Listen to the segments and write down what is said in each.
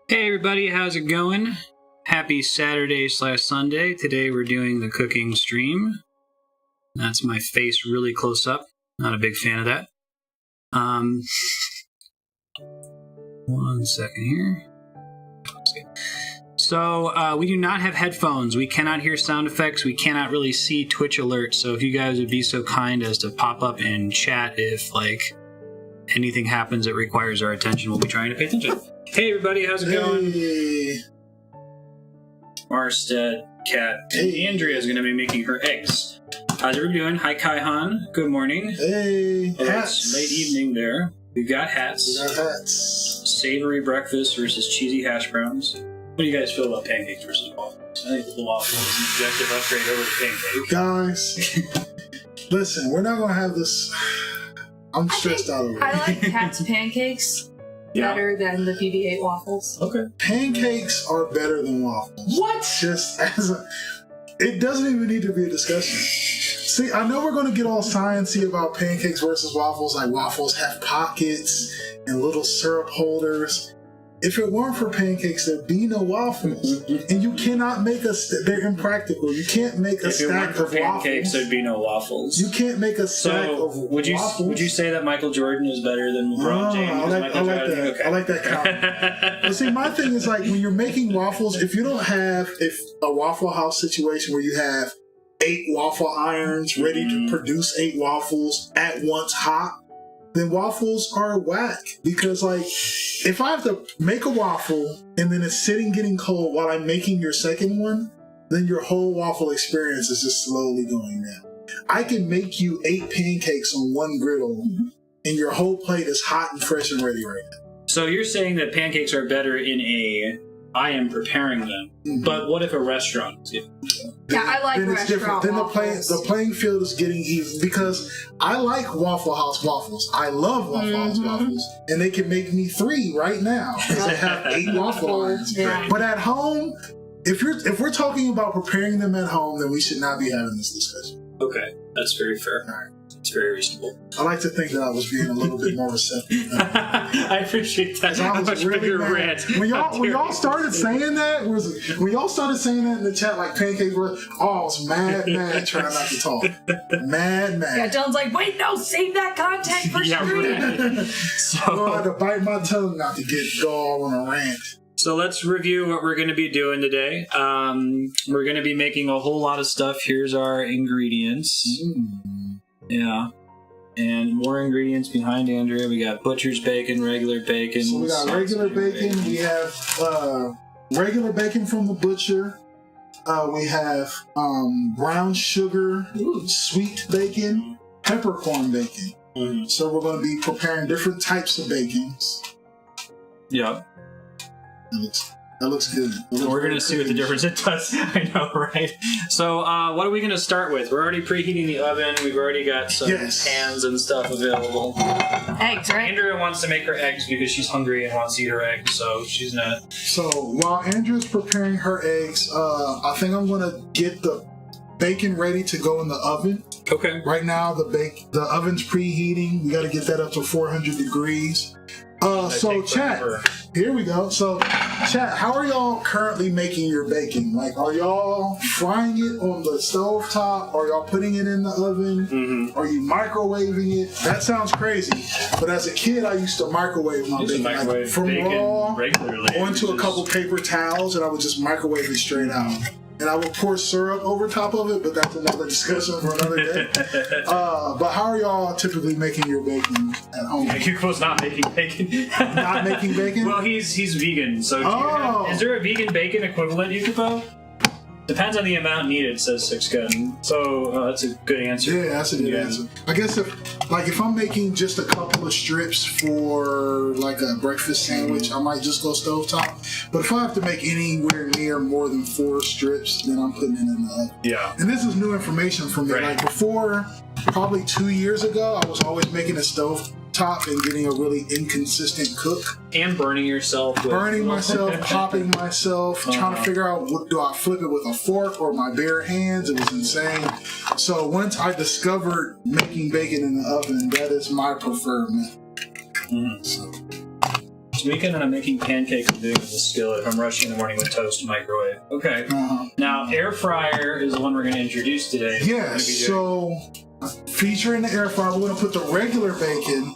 Hey everybody, how's it going? Happy Saturday/Sunday. Today we're doing the cooking stream. That's my face really close up. Not a big fan of that. One second here. So we do not have headphones. We cannot hear sound effects. We cannot really see Twitch alerts. So if you guys would be so kind as to pop up and chat if anything happens that requires our attention, we'll be trying to pay attention. Hey everybody, how's it going? Hey. Marstead, Katt, and Andrea is going to be making her eggs. How's everybody doing? Hi Kai Han, good morning. Hey, It's late evening there. We've got hats. We got hats. Savory breakfast versus cheesy hash browns. What do you guys feel about pancakes versus waffles? I think the waffle is an objective upgrade over the pancake. Guys, listen, we're not going to have this. I'm stressed out over it. I like Katt's pancakes better than the BB-8 waffles. Okay. Pancakes are better than waffles. What? Just as a... It doesn't even need to be a discussion. See, I know we're going to get all sciencey about pancakes versus waffles. Like waffles have pockets and little syrup holders. If it weren't for pancakes, there'd be no waffles. And you cannot make they're impractical. You can't make a stack of pancakes, waffles. there'd be no waffles. You can't make a stack of waffles. Would you say that Michael Jordan is better than LeBron James? I like that. Okay. I like that comment. But see, my thing is when you're making waffles, if you don't have a Waffle House situation where you have 8 waffle irons ready to produce 8 waffles at once hot, then waffles are whack. Because if I have to make a waffle and then it's sitting getting cold while I'm making your second one, then your whole waffle experience is just slowly going down. I can make you 8 pancakes on one griddle and your whole plate is hot and fresh and ready right now. So you're saying that pancakes are better in I am preparing them. But what if a restaurant is giving them? Yeah, I like then it's different. Then the playing field is getting even, because I like Waffle House waffles. I love Waffle House waffles, and they can make me 3 right now because they have 8 waffle irons. Yeah. But at home, if we're talking about preparing them at home, then we should not be having this discussion. Okay, that's very fair. All right. It's very reasonable. I like to think that I was being a little bit more receptive. I appreciate that. I was really mad. When y'all started saying that in the chat, like pancakes were, I was mad, trying not to talk. Mad. Yeah, Dylan's like, wait, no, save that content for stream. So I had to bite my tongue not to go all on a rant. So let's review what we're going to be doing today. We're going to be making a whole lot of stuff. Here's our ingredients. Yeah. And more ingredients behind Andrea. We got butcher's bacon, regular bacon. So we got regular bacon. We have regular bacon from the butcher. We have brown sugar, sweet bacon, peppercorn bacon. So we're going to be preparing different types of bacons. Yeah. That looks good. We're going to see what the difference it does. I know, right? So what are we going to start with? We're already preheating the oven. We've already got some pans and stuff available. Eggs, right? Andrea wants to make her eggs because she's hungry and wants to eat her eggs, so she's not. So while Andrea's preparing her eggs, I think I'm going to get the bacon ready to go in the oven. Okay. Right now, the oven's preheating. We got to get that up to 400 degrees. So chat, here we go. So chat, how are y'all currently making your bacon? Are y'all frying it on the stove top? Are y'all putting it in the oven? Are you microwaving it? That sounds crazy, but as a kid, I used to microwave my bacon. From raw onto a couple paper towels, and I would just microwave it straight out. And I would pour syrup over top of it, but that's another discussion for another day. But how are y'all typically making your bacon at home? Yuko's not making bacon. Not making bacon? Well, he's vegan, so is there a vegan bacon equivalent, Yuko? Depends on the amount needed, says Six Gun. So that's a good answer. Yeah, that's a good answer. I guess if I'm making just a couple of strips for a breakfast sandwich, I might just go stovetop. But if I have to make anywhere near more than 4 strips, then I'm putting it in the oven. Yeah. And this is new information for me. Right. Before, probably 2 years ago, I was always making a stovetop and getting a really inconsistent cook. And burning yourself. Burning myself, popping myself, trying to figure out, do I flip it with a fork or my bare hands? It was insane. So once I discovered making bacon in the oven, that is my preferred method. So this weekend, and I'm making pancakes and doing it with the skillet. I'm rushing in the morning with toast and microwave. Okay. Now, air fryer is the one we're going to introduce today. Yeah, so featuring the air fryer, we're going to put the regular bacon.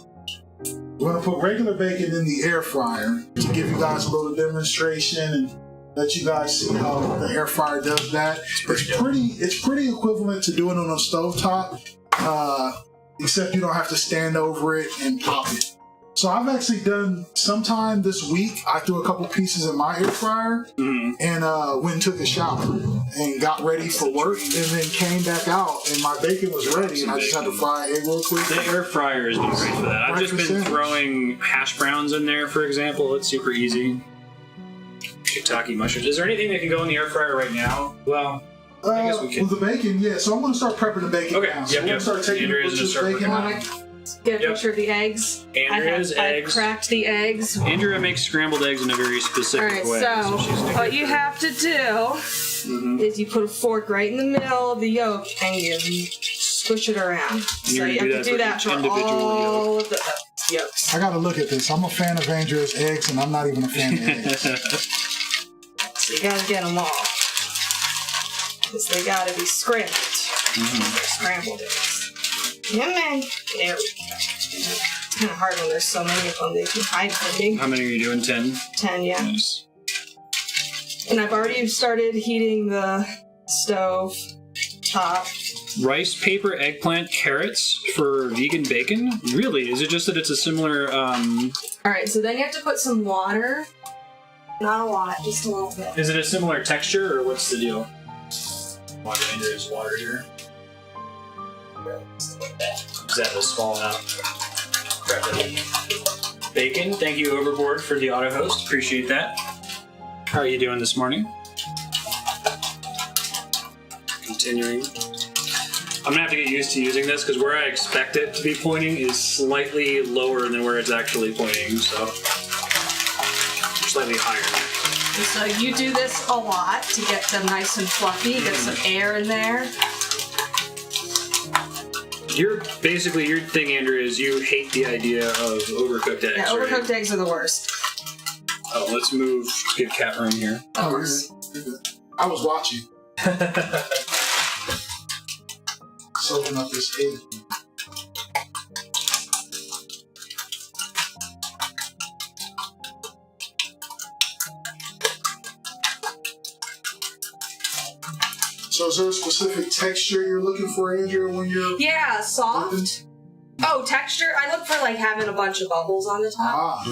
We're going to put regular bacon in the air fryer to give you guys a little demonstration and let you guys see how the air fryer does that. It's pretty equivalent to doing it on a stovetop, except you don't have to stand over it and pop it. So I've actually done sometime this week. I threw a couple pieces in my air fryer and went and took a shower and got ready for work, and then came back out and my bacon was ready, and I just had to fry an egg real quick. The air fryer has been great for that. I've just been throwing hash browns in there, for example. It's super easy. Shiitake mushrooms. Is there anything that can go in the air fryer right now? Well, I guess we can. With the bacon, yeah. So I'm going to start prepping the bacon now. So we're going to start taking the butcher's bacon out. Get a picture of the eggs. Andrea's eggs. I cracked the eggs. Andrea makes scrambled eggs in a very specific way. So what you have to do is you put a fork right in the middle of the yolk and you squish it around. So you have to do that for all of the yolks. I got to look at this. I'm a fan of Andrea's eggs, and I'm not even a fan of eggs. So you got to get them all. Because they got to be scrambled. They're scrambled eggs. Yeah, man. There we go. It's kind of hard when there's so many of them. They can hide from me. How many are you doing? 10? 10, yeah. Nice. And I've already started heating the stove top. Rice, paper, eggplant, carrots for vegan bacon? Really? Is it just that it's a similar... Alright, so then you have to put some water. Not a lot, just a little bit. Is it a similar texture, or what's the deal? Water, there's water here. Is that what's falling out? Grab it. Bacon, thank you Overboard for the auto host. Appreciate that. How are you doing this morning? Continuing. I'm gonna have to get used to using this because where I expect it to be pointing is slightly lower than where it's actually pointing, so slightly higher. So you do this a lot to get them nice and fluffy, get some air in there. Your thing, Andrew, is you hate the idea of overcooked eggs. Yeah, overcooked right? eggs are the worst. Oh, let's move. Give Cat room here. Of course. I was watching. Soaking up this egg. So is there a specific texture you're looking for, Andrea, when you're... Yeah, soft. Cooking? Oh, texture? I look for like having a bunch of bubbles on the top.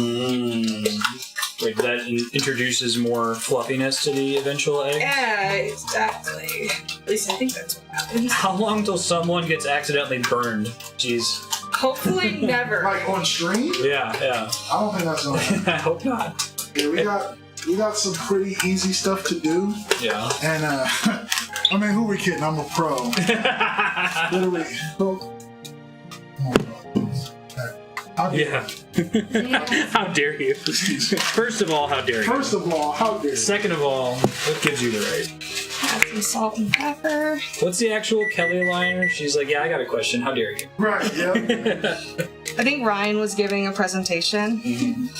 Like that introduces more fluffiness to the eventual egg? Yeah, exactly. At least I think that's what happens. How long till someone gets accidentally burned? Jeez. Hopefully never. Like on stream? Yeah. I don't think that's gonna happen. I hope not. Yeah, we got some pretty easy stuff to do. Yeah. And I mean, who are we kidding? I'm a pro. Literally. Yeah. How dare you? First of all, how dare you? First of all, how dare you? Second of all, what gives you the right? Add some salt and pepper. What's the actual Kelly liner? She's like, yeah, I got a question. How dare you? Right, yeah. I think Ryan was giving a presentation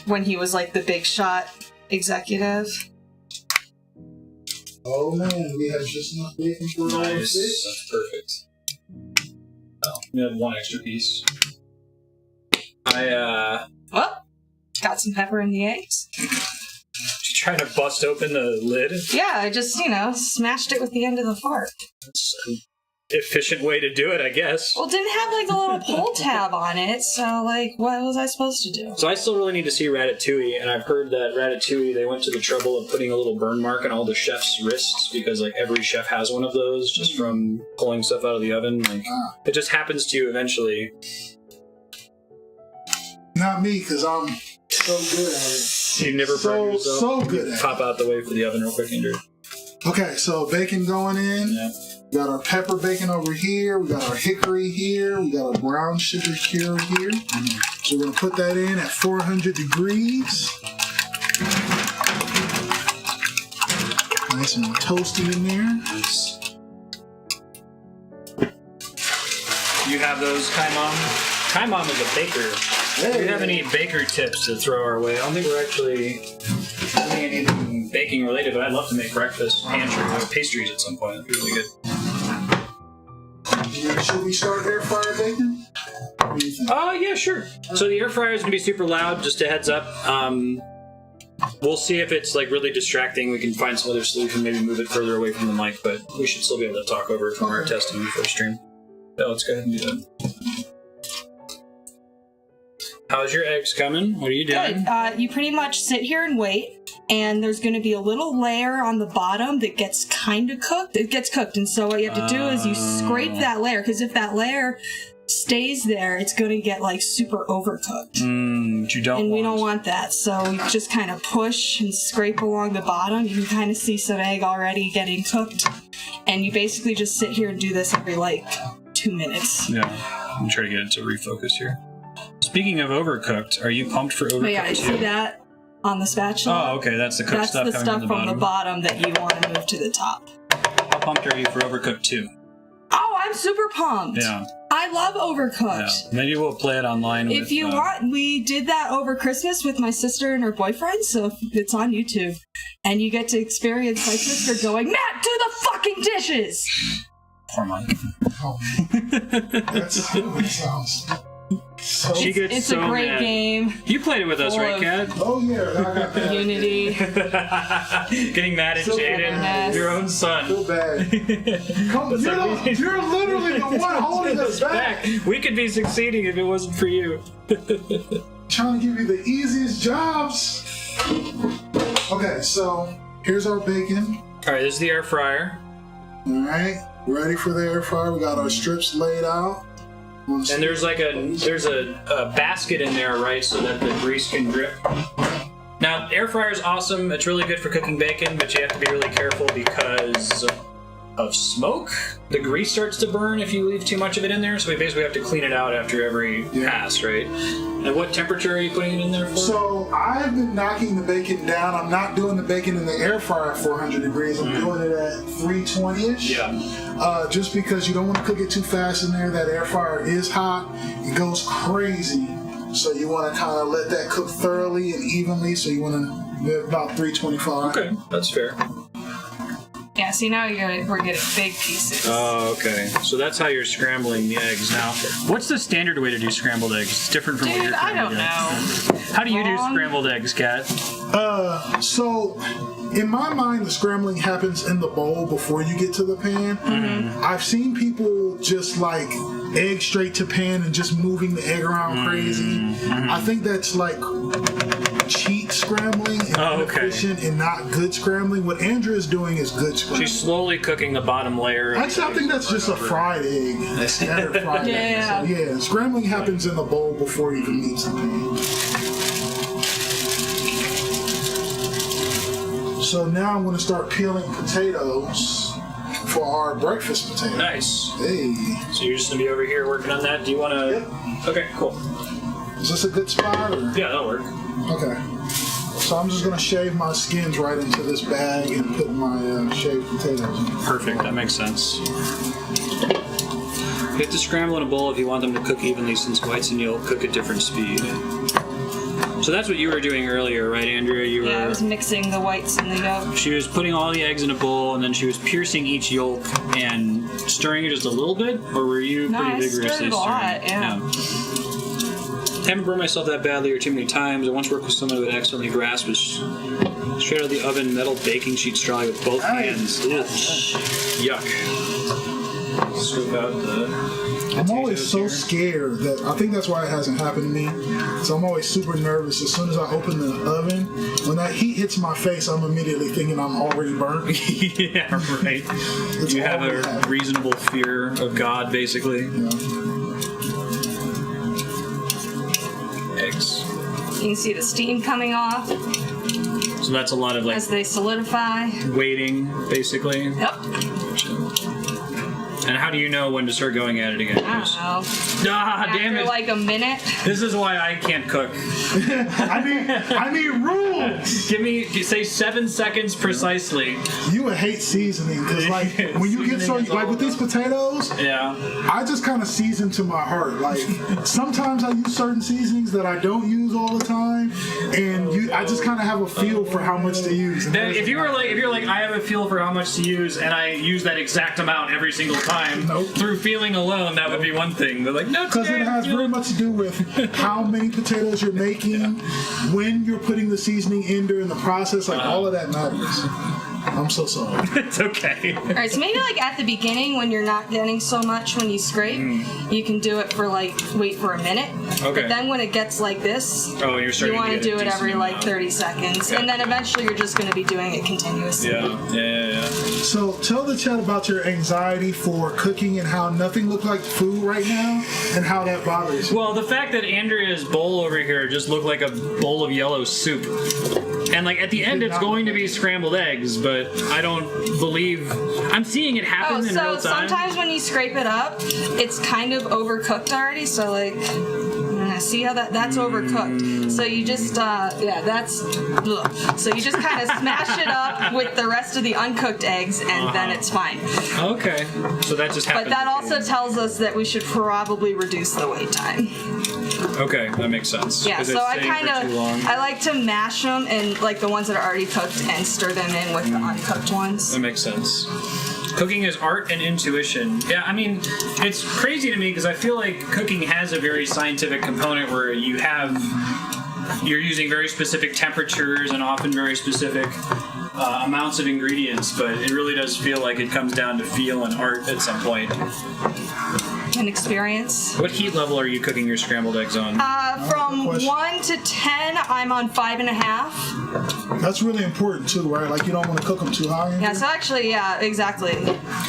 when he was like the big shot executive. Oh man, we have just enough bacon for all Nice. this. That's perfect. Oh, we have one extra piece. Well, got some pepper in the eggs. Trying to bust open the lid. Yeah, I just, smashed it with the end of the fork. That's an efficient way to do it, I guess. Well, it didn't have like a little pull tab on it, so like, what was I supposed to do? So I still really need to see Ratatouille, and I've heard that Ratatouille, they went to the trouble of putting a little burn mark on all the chefs' wrists, because like every chef has one of those just from pulling stuff out of the oven. Like, it just happens to you eventually. Not me, because I'm so good at it. You never burn yourself. So good at it. Pop out the way for the oven real quick, Andrew. Okay, so bacon going in. Yeah. We got our pepper bacon over here. We got our hickory here. We got our brown sugar here. So we're going to put that in at 400 degrees. Nice and toasty in there. Nice. You have those, Kai Mom? Kai Mom is a baker. Do you have any baker tips to throw our way? I don't think we're actually doing anything baking related, but I'd love to make breakfast pastries at some point. That'd be really good. Should we start air fryer bacon? What do you think? Yeah, sure. So the air fryer is gonna be super loud. Just a heads up. We'll see if it's like really distracting. We can find some other solution, maybe move it further away from the mic, but we should still be able to talk over it from our testing before stream. So let's go ahead and do that. How's your eggs coming? What are you doing? Good. You pretty much sit here and wait, and there's going to be a little layer on the bottom that gets kind of cooked. It gets cooked, and so what you have to do is you scrape that layer, because if that layer stays there, it's going to get like super overcooked. Which you don't and want. we don't want that, so you just kind of push and scrape along the bottom. You can kind of see some egg already getting cooked, and you basically just sit here and do this every like 2 minutes. Yeah, I'm trying to get it to refocus here. Speaking of overcooked, are you pumped for overcooked But yeah, you see that on the spatula? Oh, okay, that's the cooked stuff That's the coming stuff from the bottom that you want to move to the top. How pumped are you for overcooked 2? Oh, I'm super pumped. Yeah. I love Overcooked. Yeah. Maybe we'll play it online. If you want, we did that over Christmas with my sister and her boyfriend, so it's on YouTube. And you get to experience my sister going, Matt, do the fucking dishes! Poor Mike. Oh, that's how it sounds. So, She gets It's so a great mad. game. You played it with us, Full right, of- Kat? oh yeah, I got that. Unity. Getting mad at So Jaden, bad. your own son. Feel bad. Come, you're literally the one holding us back. We could be succeeding if it wasn't for you. Trying to give you the easiest jobs. Okay, so here's our bacon. All right, this is the air fryer. All right, ready for the air fryer. We got our strips laid out. And there's like a basket in there, right, so that the grease can drip. Now, air fryer is awesome. It's really good for cooking bacon, but you have to be really careful because of smoke. The grease starts to burn if you leave too much of it in there, so we basically have to clean it out after every pass, right? And what temperature are you putting it in there for? So I've been knocking the bacon down. I'm not doing the bacon in the air fryer at 400 degrees. I'm doing it at 320-ish. Yeah. Just because you don't want to cook it too fast in there. That air fryer is hot. It goes crazy. So you want to kind of let that cook thoroughly and evenly. So you want to be about 325. Okay, that's fair. Yeah, see now we're getting big pieces. Oh, okay. So that's how you're scrambling the eggs. Now, what's the standard way to do scrambled eggs? It's different from what Dude, you're I don't doing. know. How do you do scrambled eggs, Kat? So in my mind, the scrambling happens in the bowl before you get to the pan. Mm-hmm. I've seen people just like egg straight to pan and just moving the egg around crazy. I think that's like cheat scrambling and inefficient and not good scrambling. What Andrea is doing is good scrambling. She's slowly cooking the bottom layer. Actually, I think that's just a fried egg, a standard fried egg. Yeah. So, yeah, scrambling happens in the bowl before you even meet the pan. So now I'm going to start peeling potatoes for our breakfast potatoes. Nice. Hey, So you're just gonna be over here working on that. Do you want to? Yep. Okay, cool. is this a good spot? Or? Yeah, that'll work. Okay. So I'm just going to shave my skins right into this bag and put my shaved potatoes in. Perfect. That makes sense. You have to scramble in a bowl if you want them to cook evenly, since whites and yolk cook at different speed. So that's what you were doing earlier, right, Andrea? You were. Yeah, I was mixing the whites and the yolk. She was putting all the eggs in a bowl, and then she was piercing each yolk and stirring it just a little bit, or were you No, pretty I vigorously stirred a lot, yeah. Haven't burned myself that badly or too many times. I once worked with someone who would accidentally grasp straight out of the oven metal baking sheet straw with both hands. Ugh. Yuck. Scoop out the. I'm always so here. scared that I think that's why it hasn't happened to me. So I'm always super nervous as soon as I open the oven. When that heat hits my face, I'm immediately thinking I'm already burnt. Yeah, right. You have a reasonable fear of God, basically. Yeah. Eggs. You can see the steam coming off So that's a lot of like as they solidify. waiting, basically. Yep. And how do you know when to start going at it again? I don't know. Ah, damn After it. like a minute. This is why I can't cook. I need rules. Say 7 seconds precisely. You would hate seasoning because, like, when you get so like with these potatoes, I just kind of season to my heart. Like, sometimes I use certain seasonings that I don't use all the time, and I just kind of have a feel for how much to use. Then if you're like, I have a feel for how much to use, and I use that exact amount every single time through feeling alone, that would be one thing. They're like, no, because it has very much to do with how many potatoes you're making, when you're putting the seasoning in during the process. Like, all of that matters. I'm so sorry. It's okay. Alright, so maybe like at the beginning when you're not getting so much when you scrape, you can do it for like, wait for a minute. Okay. But then when it gets like this, you want to do it every like 30 seconds. And then eventually you're just going to be doing it continuously. Yeah. So tell the chat about your anxiety for cooking and how nothing looks like food right now and how that bothers you. Well, the fact that Andrea's bowl over here just looked like a bowl of yellow soup. And like at the end it's going to be scrambled eggs, but I don't believe I'm seeing it happen in real time. Sometimes when you scrape it up, it's kind of overcooked already, so like see how that's overcooked. So you just that's ugh. So you just kind of smash it up with the rest of the uncooked eggs and then it's fine. Okay. So that just happens. But that also tells us that we should probably reduce the wait time. Okay, that makes sense. Yeah, so I like to mash them and like the ones that are already cooked and stir them in with the uncooked ones. That makes sense. Cooking is art and intuition. Yeah, I mean, it's crazy to me because I feel like cooking has a very scientific component where you're using very specific temperatures and often very specific amounts of ingredients, but it really does feel like it comes down to feel and art at some point. An experience. What heat level are you cooking your scrambled eggs on? From 1 to 10, I'm on 5.5. That's really important too, right? Like you don't want to cook them too high. Yeah, so actually, yeah, exactly.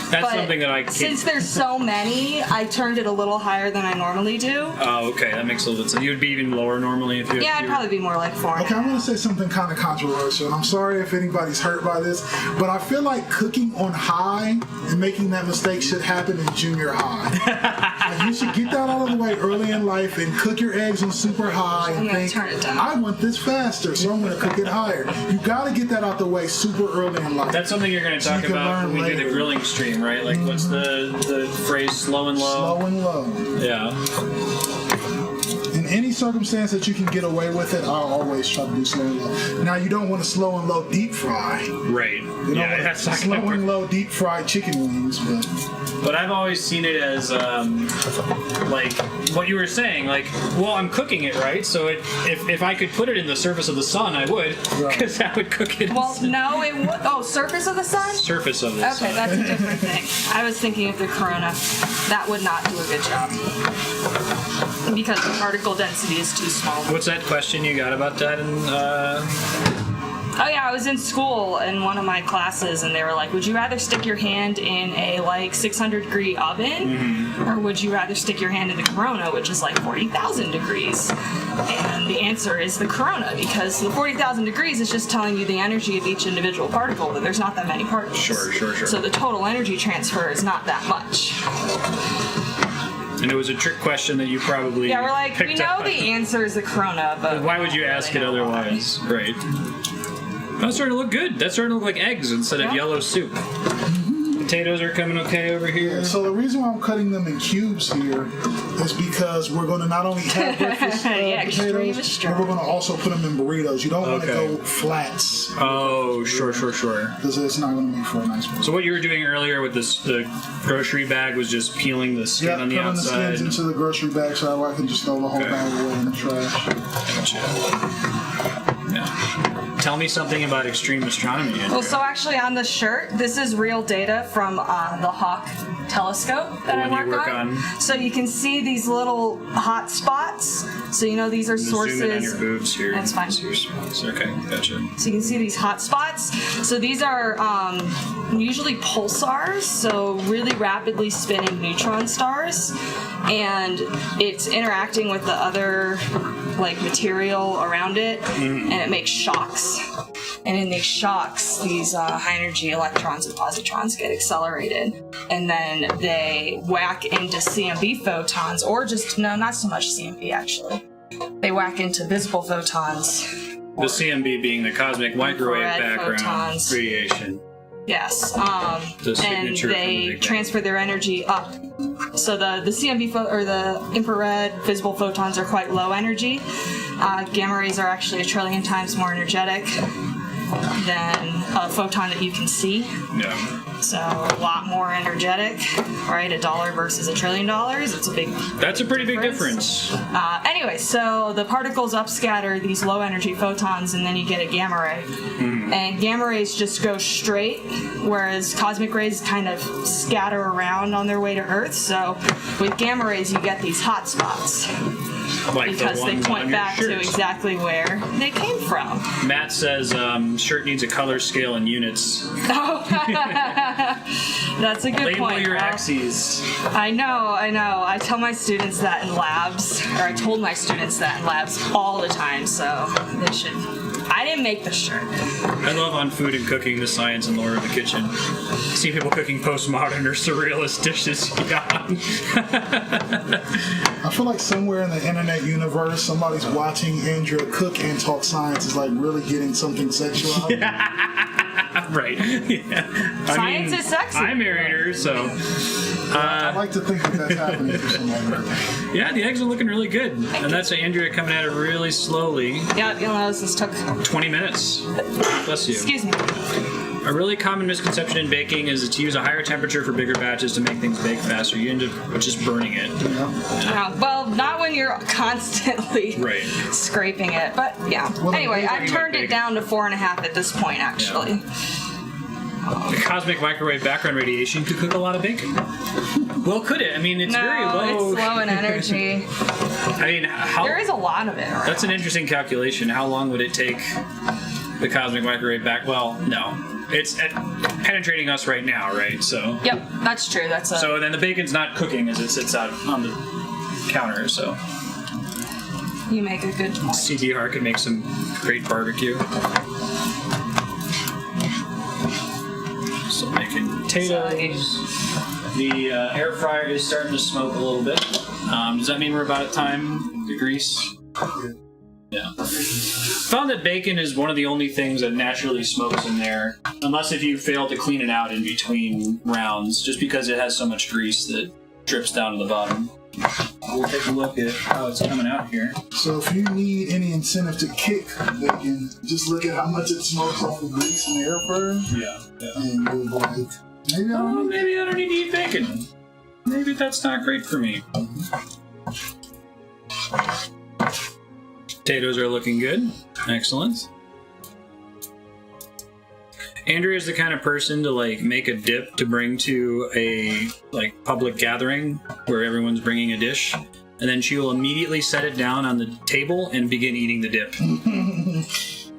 That's something that I can't. Since there's so many, I turned it a little higher than I normally do. Oh, okay, that makes a little bit sense. You would be even lower normally if you. Yeah, I'd probably be more like 4. Okay, I'm going to say something kind of controversial, and I'm sorry if anybody's hurt by this, but I feel like cooking on high and making that mistake should happen in junior high. Like you should get that out of the way early in life and cook your eggs on super high and think, turn it down. I want this faster, so I'm going to cook it higher. You got to get that out the way super early in life. That's something you're going to talk about when we do the grilling stream, right? Like, what's the phrase, slow and low? Slow and low. Yeah. In any circumstance that you can get away with it, I'll always try to do slow and low. Now, you don't want to slow and low deep fry. Right. Yeah, that's not slow and low deep fried chicken wings, but I've always seen it as like what you were saying. Like, well, I'm cooking it right, so if I could put it in the surface of the sun, I would, because that would cook it. Well, no, it would. Oh, surface of the sun. Surface of the sun. Okay, that's a different thing. I was thinking of the Corona. That would not do a good job because the particle density is too small. What's that question you got about that? Oh yeah, I was in school in one of my classes, and they were like, "Would you rather stick your hand in a like 600-degree oven, or would you rather stick your hand in the Corona, which is like 40,000 degrees?" And the answer is the Corona, because the 40,000 degrees is just telling you the energy of each individual particle, but there's not that many particles. Sure. So the total energy transfer is not that much. And it was a trick question that you probably we're like, we know the answer is the Corona, but why would you ask it otherwise? Right. That's starting to look good. That's starting to look like eggs instead of yellow soup. Potatoes are coming okay over here. So the reason why I'm cutting them in cubes here is because we're going to not only have breakfast potatoes, but we're going to also put them in burritos. You don't want to go flats. Oh, sure. Because it's not going to make for a nice one. So what you were doing earlier with the grocery bag was just peeling the skin on the outside? Yeah, putting the skins into the grocery bag so I can just throw the whole bag away in the trash. Gotcha. Yeah. Tell me something about extreme astronomy, Andrea. Well, so actually on the shirt, this is real data from the Hawk telescope that I work on. So you can see these little hot spots. So you know these are sources. Zoom in on your boobs here. That's fine. Okay, gotcha. So you can see these hot spots. So these are usually pulsars, so really rapidly spinning neutron stars, and it's interacting with the other like material around it, and it makes shocks. And in these shocks, these high-energy electrons and positrons get accelerated, and then they whack into CMB photons, or just, no, not so much CMB, actually. They whack into visible photons. The CMB being the cosmic microwave background photons. radiation. Yes. The And signature they from the transfer their energy up. So the CMB or the infrared visible photons are quite low energy. Gamma rays are actually 1 trillion times more energetic than a photon that you can see. Yeah. So a lot more energetic, right? $1 versus $1 trillion. That's a pretty big difference. Anyway, so the particles upscatter these low energy photons, and then you get a gamma ray. And gamma rays just go straight, whereas cosmic rays kind of scatter around on their way to Earth. So with gamma rays, you get these hot spots. Like Because they point back to exactly where they came from. Matt says shirt needs a color scale in units. Oh, that's a good Label point. your Well, axes. I know. I tell my students that in labs, or I told my students that in labs all the time, so they should. I didn't make the shirt. I love on food and cooking, the science and lore of the kitchen. See people cooking postmodern or surrealist dishes. I feel like somewhere in the internet universe, somebody's watching Andrea cook and talk science is like really getting something sexual out of it. Right. Yeah. Science is sexy. I married her, so. I like to think that that's happening for somebody. Yeah, the eggs are looking really good. And that's Andrea coming at it really slowly. Yeah, you'll notice this took 20 minutes. Bless you. Excuse me. A really common misconception in baking is to use a higher temperature for bigger batches to make things bake faster. You end up just burning it. Well, not when you're constantly scraping it, but yeah. Well, anyway, I've turned it down to 4.5 at this point, actually. Yeah. The cosmic microwave background radiation could cook a lot of bacon. Well, could it? I mean, it's very low. It's low in energy. I mean, there is a lot of it around. That's an interesting calculation. How long would it take the cosmic microwave back? Well, no. It's penetrating us right now, right? So. Yep, that's true. So then the bacon's not cooking as it sits out on the counter. So. You make a good point. CDR could make some great barbecue. So making potatoes. The air fryer is starting to smoke a little bit. Does that mean we're about at time? The grease. Yeah. Found that bacon is one of the only things that naturally smokes in there, unless if you fail to clean it out in between rounds, just because it has so much grease that drips down to the bottom. We'll take a look at how it's coming out here. So if you need any incentive to kick bacon, just look at how much it smokes off the grease in the air fryer. Yeah. And you'll be like, maybe I don't need to eat bacon. Maybe that's not great for me. Potatoes are looking good. Excellent. Andrea is the kind of person to make a dip to bring to a public gathering where everyone's bringing a dish, and then she will immediately set it down on the table and begin eating the dip.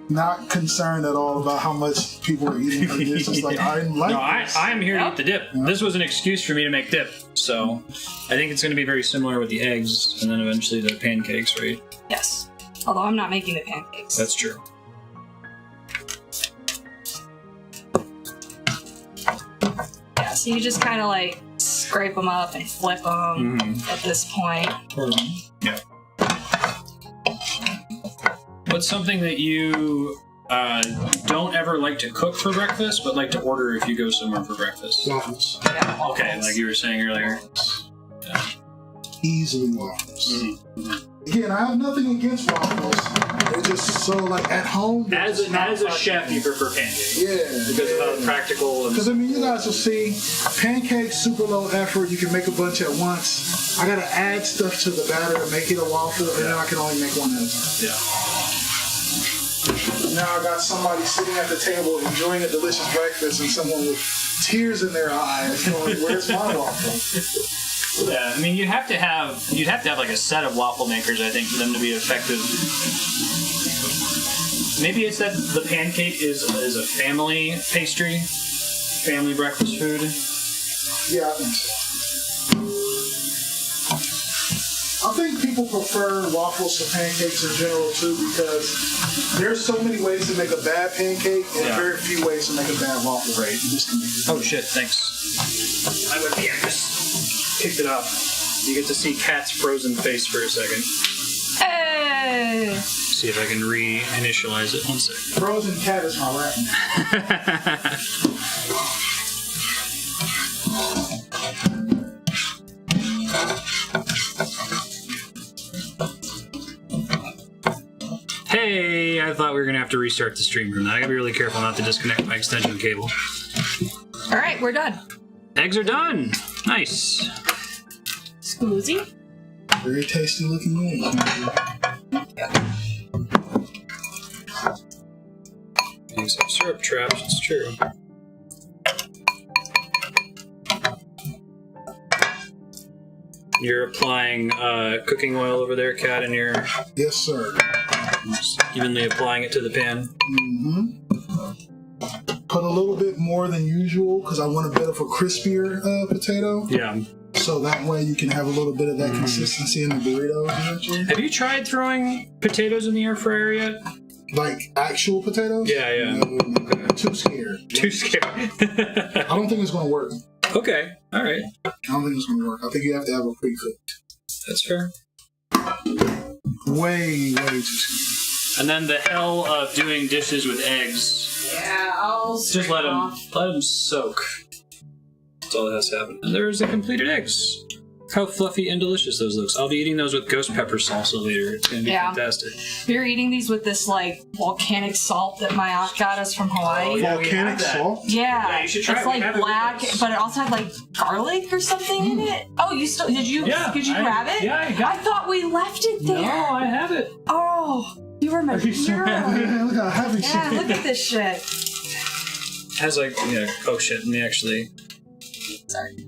Not concerned at all about how much people are eating her dish. Just like, I'm here to eat the dip. Yep. This was an excuse for me to make dip. So I think it's going to be very similar with the eggs and then eventually the pancakes, right? Yes. Although I'm not making the pancakes. That's true. Yeah, so you just kind of scrape them up and flip them at this point. Yeah. What's something that you don't ever like to cook for breakfast, but like to order if you go somewhere for breakfast? Waffles. Yeah, waffles. Okay, like you were saying earlier. Yeah. Easily waffles. Again, I have nothing against waffles. They're just so at home. As a chef, you prefer pancakes. Yeah. Because of how practical. Because you guys will see, pancakes super low effort. You can make a bunch at once. I gotta add stuff to the batter to make it a waffle, and then I can only make one at a time. Yeah. Now I got somebody sitting at the table enjoying a delicious breakfast, and someone with tears in their eyes going, "Where's my waffle?" Yeah, I mean, you'd have to have a set of waffle makers, I think, for them to be effective. Maybe it's that the pancake is a family pastry, family breakfast food. Yeah, I think so. I think people prefer waffles to pancakes in general too because there's so many ways to make a bad pancake and very few ways to make a bad waffle. Right. Oh shit! Thanks. I just picked it up. You get to see Katt's frozen face for a second. Hey! See if I can reinitialize it. 1 second. Frozen Katt is my rap name. Hey, I thought we were gonna have to restart the stream from that. I gotta be really careful not to disconnect my extension cable. All right, we're done. Eggs are done. Nice. Smoothie. Very tasty looking eggs. Eggs have syrup traps. It's true. You're applying cooking oil over there, Katt, and you're Yes, sir. evenly applying it to the pan. Mm-hmm. Put a little bit more than usual because I want a bit of a crispier potato. Yeah. So that way you can have a little bit of that consistency in the burritos eventually. Have you tried throwing potatoes in the air fryer yet? Like actual potatoes? Yeah. No, too scared. Too scared. I don't think it's going to work. Okay. All right. I don't think it's going to work. I think you have to have it pre-cooked. That's fair. Way too scared. And then the hell of doing dishes with eggs. Yeah, I'll Just let them soak. That's all that has to happen. And there's the completed eggs. Look how fluffy and delicious those looks. I'll be eating those with ghost pepper salsa later. It's gonna be fantastic. We're eating these with this like volcanic salt that my aunt got us from Hawaii. Oh, yeah. Volcanic salt? Yeah, you should try it's it. We like have it with black, us. but it also had like garlic or something in it. Oh, you still did you Yeah, did you grab it? Yeah, I got I thought we left it there. No, I have it. Oh, you were my Are you hero. Yeah, look how heavy she Yeah, is. look at this shit. It has like, oh shit, let me actually. Sorry.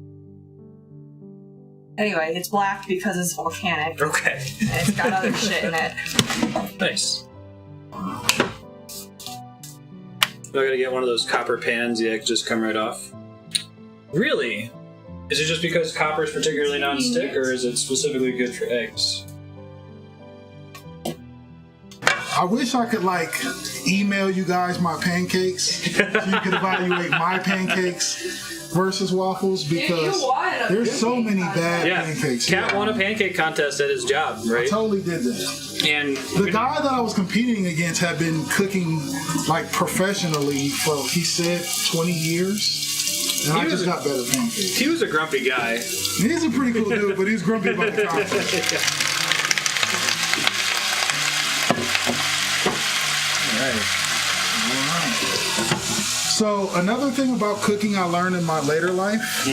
Anyway, it's black because it's volcanic. Okay. And it's got other shit in it. Nice. I gotta get one of those copper pans, the eggs just come right off. Really? Is it just because copper is particularly non-stick, or is it specifically good for eggs? I wish I could like email you guys my pancakes so you could evaluate my pancakes versus waffles because there's so many bad pancakes. Katt won a pancake contest at his job, right? I totally did that. And The guy that I was competing against had been cooking like professionally for, he said, 20 years. And I just got better pancakes. he was a grumpy guy. He's a pretty cool dude, but he's grumpy about the contest. So another thing about cooking I learned in my later life,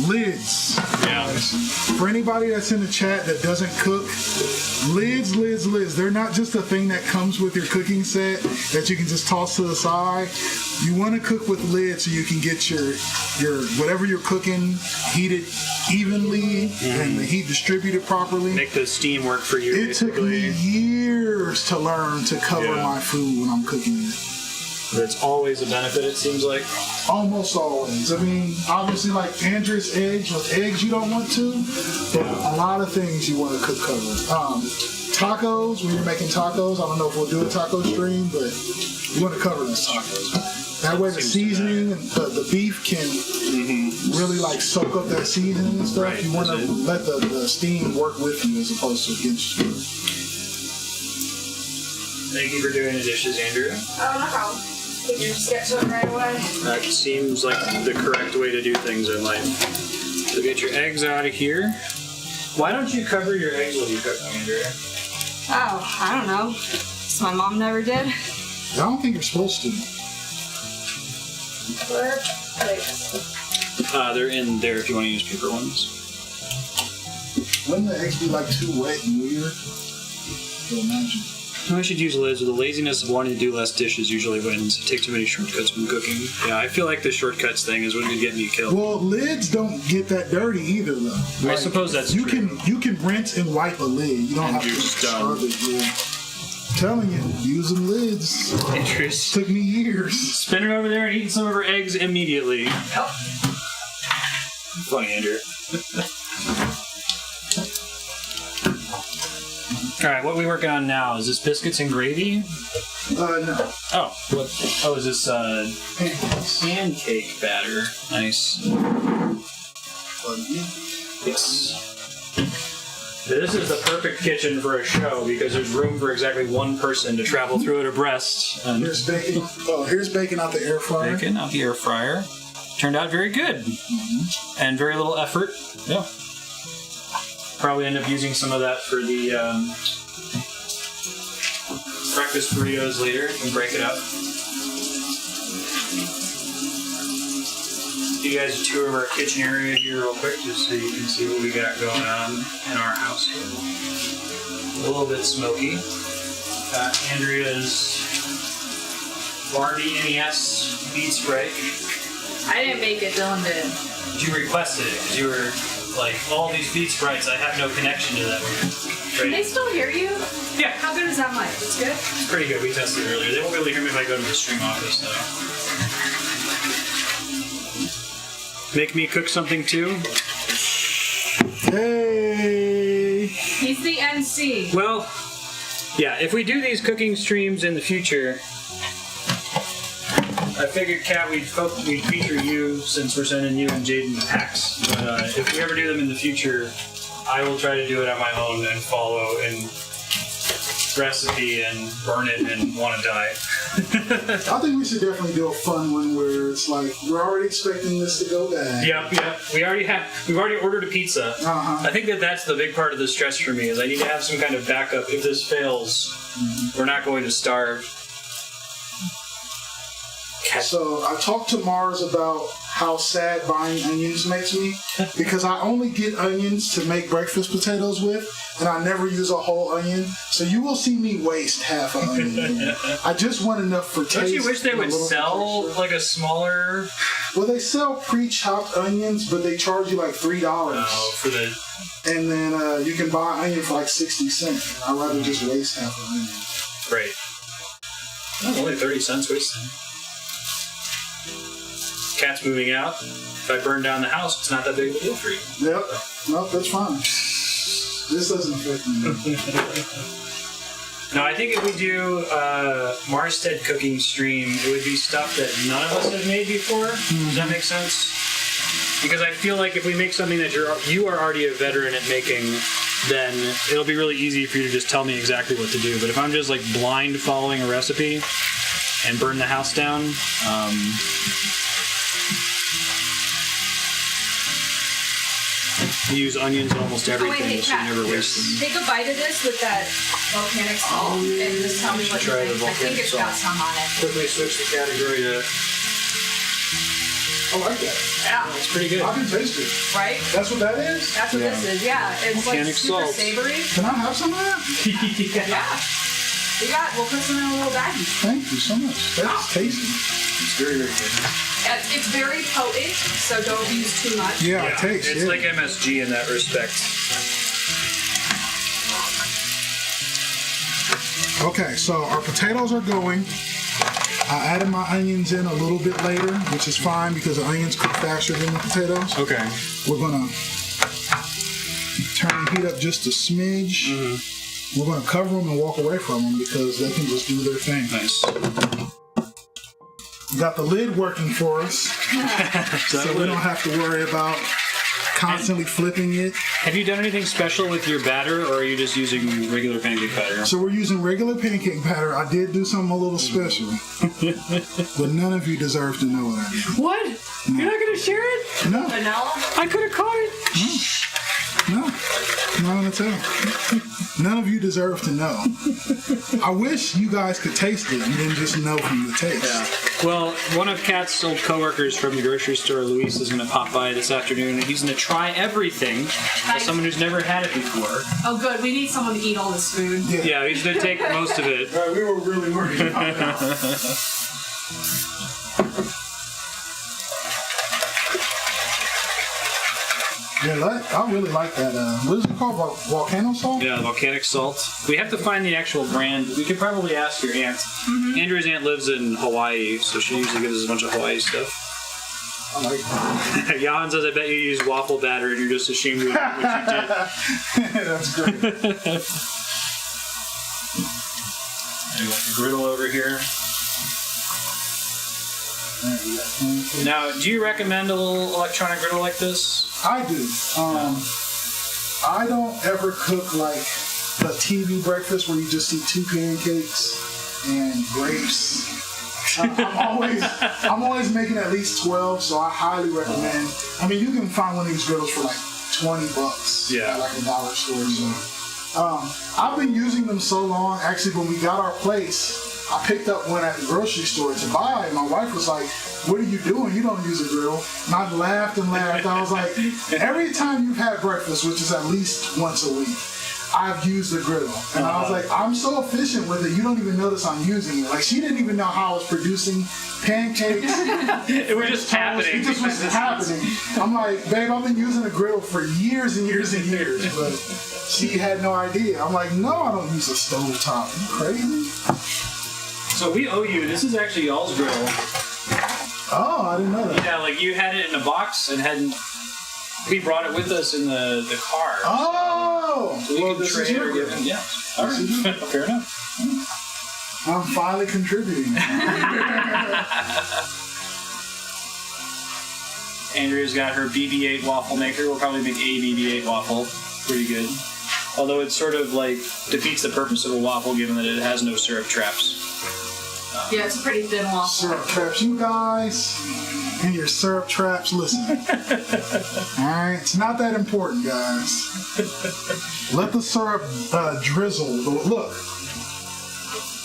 lids. Yeah. For anybody that's in the chat that doesn't cook, lids. They're not just a thing that comes with your cooking set that you can just toss to the side. You want to cook with lids so you can get your whatever you're cooking heated evenly and the heat distributed properly. Make the steam work for you. It took me years to learn to cover my food when I'm cooking it. That's always a benefit, it seems like. Almost always. I mean, obviously, like Andrew's eggs, with eggs you don't want to, but a lot of things you want to cook cover. Tacos, when you're making tacos, I don't know if we'll do a taco stream, but you want to cover those tacos. That way the seasoning and the beef can really like soak up that seasoning and stuff. Right, you want to let the steam work with you as opposed to against you. Thank you for doing the dishes, Andrew. Oh, no problem. Did you just get to it right away? That seems like the correct way to do things in life. So get your eggs out of here. Why don't you cover your eggs while you cook them, Andrea? Oh, I don't know. So my mom never did. I don't think you're supposed to. Where? They're in there if you want to use paper ones. Wouldn't the eggs be like too wet and weird? I can imagine. I should use lids. The laziness of wanting to do less dishes usually wins. Take too many shortcuts when cooking. Yeah, I feel like the shortcuts thing is what would get me killed. Well, lids don't get that dirty either, though. I suppose that's you true. You can rinse and wipe a lid. You don't And have to you're just done. scrub it. Yeah. I'm telling you, using lids Interest. took me years. Spin it over there and eat some of her eggs immediately. Yep. Funny, Andrew. All right, what are we working on now? Is this biscuits and gravy? No. Oh, what? Oh, is this pancake batter? Nice. Yes. This is the perfect kitchen for a show because there's room for exactly one person to travel through it abreast. And here's bacon. Oh, here's bacon out the air fryer. Bacon out the air fryer. Turned out very good. And very little effort. Yeah. Probably end up using some of that for the breakfast burritos later and break it up. Give you guys a tour of our kitchen area here real quick just so you can see what we got going on in our house here. A little bit smoky. Got Andrea's Barney NES bead spray. I didn't make it, Dylan did. You requested it because you were like, all these beat sprites, I have no connection to them. Can they still hear you? Yeah. How good is that mic? It's good? It's pretty good. We tested it earlier. They won't be able to hear me if I go to the stream office, though. Make me cook something, too? Hey! He's the MC. Well, yeah, if we do these cooking streams in the future, I figured, Katt, we'd feature you since we're sending you and Jaden to PAX. But if we ever do them in the future, I will try to do it on my own and follow and recipe and burn it and want to die. I think we should definitely do a fun one where it's like we're already expecting this to go bad. Yep. We've already ordered a pizza. Uh-huh. I think that's the big part of the stress for me is I need to have some kind of backup. If this fails, we're not going to starve. So I talked to Mars about how sad buying onions makes me because I only get onions to make breakfast potatoes with, and I never use a whole onion. So you will see me waste half an onion. I just want enough for taste. Don't you wish they would sell like a smaller? Well, they sell pre-chopped onions, but they charge you like $3. Oh, for the. And then you can buy onion for like 60 cents. I'd rather just waste half an onion. Right. That's only 30 cents wasted. Katt's moving out. If I burn down the house, it's not that big of a deal for you. Yep. Nope, that's fine. This doesn't affect me. No, I think if we do a Marstead cooking stream, it would be stuff that none of us have made before. Does that make sense? Because I feel like if we make something that you are already a veteran at making, then it'll be really easy for you to just tell me exactly what to do. But if I'm just like blind following a recipe and burn the house down, you use onions in almost everything, so you never waste them. Take a bite of this with that volcanic salt and just tell me what you Try the think. I think it's got some on it. Quickly switch the category to. I like that. Yeah. It's pretty good. I can taste it. Right? That's what that is? That's what this is, yeah. It's Volcanic like super salt. savory. Can I have some of that? Yeah. We'll put some in a little baggie. Thank you so much. That's tasty. It's very, very good. It's very potent, so don't use too much. Yeah, it tastes. It's like MSG in that respect. Okay, so our potatoes are going. I added my onions in a little bit later, which is fine because the onions cook faster than the potatoes. Okay. We're gonna turn the heat up just a smidge. Mm-hmm. We're gonna cover them and walk away from them because they can just do their thing. Nice. We got the lid working for us, so we don't have to worry about constantly flipping it. Have you done anything special with your batter, or are you just using regular pancake batter? So we're using regular pancake batter. I did do something a little special, but none of you deserve to know what I did. What? No. You're not going to share it? No. Vanilla? I could have caught it. No. I'm not going to tell. None of you deserve to know. I wish you guys could taste it and then just know from the taste. Yeah. Well, one of Katt's old coworkers from the grocery store, Luis, is going to pop by this afternoon, and he's going to try everything as someone who's never had it before. Oh, good. We need someone to eat all this food. Yeah, he's going to take most of it. We were really worried about that. Yeah, I really like that. What is it called? Volcano salt? Yeah, volcanic salt. We have to find the actual brand. We could probably ask your aunt. Mm-hmm. Andrew's aunt lives in Hawaii, so she usually gives us a bunch of Hawaii stuff. I like that. Johan says, I bet you use waffle batter and you're just ashamed of what you did. That's great. I got the griddle over here. Now, do you recommend a little electronic griddle like this? I do. I don't ever cook like a TV breakfast where you just see 2 pancakes and grapes. I'm always making at least 12, so I highly recommend. I mean, you can find one of these griddles for like $20 at like a dollar store. So, I've been using them so long. Actually, when we got our place, I picked up one at the grocery store to buy, and my wife was like, "What are you doing? You don't use a griddle." And I laughed and laughed. I was like, every time you've had breakfast, which is at least once a week, I've used the griddle. And I was like, I'm so efficient with it, you don't even notice I'm using it. Like, she didn't even know how I was producing pancakes. It was just happening. It just was happening. I'm like, babe, I've been using a griddle for years and years and years. But she had no idea. I'm like, no, I don't use a stove top. Are you crazy? So we owe you. This is actually y'all's griddle. Oh, I didn't know that. Yeah, like you had it in a box and hadn't. We brought it with us in the car. Oh! So Well, this is your griddle. Yeah. All right. Fair enough. I'm finally contributing. Andrea's got her BB-8 waffle maker. We'll probably make a BB-8 waffle. Pretty good. Although it sort of like defeats the purpose of a waffle given that it has no syrup traps. Yeah, it's a pretty thin waffle. Syrup traps, you guys, and your syrup traps, listen. Alright, it's not that important, guys. Let the syrup drizzle. Look,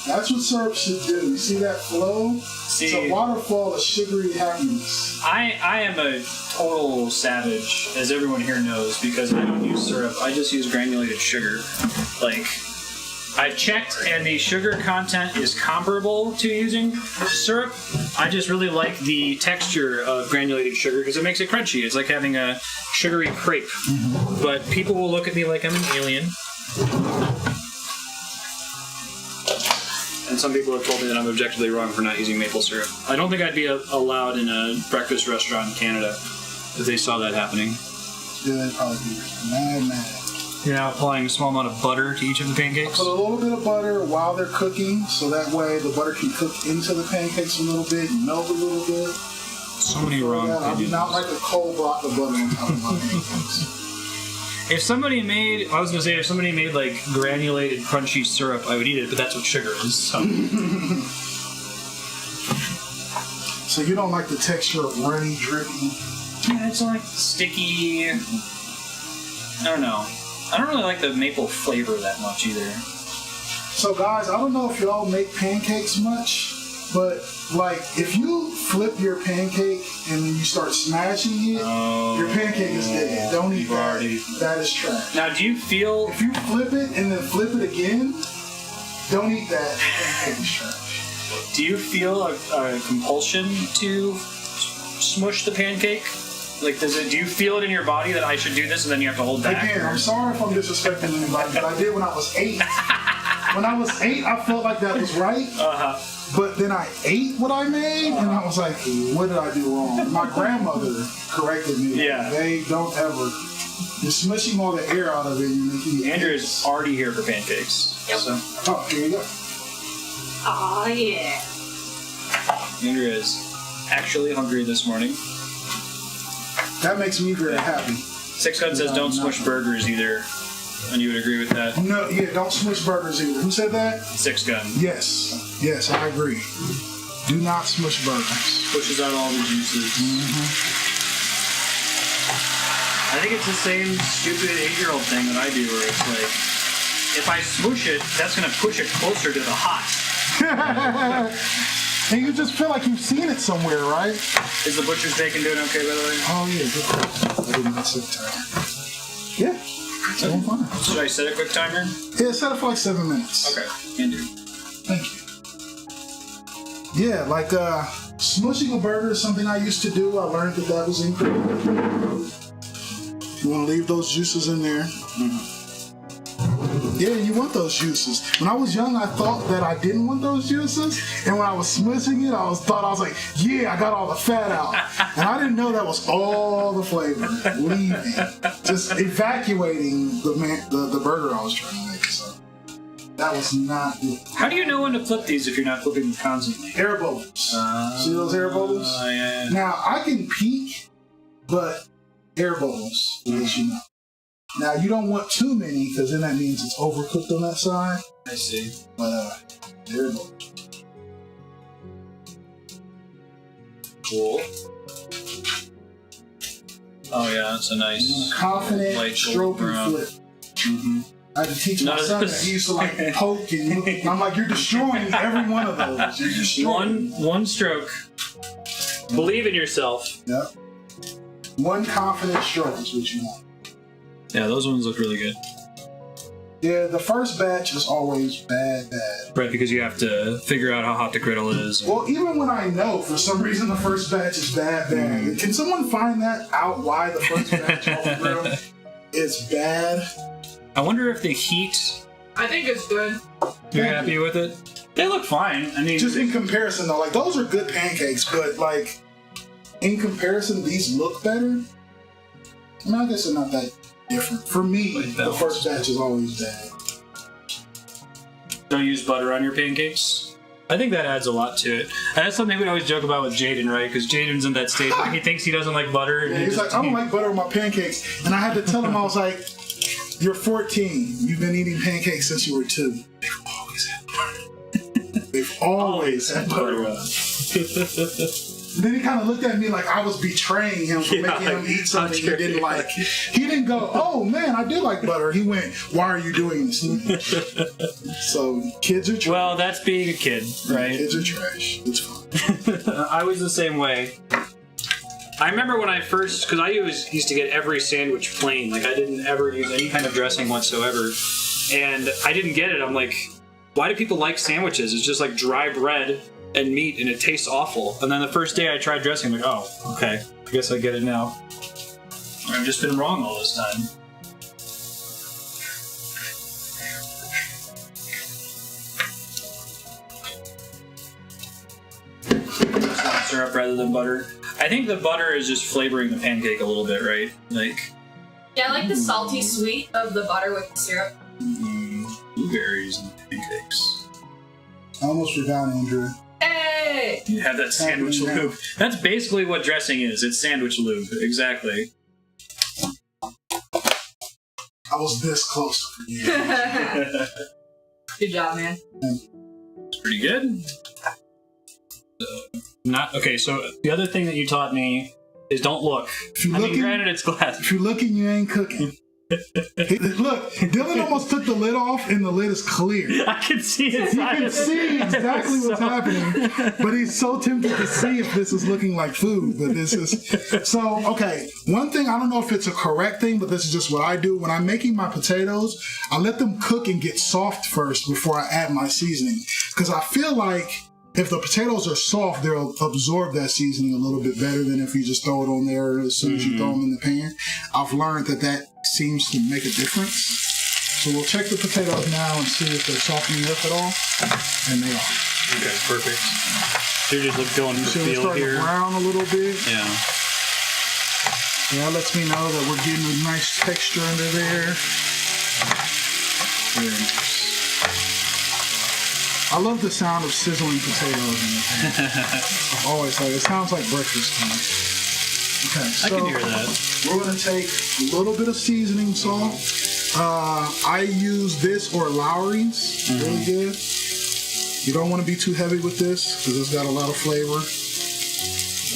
that's what syrup should do. You see that flow? It's a waterfall of sugary happiness. I am a total savage, as everyone here knows, because I don't use syrup. I just use granulated sugar. Like, I've checked, and the sugar content is comparable to using syrup. I just really like the texture of granulated sugar because it makes it crunchy. It's like having a sugary crepe. Mm-hmm. But people will look at me like I'm an alien. And some people have told me that I'm objectively wrong for not using maple syrup. I don't think I'd be allowed in a breakfast restaurant in Canada if they saw that happening. Yeah, they'd probably be mad. You're now applying a small amount of butter to each of the pancakes? Put a little bit of butter while they're cooking, so that way the butter can cook into the pancakes a little bit, melt a little bit. So many wrong things. I do not like a cold block of butter on top of my pancakes. If somebody made like granulated crunchy syrup, I would eat it, but that's what sugar is. So, so you don't like the texture of runny, drippy? Yeah, it's like sticky. I don't know. I don't really like the maple flavor that much either. So guys, I don't know if y'all make pancakes much, but like if you flip your pancake and then you start smashing it, your pancake is dead. Don't eat that. That is trash. Now, do you feel... If you flip it and then flip it again, don't eat that. Pancake is trash. Do you feel a compulsion to smush the pancake? Like, do you feel it in your body that I should do this and then you have to hold back? Again, I'm sorry if I'm disrespecting anybody, but I did when I was 8. When I was 8, I felt like that was right. But then I ate what I made, and I was like, what did I do wrong? My grandmother corrected me. Yeah. They don't ever. You're smushing all the air out of it. You make it. Andrew's already here for pancakes. Yep. So. Oh, here you go. Oh, yeah. Andrew is actually hungry this morning. That makes me very happy. Six Gun says don't smush burgers either. And you would agree with that? No, yeah, don't smush burgers either. Who said that? Six Gun. Yes, I agree. Do not smush burgers. Pushes out all the juices. Mm-hmm. I think it's the same stupid 8-year-old thing that I do where it's like, if I smoosh it, that's going to push it closer to the hot. And you just feel like you've seen it somewhere, right? Is the butcher's bacon doing okay, by the way? Oh, yeah, good. I didn't mess with time. Yeah, it's all fine. Should I set a quick timer? Yeah, set it for like 7 minutes. Okay, Andrew. Thank you. Yeah, like smushing a burger is something I used to do. I learned that was incorrect. You want to leave those juices in there. Mm-hmm. Yeah, you want those juices. When I was young, I thought that I didn't want those juices, and when I was smushing it, I was like, yeah, I got all the fat out. And I didn't know that was all the flavor leaving, just evacuating the burger I was trying to make. So That was not good. How do you know when to flip these if you're not flipping them constantly? Air bubbles. See those air bubbles? Yeah. Now, I can peek, but air bubbles will let you know. Now, you don't want too many because then that means it's overcooked on that side. I see. But air bubbles. Cool. Oh yeah, that's a nice confident light stroke and brown. flip. Mm-hmm. I had to teach my son that. He used to like poke and look. I'm like, you're destroying every one of those. You're destroying. One stroke. Believe in yourself. Yep. One confident stroke is what you want. Yeah, those ones look really good. Yeah, the first batch is always bad. Right, because you have to figure out how hot the griddle is. Well, even when I know, for some reason, the first batch is bad. Can someone find that out why the first batch off the griddle is bad? I wonder if the heat... I think it's good. You're happy with it? They look fine. I mean... Just in comparison, though, like, those are good pancakes, but, like, in comparison, these look better. I mean, I guess they're not that different. For me, the first batch is always bad. Don't use butter on your pancakes? I think that adds a lot to it. And that's something we always joke about with Jaden, right? Because Jaden's in that stage where he thinks he doesn't like butter. And yeah, he's like, I don't like butter on my pancakes. And I had to tell him, I was like, you're 14. You've been eating pancakes since you were 2. They've always had butter. They've always had butter on. Then he kind of looked at me like I was betraying him for making him eat something he didn't like. He didn't go, oh man, I do like butter. He went, why are you doing this to me? So kids are trash. Well, that's being a kid, right? Kids are trash. It's fine. I was the same way. I remember when I first, because I used to get every sandwich plain. Like I didn't ever use any kind of dressing whatsoever. And I didn't get it. I'm like, why do people like sandwiches? It's just like dry bread and meat, and it tastes awful. And then the first day I tried dressing, I'm like, oh, okay, I guess I get it now. I've just been wrong all this time. It's not syrup rather than butter. I think the butter is just flavoring the pancake a little bit, right? Like, Yeah, I like the salty sweet of the butter with the syrup. Blueberries and pancakes. I almost forgot, Andrew. Hey! You have that sandwich lube. That's basically what dressing is. It's sandwich lube. Exactly. I was this close to forgetting. Good job, man. It's pretty good. Okay, so the other thing that you taught me is don't look. Granted, it's glass. If you're looking, you ain't cooking. Look, Dylan almost took the lid off, and the lid is clear. I can see it. You can see exactly what's happening, but he's so tempted to see if this is looking like food. But this is so okay. One thing, I don't know if it's a correct thing, but this is just what I do when I'm making my potatoes. I let them cook and get soft first before I add my seasoning, because I feel like if the potatoes are soft, they'll absorb that seasoning a little bit better than if you just throw it on there as soon as you throw them in the pan. I've learned that seems to make a difference. So we'll check the potatoes now and see if they're softening up at all. And they are. Okay, perfect. They're just going to feel starting here. To brown a little bit. Yeah. So that lets me know that we're getting a nice texture under there. Very nice. I love the sound of sizzling potatoes in the pan. I've always like it. Sounds like breakfast to me. Okay, so I can hear that. We're going to take a little bit of seasoning salt. I use this or Lowry's. Really good. You don't want to be too heavy with this because it's got a lot of flavor.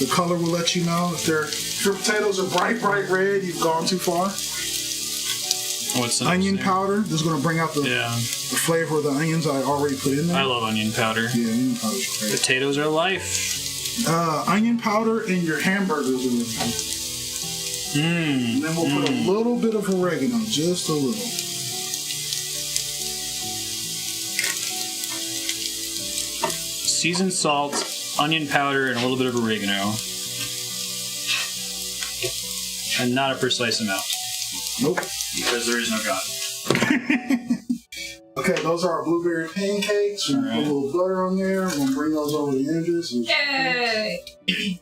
The color will let you know. If your potatoes are bright red, you've gone too far. What's the onion powder. This is going to bring out the flavor of the onions I already put in there. I love onion powder. Yeah, onion powder's great. Potatoes are life. Onion powder in your hamburgers are really good. And then we'll put a little bit of oregano, just a little. Seasoned salt, onion powder, and a little bit of oregano. And not a precise amount. Nope. Because there is no God. Okay, those are our blueberry pancakes. We're going to put a little butter on there. We're going to bring those over the edges. Yay! If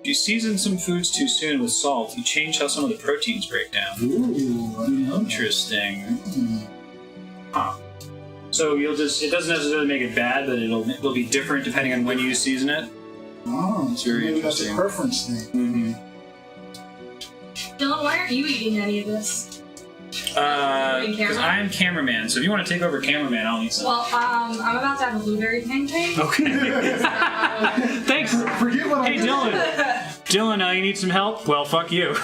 you season some foods too soon with salt, you change how some of the proteins break down. Ooh, I didn't know. Interesting. So it doesn't necessarily make it bad, but it'll be different depending on when you season it. Oh, it's very maybe that's a interesting. preference thing. Dylan, why aren't you eating any of this? Because I'm cameraman, so if you want to take over cameraman, I'll eat some. Well, I'm about to have a blueberry pancake. Okay. Thanks. Forget what I Hey, did. Dylan, you need some help? Well, fuck you.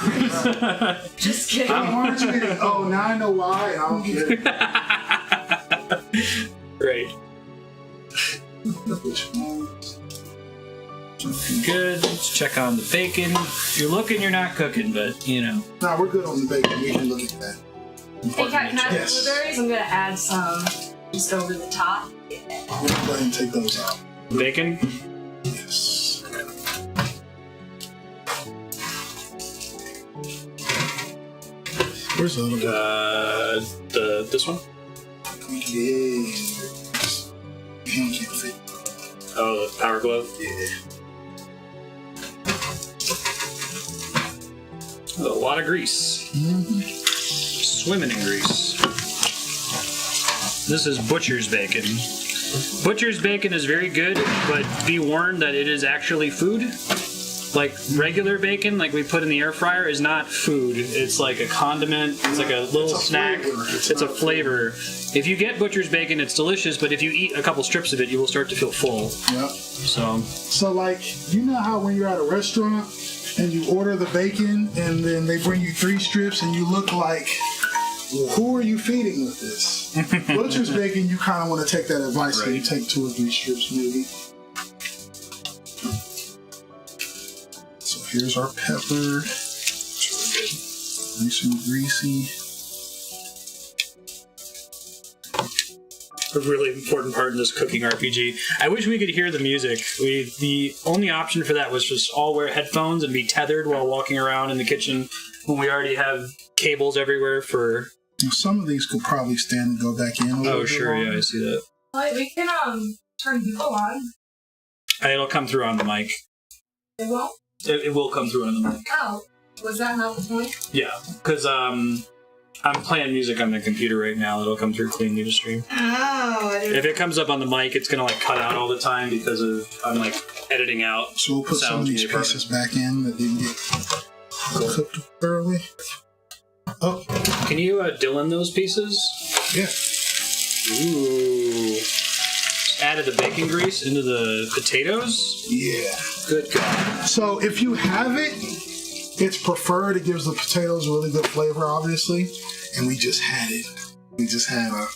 Just kidding. Why aren't you eating? Oh, now I know why. I don't get it. Right. Which ones? Good. Let's check on the bacon. You're looking, you're not cooking, but you know. Nah, we're good on the bacon. We can look at that. Hey, Kat, can I have Yes. blueberries? I'm gonna add some just over the top. We'll go ahead and take those out. Bacon? Yes. Where's the other one? This one? Yeah. Hand can't fit. Oh, the power glove? Yeah. A lot of grease. Mm-hmm. Swimming in grease. This is butcher's bacon. Butcher's bacon is very good, but be warned that it is actually food. Like regular bacon, like we put in the air fryer, is not food. It's like a condiment. It's like a little snack. flavor. It's a flavor. If you get butcher's bacon, it's delicious, but if you eat a couple strips of it, you will start to feel full. Yep. So, like, you know how when you're at a restaurant and you order the bacon and then they bring you 3 strips and you look like, well, who are you feeding with this? Butcher's bacon, you kind of want to take that advice and you take 2 or 3 strips maybe. So here's our pepper. Nice and greasy. a really important part in this cooking RPG. I wish we could hear the music. The only option for that was just all wear headphones and be tethered while walking around in the kitchen when we already have cables everywhere for... Some of these could probably stand and go back in a little Oh, bit sure, longer. yeah, I see that. Like, we can turn people on. It'll come through on the mic. It won't? It will come through on the mic. Oh, was that not the point? Yeah, because I'm playing music on the computer right now. It'll come through cleanly to stream. Oh, I didn't... If it comes up on the mic, it's gonna like cut out all the time because I'm like editing out. So we'll put some of these pieces back in that didn't get cooked thoroughly. Oh, Can you Dylan those pieces? yeah. Ooh. Added the bacon grease into the potatoes? Yeah. Good God. So if you have it, it's preferred. It gives the potatoes a really good flavor, obviously. And we just had it. We just had a...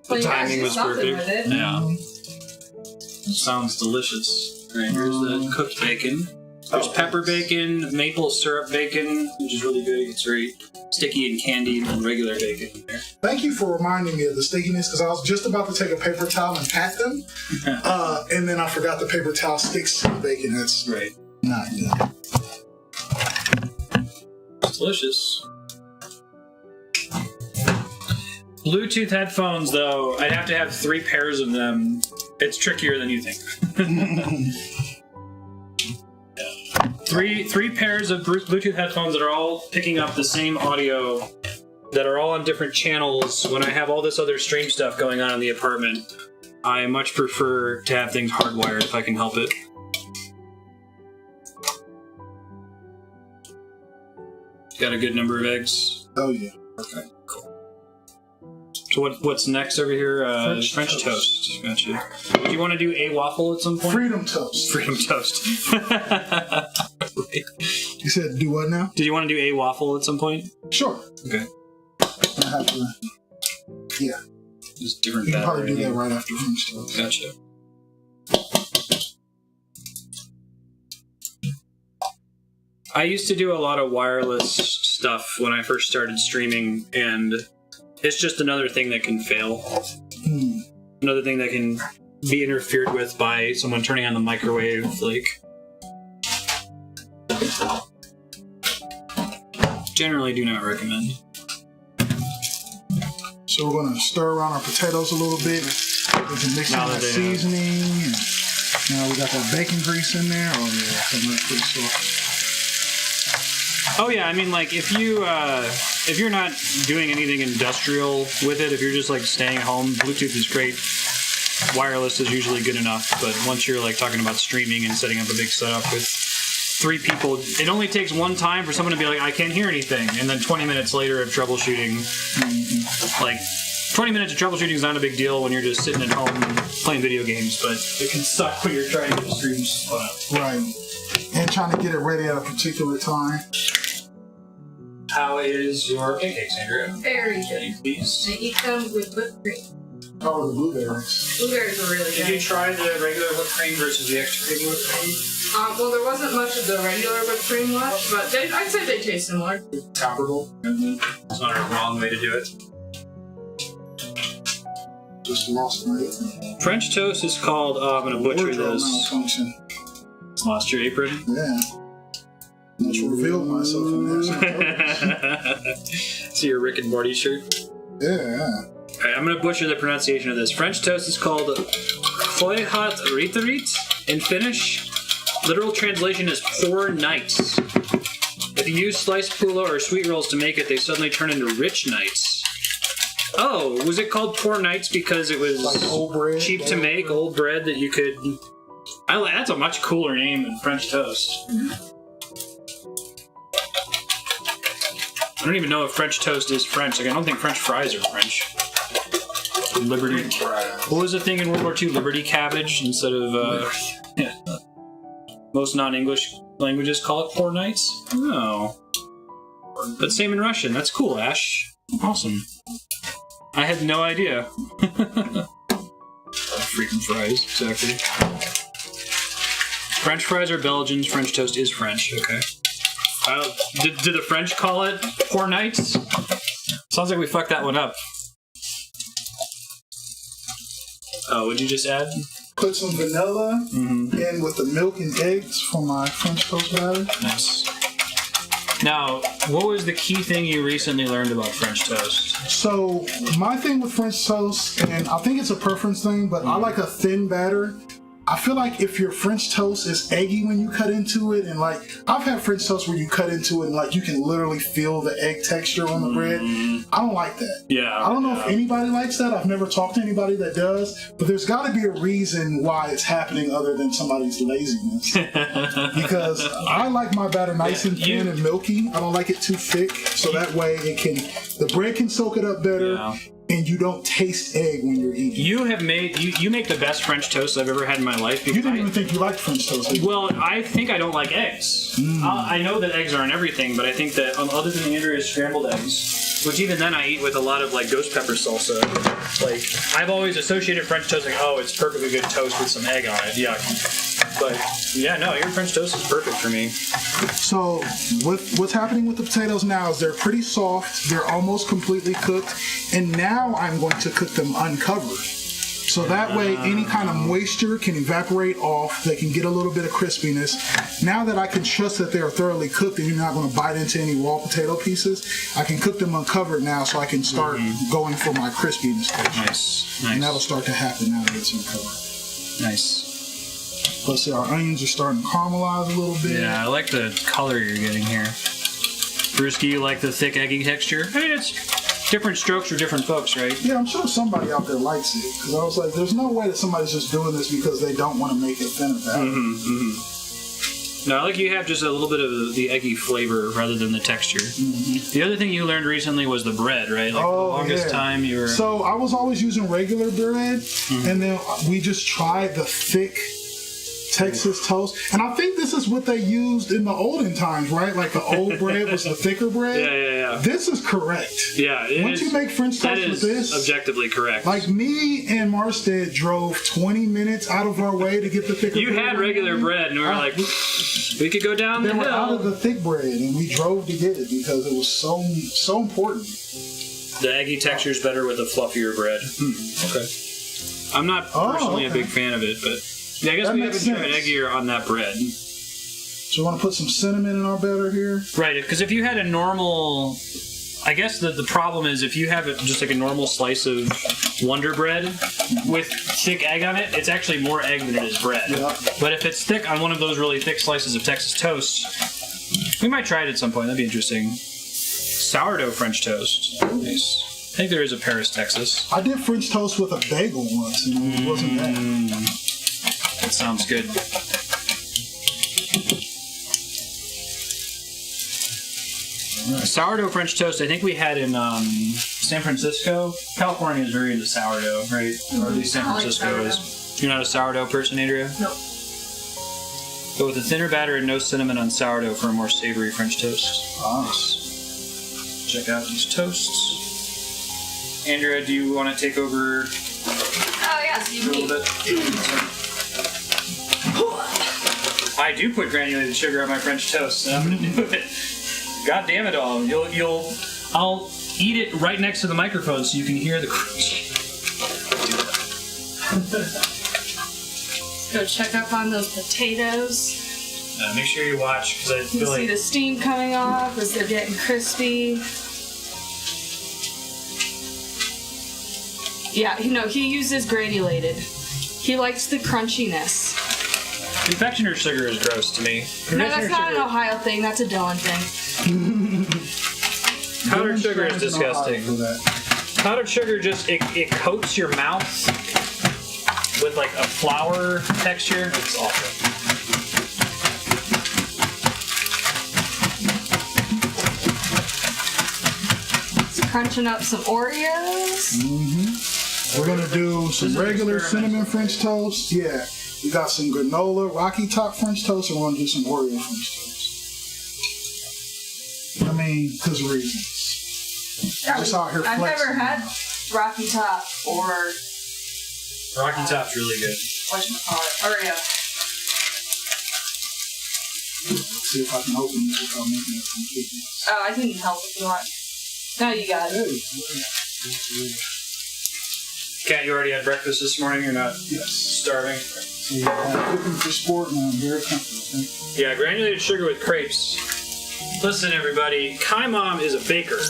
The timing was perfect. With it. Yeah. Sounds delicious. Alright, here's the cooked bacon. There's pepper bacon, maple syrup bacon, which is really good. It's very sticky and candied, and regular bacon in there. Thank you for reminding me of the stickiness, because I was just about to take a paper towel and pat them. And then I forgot the paper towel sticks to the bacon. That's Right. not good. It's delicious. Bluetooth headphones, though, I'd have to have 3 pairs of them. It's trickier than you think. Three pairs of Bluetooth headphones that are all picking up the same audio, that are all on different channels. When I have all this other stream stuff going on in the apartment, I much prefer to have things hardwired if I can help it. Got a good number of eggs. Oh, yeah. Okay, cool. So what's next over here? French toast. Gotcha. Do you want to do a waffle at some point? Freedom toast. Freedom toast. You said do what now? Did you want to do a waffle at some point? Sure. Okay. I have to... Yeah. Just different You can probably batter. do that right after French toast. Gotcha. I used to do a lot of wireless stuff when I first started streaming, and it's just another thing that can fail. Another thing that can be interfered with by someone turning on the microwave, like... Generally do not recommend. So we're going to stir around our potatoes a little bit. We can mix in Now that that they seasoning. And now we got that bacon grease in there. Oh, yeah. So that's pretty soft. Oh yeah, I mean, like, if you if you're not doing anything industrial with it, if you're just like staying home, Bluetooth is great. Wireless is usually good enough, but once you're like talking about streaming and setting up a big setup with 3 people, it only takes one time for someone to be like, I can't hear anything, and then 20 minutes later of troubleshooting, like 20 minutes of troubleshooting is not a big deal when you're just sitting at home playing video games, but it can suck when you're trying to get streams put up. Right. And trying to get it ready at a particular time. How is your pancakes, Andrea? Very good. Can you please? I eat them with whipped cream. Oh, the blueberries. Blueberries are really Did good. you try the regular whipped cream versus the extra creamy whipped cream? Well, there wasn't much of the regular whipped cream left, but I'd say they taste similar. Comparable. It's not a wrong way to do it. Just lost my French toast is called, I'm going to butcher wardrobe this. malfunction. Lost your apron? Yeah. Just revealed myself in there. See your Rick and Morty shirt? Yeah. Alright, I'm going to butcher the pronunciation of this. French toast is called Foihat Ritarit in Finnish. Literal translation is poor nights. If you use sliced pulla or sweet rolls to make it, they suddenly turn into rich nights. Oh, was it called poor nights because it was Like old bread, cheap to make, old bread that you could... That's a much cooler name than French toast. I don't even know if French toast is French. Like, I don't think French fries are French. Liberty. What was the thing in World War II? Liberty cabbage instead of... yeah. Most non-English languages call it poor nights? No. But same in Russian. That's cool, Ash. Awesome. I had no idea. Freaking fries, exactly. French fries are Belgians, French toast is French, okay. Did the French call it poor nights? Sounds like we fucked that one up. Oh, what'd you just add? Put some vanilla in with the milk and eggs for my French toast batter. Nice. Now, what was the key thing you recently learned about French toast? So, my thing with French toast, and I think it's a preference thing, but I like a thin batter. I feel like if your French toast is eggy when you cut into it, and like, I've had French toast where you cut into it and like you can literally feel the egg texture on the bread. I don't like that. Yeah. I don't know if anybody likes that. I've never talked to anybody that does, but there's got to be a reason why it's happening other than somebody's laziness. Because I like my batter nice and thin and milky. I don't like it too thick, so that way the bread can soak it up better. Yeah. And you don't taste egg when you're eating. You have made you make the best French toast I've ever had in my life. You didn't even think you liked French toast, did you? Well, I think I don't like eggs. I know that eggs aren't everything, but I think that other than Andrea's scrambled eggs, which even then I eat with a lot of like ghost pepper salsa. Like I've always associated French toast like, oh, it's perfectly good toast with some egg on it. Yuck. But yeah, no, your French toast is perfect for me. So what's happening with the potatoes now is they're pretty soft. They're almost completely cooked, and now I'm going to cook them uncovered. So that way, any kind of moisture can evaporate off. They can get a little bit of crispiness. Now that I can trust that they are thoroughly cooked and you're not going to bite into any raw potato pieces, I can cook them uncovered now so I can start going for my crispiness. Nice. And that'll start to happen now that it's uncovered. Nice. Plus, our onions are starting to caramelize a little bit. Yeah, I like the color you're getting here. Brewski, you like the thick, eggy texture? I mean, it's different strokes for different folks, right? Yeah, I'm sure somebody out there likes it. Because I was like, there's no way that somebody's just doing this because they don't want to make it thin or No, I like you have just a little bit of the eggy flavor rather than the texture. The other thing you learned recently was the bread, right? Like the longest time you were... So I was always using regular bread, and then we just tried the thick Texas toast. And I think this is what they used in the olden times, right? Like the old bread was the thicker bread. Yeah. This is correct. Yeah, Once you make French toast with this, objectively correct. like me and Marstead drove 20 minutes out of our way to get the thicker bread. You had regular bread, and we were like, we could go down the They were out hill. of the thick bread, and we drove to get it because it was so important. The eggy texture is better with the fluffier bread. Okay. I'm not personally a big fan of it, but yeah, I guess we haven't tried eggier on that bread. So you want to put some cinnamon in our batter here? Right, because if you had a normal... I guess the problem is if you have it just like a normal slice of Wonder Bread with thick egg on it, it's actually more egg than it is bread. Yeah. But if it's thick on one of those really thick slices of Texas toast, we might try it at some point. That'd be interesting. sourdough French toast. Nice. I think there is a Paris, Texas. I did French toast with a bagel once, and it wasn't bad. That sounds good. Sourdough French toast, I think we had in San Francisco. California is very into sourdough, right? Or at least San Francisco is. You're not a sourdough person, Andrea? No. Go with a thinner batter and no cinnamon on sourdough for a more savory French toast. Nice. Check out these toasts. Andrea, do you want to take over Oh, yes, you a little bit? I do put granulated sugar on my French toast, and I'm going to do it. God damn it all! I'll eat it right next to the microphone so you can hear the crunch. Let's go check up on those potatoes. Make sure you watch because I You feel see like the steam coming off as they're getting crispy. Yeah, he uses granulated. He likes the crunchiness. confectioner sugar is gross to me. No, that's not an Ohio thing. That's a Dylan thing. Powdered sugar is disgusting. Powdered sugar just it coats your mouth with like a flour texture. It's awful. Crunching up some Oreos. Mm-hmm. We're gonna do some regular cinnamon French toast. Yeah, we got some granola, Rocky Top French toast, and we're gonna do some Oreo French toast. I mean, because of reasons. Yeah, Just out here I've flexing. never had Rocky Top or Rocky Top's really good. Oreo. Let's see if I can open this without making it completely. Oh, I can help if you want. No, you got it. Kat, you already had breakfast this morning? You're not Yes. starving? So I'm cooking for sport and I'm very comfortable. Yeah, granulated sugar with crepes. Listen, everybody, Kai Mom is a baker, and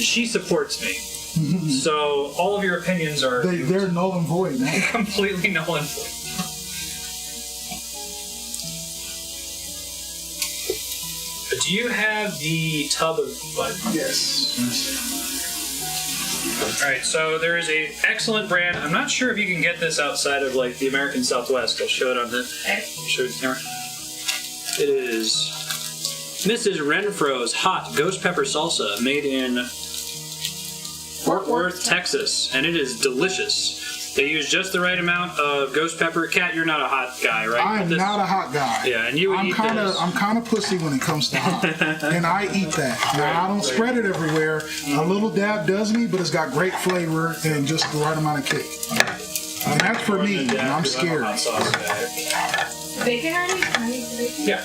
she supports me. So all of your opinions are They're null and void, man. completely null and void. Do you have the tub of butter? Yes. Alright, so there is a excellent brand. I'm not sure if you can get this outside of like the American Southwest. I'll show it on the show it camera. It is Mrs. Renfro's hot ghost pepper salsa made in Fort Worth, Texas, and it is delicious. They use just the right amount of ghost pepper. Kat, you're not a hot guy, right? I am not a hot guy. Yeah, and you would eat this. I'm kind of pussy when it comes to hot, and I eat that. Now I don't spread it everywhere. A little dab does me, but it's got great flavor and just the right amount of kick. And that's for me, and I'm scared. Hot sauce guy. Bacon already? Can I eat the bacon? Yeah.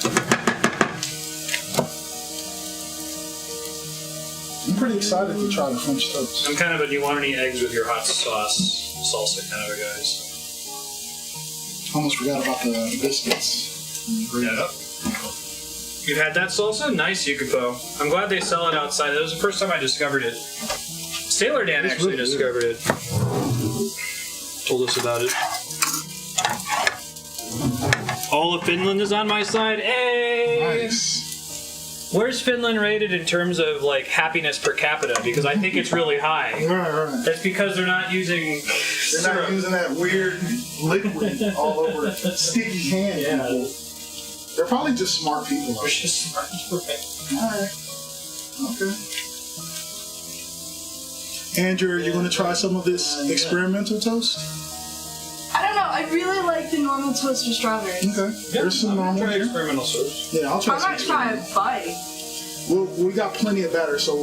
I'm pretty excited to try the French toast. I'm kind of a do you want any eggs with your hot sauce salsa kind of a guy. So. Almost forgot about the biscuits. Yeah. You've had that salsa? Nice, Yukipo. I'm glad they sell it outside. That was the first time I discovered it. Sailor Dan It's actually really discovered it. Told us about it. All of Finland is on my side. Hey! Nice. Where's Finland rated in terms of like happiness per capita? Because I think it's really high. Right. That's because they're not using They're not using that weird liquid all over sticky hand. Yeah. People. They're probably just smart people. They're just smart. Alright. Okay. Andrew, are you going to try some of this experimental toast? I don't know. I really like the normal toast with strawberries. Okay. There's some normal Try here. experimental sauce. Yeah, I'll try I some. might try a bite. Well, we got plenty of batter, so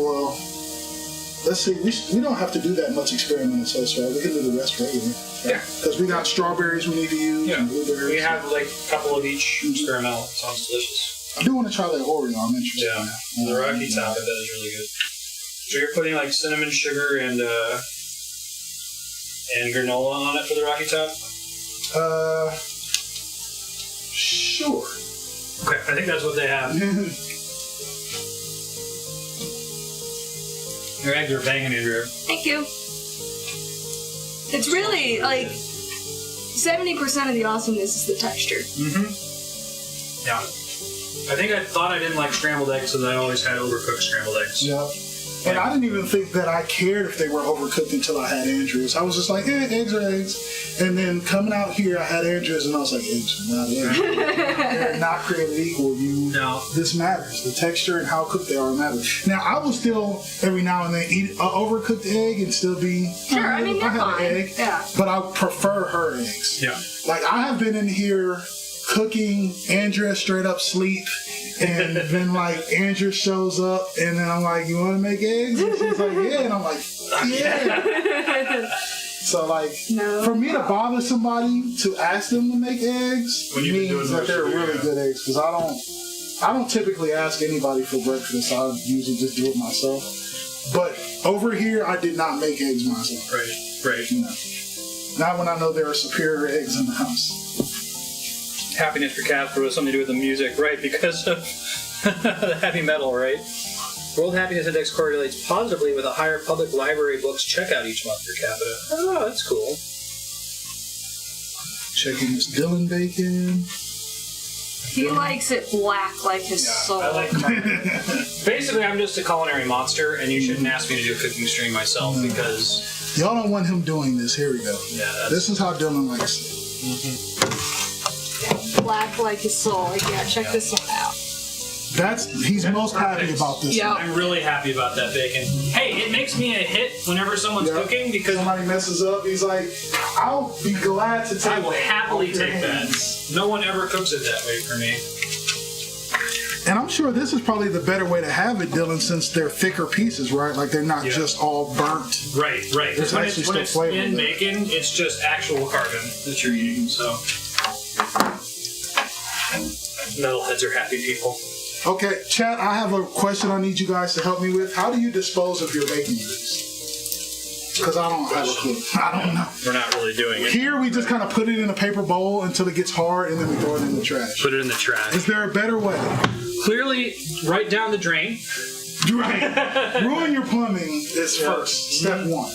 let's see. We don't have to do that much experimental toast, right? We can do the rest regular. Yeah. Because we got strawberries we need to use. Yeah. And blueberries. We have like a couple of each experimental. Sounds delicious. I do want to try that Oreo. I'm interested. Yeah. The Rocky Top, that is really good. So you're putting like cinnamon sugar and granola on it for the Rocky Top? Sure. Okay, I think that's what they have. Your eggs are banging, Andrew. Thank you. It's really like 70% of the awesomeness is the texture. Mm-hmm. Yeah. I think I thought I didn't like scrambled eggs, so I always had overcooked scrambled eggs. Yep. And I didn't even think that I cared if they were overcooked until I had Andrews. I was just like, eggs are eggs. And then coming out here, I had Andrews, and I was like, eggs are not eggs. They're not created equal. This matters. The texture and how cooked they are matters. Now, I will still, every now and then, eat an overcooked egg and still be... Sure, I mean, they're fine. An egg, yeah. But I prefer her eggs. Yeah. Like, I have been in here cooking, Andrea straight up sleep, and then like Andrea shows up, and then I'm like, you want to make eggs? And she's like, yeah, and I'm like, yeah. So like, for me to bother somebody to ask them to make eggs means that they're really good eggs, because I don't typically ask anybody for breakfast. I usually just do it myself. But over here, I did not make eggs myself. Right. You know, not when I know there are superior eggs in the house. Happiness for Katt was something to do with the music, right? Because of the heavy metal, right? World Happiness Index correlates positively with a higher public library books checkout each month per capita. Oh, that's cool. Checking this Dylan bacon. He likes it black like his soul. I like Basically, I'm just a culinary monster, and you shouldn't ask me to do a cooking stream myself because... Y'all don't want him doing this. Here we go. Yeah, this is how Dylan likes it. Black like his soul. Yeah, check this one out. He's most happy about this. Yep. I'm really happy about that bacon. Hey, it makes me a hit whenever someone's cooking because somebody messes up. He's like, I'll be glad to take that. I will happily take that. No one ever cooks it that way for me. And I'm sure this is probably the better way to have it, Dylan, since they're thicker pieces, right? Like they're not just all burnt. Right. There's when actually it's still flavor in bacon, it's just actual carbon that you're eating. So metalheads are happy people. Okay, chat, I have a question I need you guys to help me with. How do you dispose of your bacon grease? Because I don't have a clue. I don't know. We're not really doing it. Here, we just kind of put it in a paper bowl until it gets hard, and then we throw it in the trash. Put it in the trash. Is there a better way? Clearly, right down the drain. Right. Ruin your plumbing is first. Step one.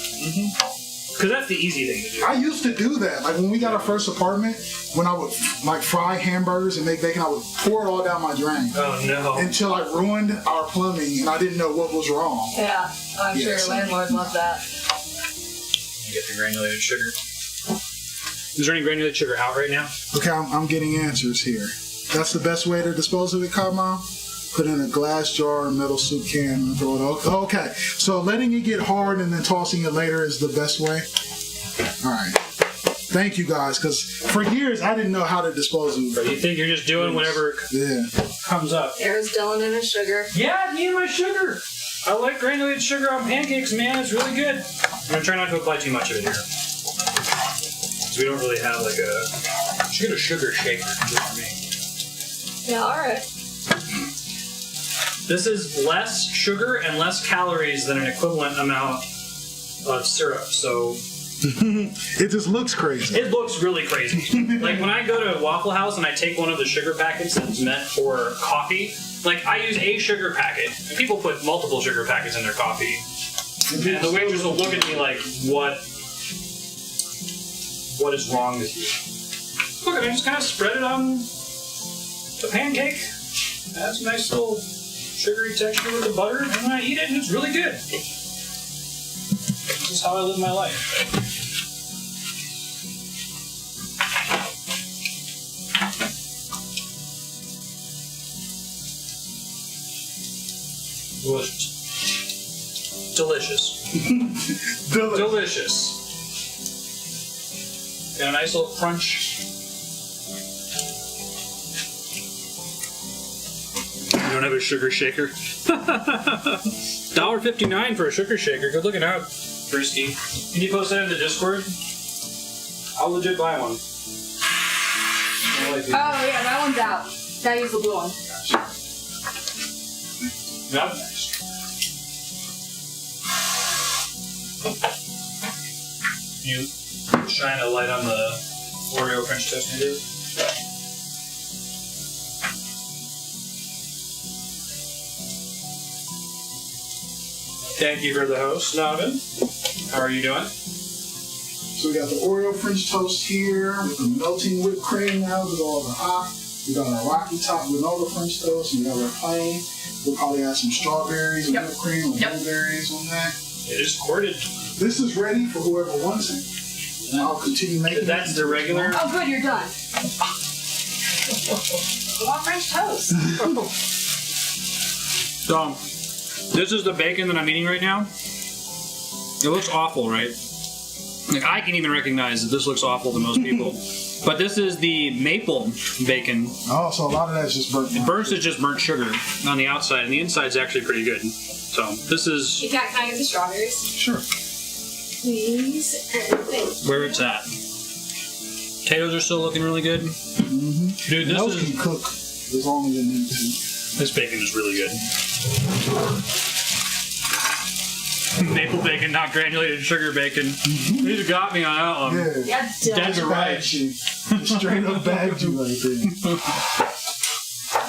Because that's the easy thing to do. I used to do that. Like when we got our first apartment, when I would like fry hamburgers and make bacon, I would pour it all down my drain. Oh no. Until I ruined our plumbing and I didn't know what was wrong. Yeah, I'm sure your landlord loved that. You get the granulated sugar. Is there any granulated sugar out right now? Okay, I'm getting answers here. That's the best way to dispose of it, Mom? Put it in a glass jar or metal soup can and throw it out. Okay, so letting it get hard and then tossing it later is the best way? All right. Thank you, guys, because for years I didn't know how to dispose of it. But you think you're just doing whatever comes up. There's Dylan and his sugar. Yeah, me and my sugar. I like granulated sugar on pancakes, man. It's really good. I'm going to try not to apply too much of it here. Because we don't really have like a... should get a sugar shaker for me. Yeah, alright. This is less sugar and less calories than an equivalent amount of syrup, so... It just looks crazy. It looks really crazy. Like when I go to Waffle House and I take one of the sugar packets that's meant for coffee, like I use a sugar packet, and people put multiple sugar packets in their coffee. And the waitress will look at me like, what is wrong with you? Look, I just kind of spread it on the pancake. That's a nice little sugary texture with the butter, and then I eat it, and it's really good. This is how I live my life. Delicious. Delicious. Got a nice little crunch. You don't have a sugar shaker? $1.59 for a sugar shaker. Good looking out, Brisky. Can you post that in the Discord? I'll legit buy one. Oh yeah, that one's out. Gotta use the blue one. Yep. You shine a light on the Oreo French toast you did? Thank you for the host, Navin. How are you doing? So we got the Oreo French toast here with the melting whipped cream now with all the hot. We got our Rocky Top granola French toast, and we got our plain. We'll probably add some strawberries and whipped cream or blueberries on that. It is quartered. This is ready for whoever wants it. And I'll continue making That's the regular. Oh, good, you're done. I want French toast. So, this is the bacon that I'm eating right now. It looks awful, right? Like, I can even recognize that this looks awful to most people. But this is the maple bacon. Oh, so a lot of that's just burnt. Burnt is just burnt sugar on the outside, and the inside's actually pretty good. So, this is Can I get the strawberries? Sure. Please and thank you. where it's at. Potatoes are still looking really good. Mm-hmm. Dude, And this those is... can cook as long as they need to. This bacon is really good. Maple bacon, not granulated sugar bacon. You just got me on that one. Yeah. Yeah, Dead to done. rights. You. Straight up bagged you right there.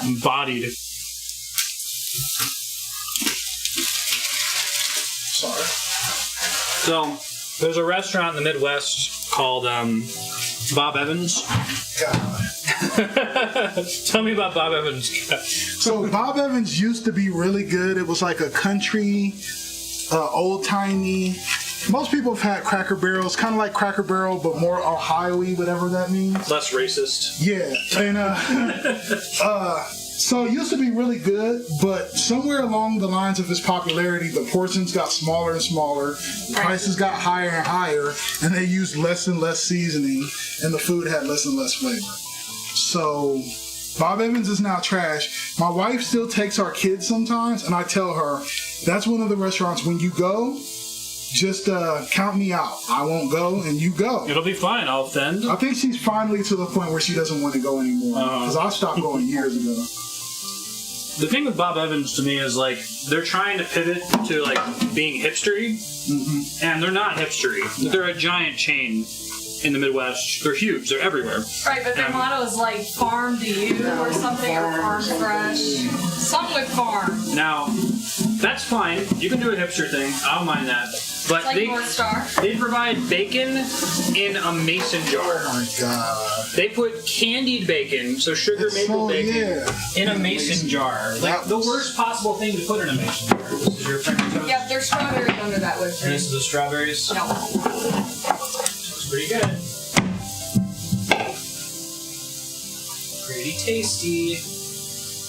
Embodied. Sorry. So, there's a restaurant in the Midwest called Bob Evans. God. Tell me about Bob Evans. So Bob Evans used to be really good. It was like a country, old-timey. Most people have had Cracker Barrels, kind of like Cracker Barrel, but more Ohio-y, whatever that means. Less racist. Yeah, and so it used to be really good, but somewhere along the lines of his popularity, the portions got smaller and smaller, the prices got higher and higher, and they used less and less seasoning, and the food had less and less flavor. So Bob Evans is now trash. My wife still takes our kids sometimes, and I tell her, that's one of the restaurants, when you go, just count me out. I won't go, and you go. It'll be fine. I'll offend. I think she's finally to the point where she doesn't want to go anymore, because I stopped going years ago. The thing with Bob Evans to me is like they're trying to pivot to like being hipstery, and they're not hipstery. They're a giant chain in the Midwest. They're huge. They're everywhere. Right, but their motto is like farm to you or something, or farm fresh. Something with farm. Now, that's fine. You can do a hipster thing. I don't mind that. But Like North Star. they provide bacon in a mason jar. Oh my god. They put candied bacon, so sugar maple bacon, in a mason jar. Like the worst possible thing to put in a mason jar. This is your French toast. Yep, there's strawberries under that whipped And cream. this is the strawberries. No. Looks pretty good. Pretty tasty.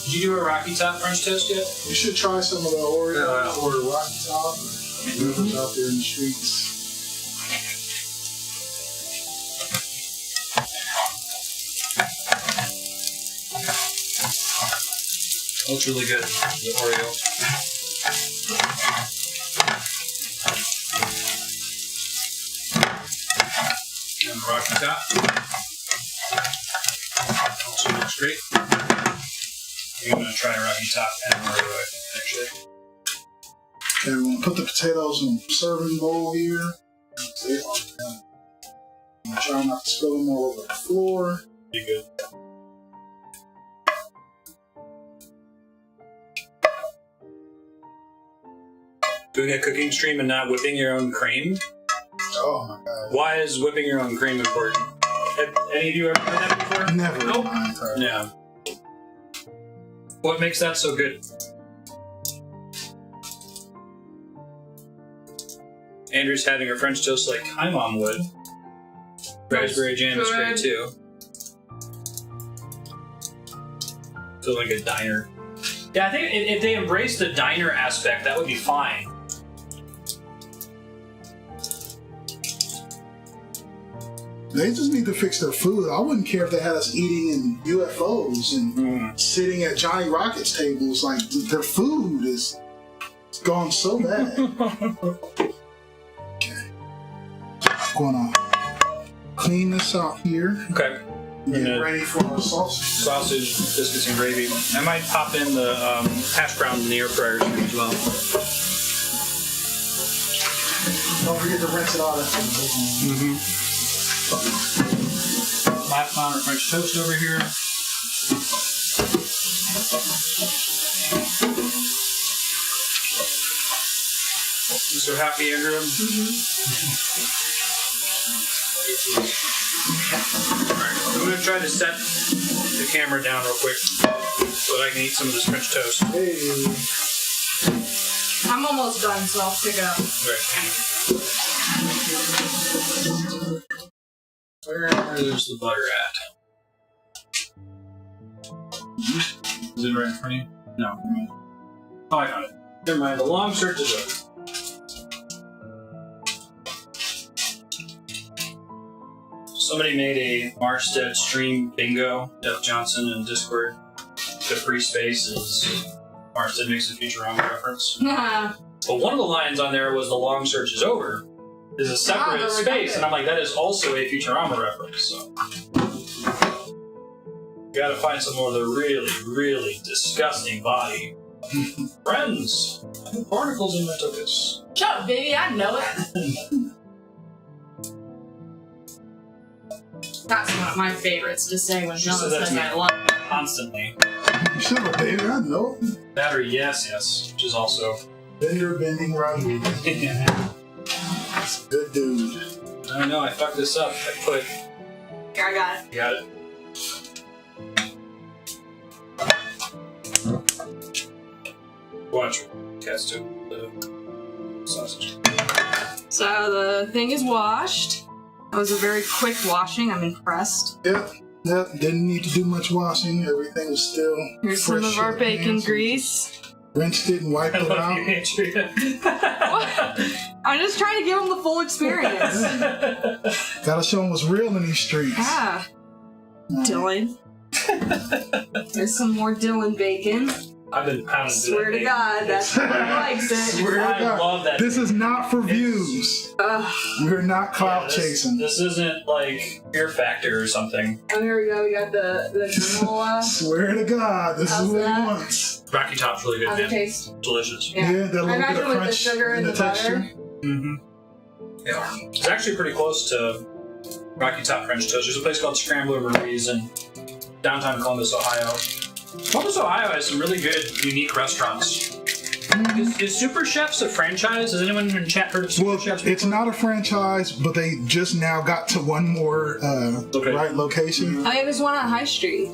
Did you do a Rocky Top French toast yet? You should try some of the Oreo or the Rocky Top. Whoever's out there in the streets. Looks really good, the Oreo. And the Rocky Top. Also looks great. I'm going to try a Rocky Top and Oreo, actually. Okay, we're going to put the potatoes in a serving bowl here. I'm going to try not to spill them all over the floor. Be good. Doing a cooking stream and not whipping your own cream? Oh my god. Why is whipping your own cream important? Have any of you ever done that before? Never. Nope. Mind, Yeah. What makes that so good? Andrew's having her French toast like my mom would. Raspberry jam is great too. Feel like a diner. Yeah, I think if they embrace the diner aspect, that would be fine. They just need to fix their food. I wouldn't care if they had us eating in UFOs and sitting at Johnny Rockets tables. Like, their food is gone so bad. Okay. Gonna clean this out here. Okay. Get ready for our sausage. Sausage, biscuits, and gravy. I might pop in the hash browns in the air fryer soon as well. Don't forget to rinse it out after. Last round of French toast over here. You so happy, Andrew? Alright, I'm going to try to set the camera down real quick so that I can eat some of this French toast. Hey. I'm almost done, so I'll pick it up. Where's the butter at? Is it right in front of you? No. Oh, I found it. Never mind. The long search is over. Somebody made a Marstead stream bingo. Jeff Johnson in Discord. The free space is Marstead makes a Futurama reference. But one of the lines on there was the long search is over. Is a separate space, and I'm like, that is also a Futurama reference. So. You gotta find some more of the really, really disgusting body. Friends! Barnacles in my tuchus. Shut up, baby, I know it. That's one of my favorites to say when John says I love it. Constantly. Shut up, baby, I know. That or yes, which is also... Bender Bending Rodriguez. Good dude. I know, I fucked this up. I put... Here, I got it. You got it. Watch. Cast to the sausage. So the thing is washed. That was a very quick washing. I'm impressed. Yep, didn't need to do much washing. Everything was still Here's some of our bacon grease. Rinsed it and wiped it out. I'm just trying to give them the full experience. Gotta show them what's real in these streets. Ah. Dylan. There's some more Dylan bacon. I've been pounding. Swear to God, that's what he likes it. Swear to I God. love that. This is not for views. We're not clout chasing. This isn't like Fear Factor or something. And here we go. We got the granola. Swear to God, this is what he wants. Rocky Top's really good, How's man. it taste? Delicious. Yeah, that little bit of imagine with the crunch sugar and in the texture. Mm-hmm. Yeah. It's actually pretty close to Rocky Top French Toast. There's a place called Scrambler Marie's in downtown Columbus, Ohio. Columbus, Ohio has some really good, unique restaurants. Is Super Chefs a franchise? Has anyone in chat heard of Super Chefs before? It's not a franchise, but they just now got to one more right location. Oh, yeah, there's one on High Street.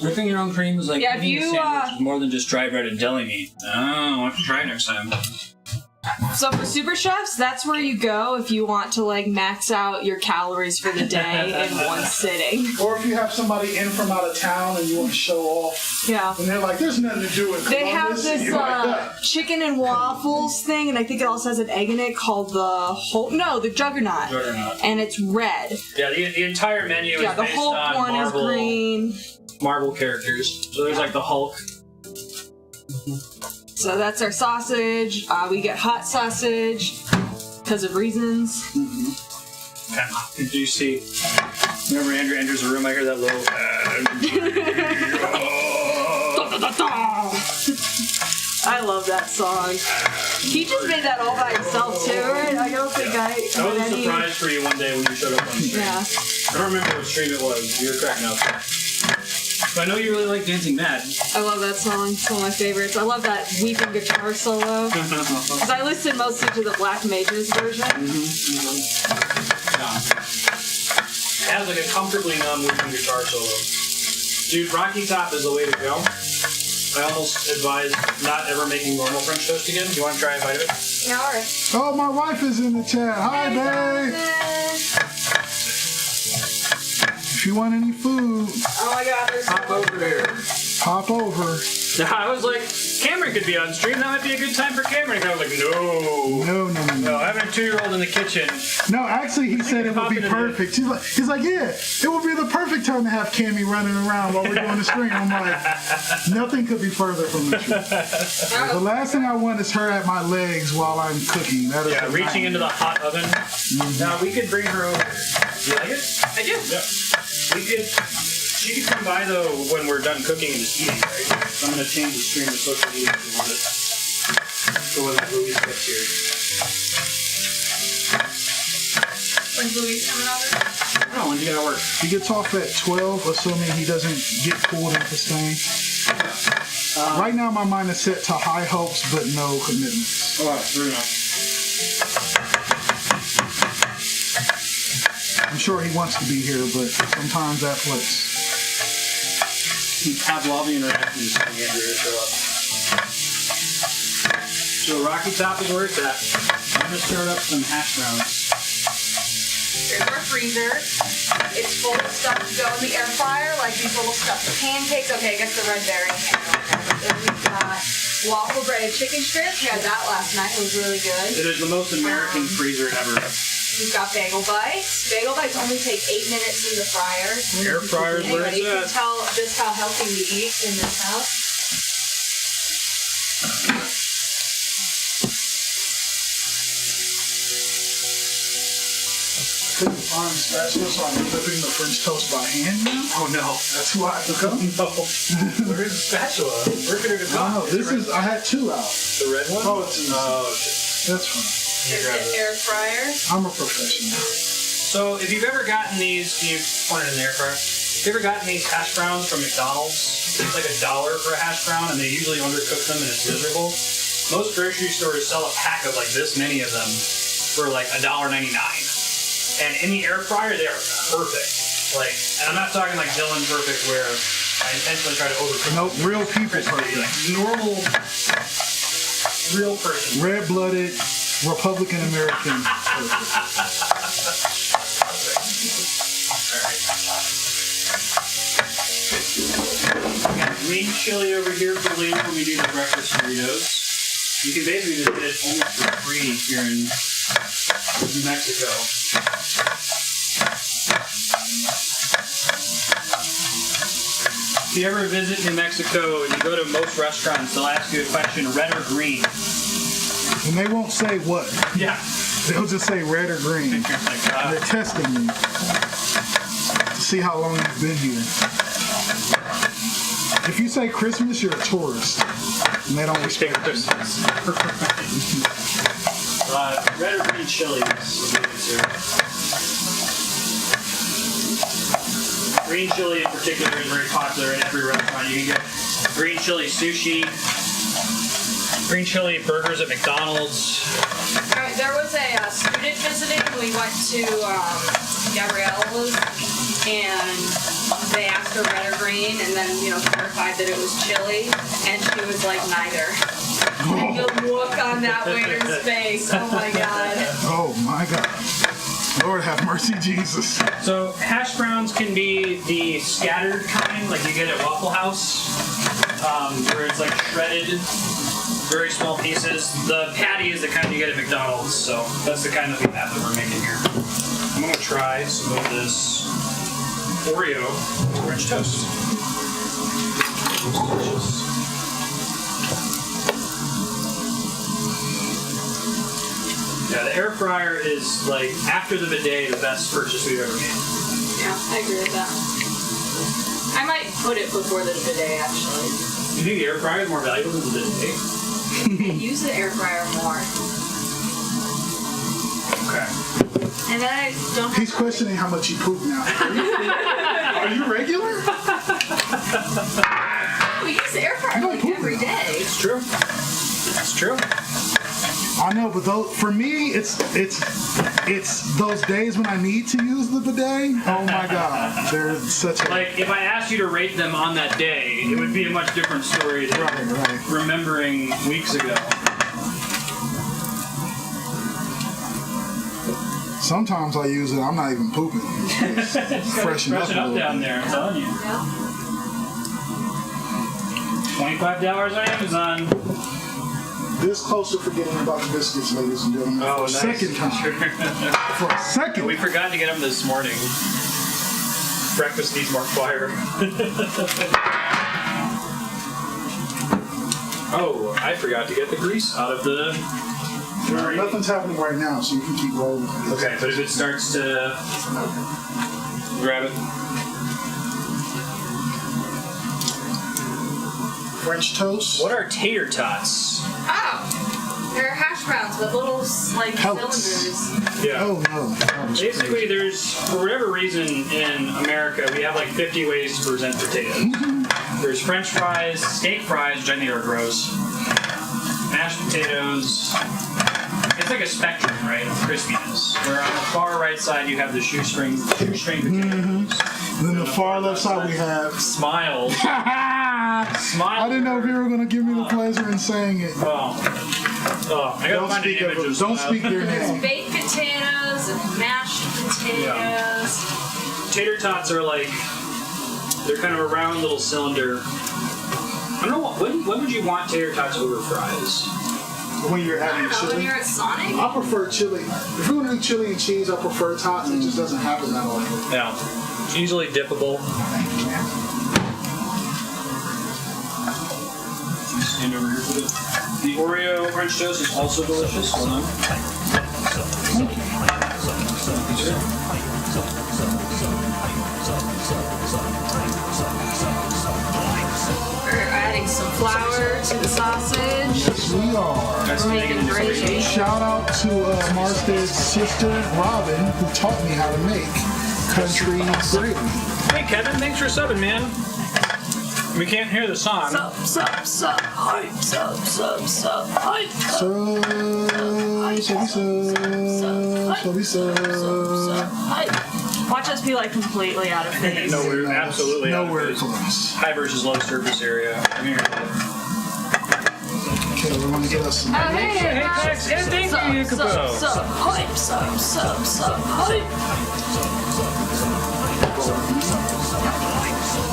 Whipping your own cream is like Yeah, if eating a you, sandwich is more than just dry bread and deli meat. Oh, I'll have to try it next time. So for Super Chefs, that's where you go if you want to like max out your calories for the day in one sitting. Or if you have somebody in from out of town and you want to show off, Yeah. and they're like, "There's nothing to do with They have Columbus," this and you're like, chicken and waffles thing, and I think it also has an egg in it called the Juggernaut. Juggernaut. And it's red. Yeah, the entire menu Yeah, is the based whole on corn is green. Marvel characters. So there's like the Hulk. So that's our sausage. We get hot sausage because of reasons. Okay. Did you see? Remember Andrew enters the room? I hear that little. I love that song. He just made that all by himself too, right? I don't think That was a surprise for you one day when you showed up on stream. Yeah. I don't remember what stream it was. You were cracking up. But I know you really like Dancing Mad. I love that song. It's one of my favorites. I love that weeping guitar solo. Because I listen mostly to the Black Mages version. Yeah. It has like a comfortably numb weeping guitar solo. Dude, Rocky Top is the way to go. I almost advise not ever making normal French toast again. You want to try a bite of it? Yeah, alright. "Oh, my wife is in the chat. Hi, babe. If you want any food, Oh my god, there's Hop over here. hop over." I was like, Cameron could be on stream. That might be a good time for Cameron. And I was like, no. No. Having a 2-year-old in the kitchen. No, actually, he said it would be perfect. He's like, yeah, it would be the perfect time to have Cammy running around while we're doing the stream. I'm like, nothing could be further from the truth. The last thing I want is her at my legs while I'm cooking. That is Reaching into the hot oven. Now, we could bring her over. You like it? I do. Yeah. She could come by, though, when we're done cooking and just eating, right? I'm going to change the stream to social media a little bit. So when Louise gets here. When's Louise coming over? I don't know, when's he got to work? He gets off at 12, assuming he doesn't get pulled into staying. Right now, my mind is set to high hopes, but no commitments. Oh, fair enough. I'm sure he wants to be here, but sometimes that flips. Pavlovian reactions when Andrew show up. So Rocky Top is where it's at. I'm gonna start up some hash browns. Here's our freezer. It's full of stuff to go in the air fryer, like these little stuffed pancakes. Okay, I guess the red berry. Then we've got waffle breaded chicken strips. We had that last night. It was really good. It is the most American freezer ever. We've got bagel bites. Bagel bites only take 8 minutes in the fryer. Air fryer's where Anyway, it's you can at. tell just how healthy we eat in this house. Couldn't find the spatula, so I'm flipping the French toast by hand now. Oh no. That's why I took up. No. Where's the spatula? Where could it have gone? No, this is. I had 2 out. The red one? Oh, it's in That's fine. There's the air fryer. I'm a professional. So if you've ever gotten these, can you point it in the air fryer? If you've ever gotten these hash browns from McDonald's, it's like $1 for a hash brown, and they usually undercook them and it's miserable. Most grocery stores sell a pack of like this many of them for like $1.99. And in the air fryer, they are perfect. Like, and I'm not talking like Dylan perfect where I intentionally try to overcook. Nope, real people perfect. perfect. Like normal, real person. Red-blooded, Republican American perfect. We got green chili over here for later when we do the breakfast burritos. You can basically just get it almost for free here in New Mexico. If you ever visit New Mexico and you go to most restaurants, they'll ask you a question, red or green. And they won't say what. Yeah. They'll just say red or green. You're like, They're testing me to see how long you've been here. If you say Christmas, you're a tourist. And they don't respect Christmas. Red or green chili is the answer. Green chili in particular is very popular in every restaurant. You can get green chili sushi, green chili burgers at McDonald's. There was a student visiting. We went to Gabriella's, and they asked her red or green, and then clarified that it was chili, and she was like neither. And the look on that waiter's face. Oh my god. Oh my god. Lord have mercy, Jesus. So hash browns can be the scattered kind, like you get at Waffle House, where it's like shredded, very small pieces. The patty is the kind you get at McDonald's, so that's the kind that we have that we're making here. I'm gonna try some of this Oreo French toast. Delicious. Yeah, the air fryer is like, after the bidet, the best purchase we've ever made. Yeah, I agree with that. I might put it before the bidet, actually. You think the air fryer is more valuable than the bidet? Use the air fryer more. Okay. And then I don't have He's questioning how much you poop now. Are you regular? We use the air fryer like every day. It's true. It's true. I know, but for me, it's those days when I need to use the bidet. Oh my god, they're such a Like, if I asked you to rate them on that day, it would be a much different story than right. remembering weeks ago. Sometimes I use it. I'm not even pooping. Just freshen up a Freshen up little down bit. there, I'm telling you. $25 on Amazon. This close to forgetting about the biscuits, ladies and gentlemen. Oh, for a second time. For a second. We forgot to get them this morning. Breakfast needs more fire. Oh, I forgot to get the grease out of the... Nothing's happening right now, so you can keep rolling. Okay, but if it starts to... Grab it. French toast. What are tater tots? Oh, they're hash browns with little like Pellets. cylinders. Yeah. Oh no. That was Basically, crazy. there's, for whatever reason, in America, we have like 50 ways to present potatoes. There's French fries, steak fries, which I think are gross, mashed potatoes, it's like a spectrum, right, of crispiness. Where on the far right side you have the shoestring potatoes. And then the far left side we have Smiles. I didn't know if you were going to give me the pleasure in saying it. Oh, I gotta find an image of Don't speak their name. Baked potatoes and mashed potatoes. Yeah. Tater tots are like, they're kind of a round little cylinder. I don't know, when would you want tater tots over fries? When you're having When chili? you're at Sonic? I prefer chili. If you're going to do chili and cheese, I prefer tots. It just doesn't happen that often. Yeah. Easily dippable. Stand over here for the Oreo French toast is also delicious. Hold on. We're adding some flour to the sausage. Yes, we are. That's making it Gravy. Shout out to Marstead's sister, Robin, who taught me how to make country gravy. Hey Kevin, thanks for subbing, man. We can't hear the song. Sup, hype, sup, hype. Watch us be like completely out of phase. No, we're absolutely nowhere out of phase. close. High versus low surface area. Come here. Okay, we want to get us some. Hey, Tex, and thank you, Yukapo. Sup, hype, hype.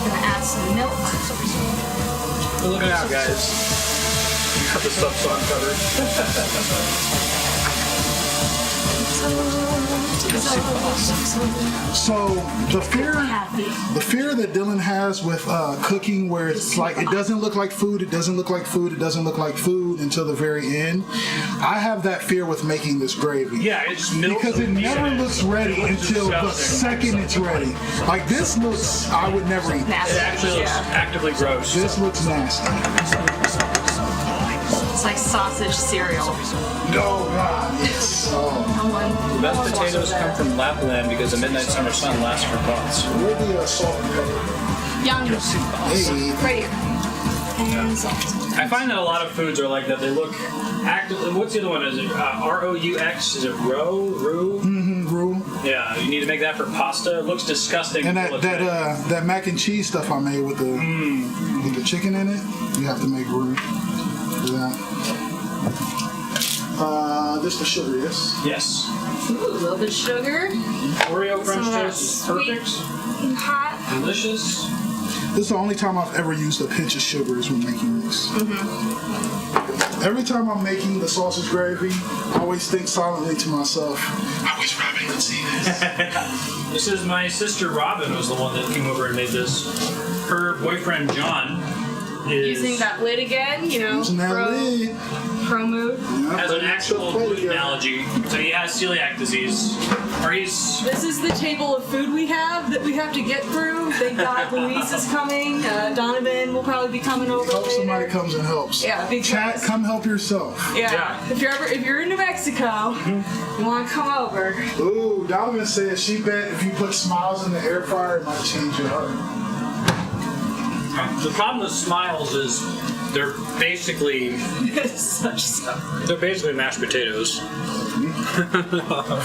Gonna add some milk. We're looking out, guys. Got the sub song covered. So the fear that Dylan has with cooking, where it's like it doesn't look like food, it doesn't look like food, it doesn't look like food until the very end. I have that fear with making this gravy. Yeah, it's milk because it never looks ready until the disgusting. second it's ready. Like this looks, I would never eat. It actually looks actively gross. This looks nasty. It's like sausage cereal. No, God, yes. The best potatoes come from Lapland because the midnight summer sun lasts for months. Where the salt and pepper? Young. Hey. Right here. And salt. I find that a lot of foods are like that. They look active. What's the other one? Is it ROUX? Is it roux? Roux. Yeah, you need to make that for pasta. It looks disgusting. And that mac and cheese stuff I made with the chicken in it, you have to make roux. Yeah. This the sugar, yes? Yes. Ooh, a little bit of sugar. Oreo French Some of that toast is sweet perfect. and hot. Delicious. This is the only time I've ever used a pinch of sugar is when making this. Every time I'm making the sausage gravy, I always think silently to myself, I wish Robin could see this. This is my sister Robin was the one that came over and made this. Her boyfriend John is Using that lid again, you know, Using that lid. pro mood. has an actual gluten allergy, so he has celiac disease. Or he's This is the table of food we have that we have to get through. Thank God Louise is coming. Donovan will probably be coming over Hope later. somebody comes and helps. Yeah, because Chat, come help yourself. yeah. If you're in New Mexico, you want to come over. Ooh, Donovan said she bet if you put smiles in the air fryer, it might change your heart. the problem with Smiles is they're basically Such stuff. mashed potatoes.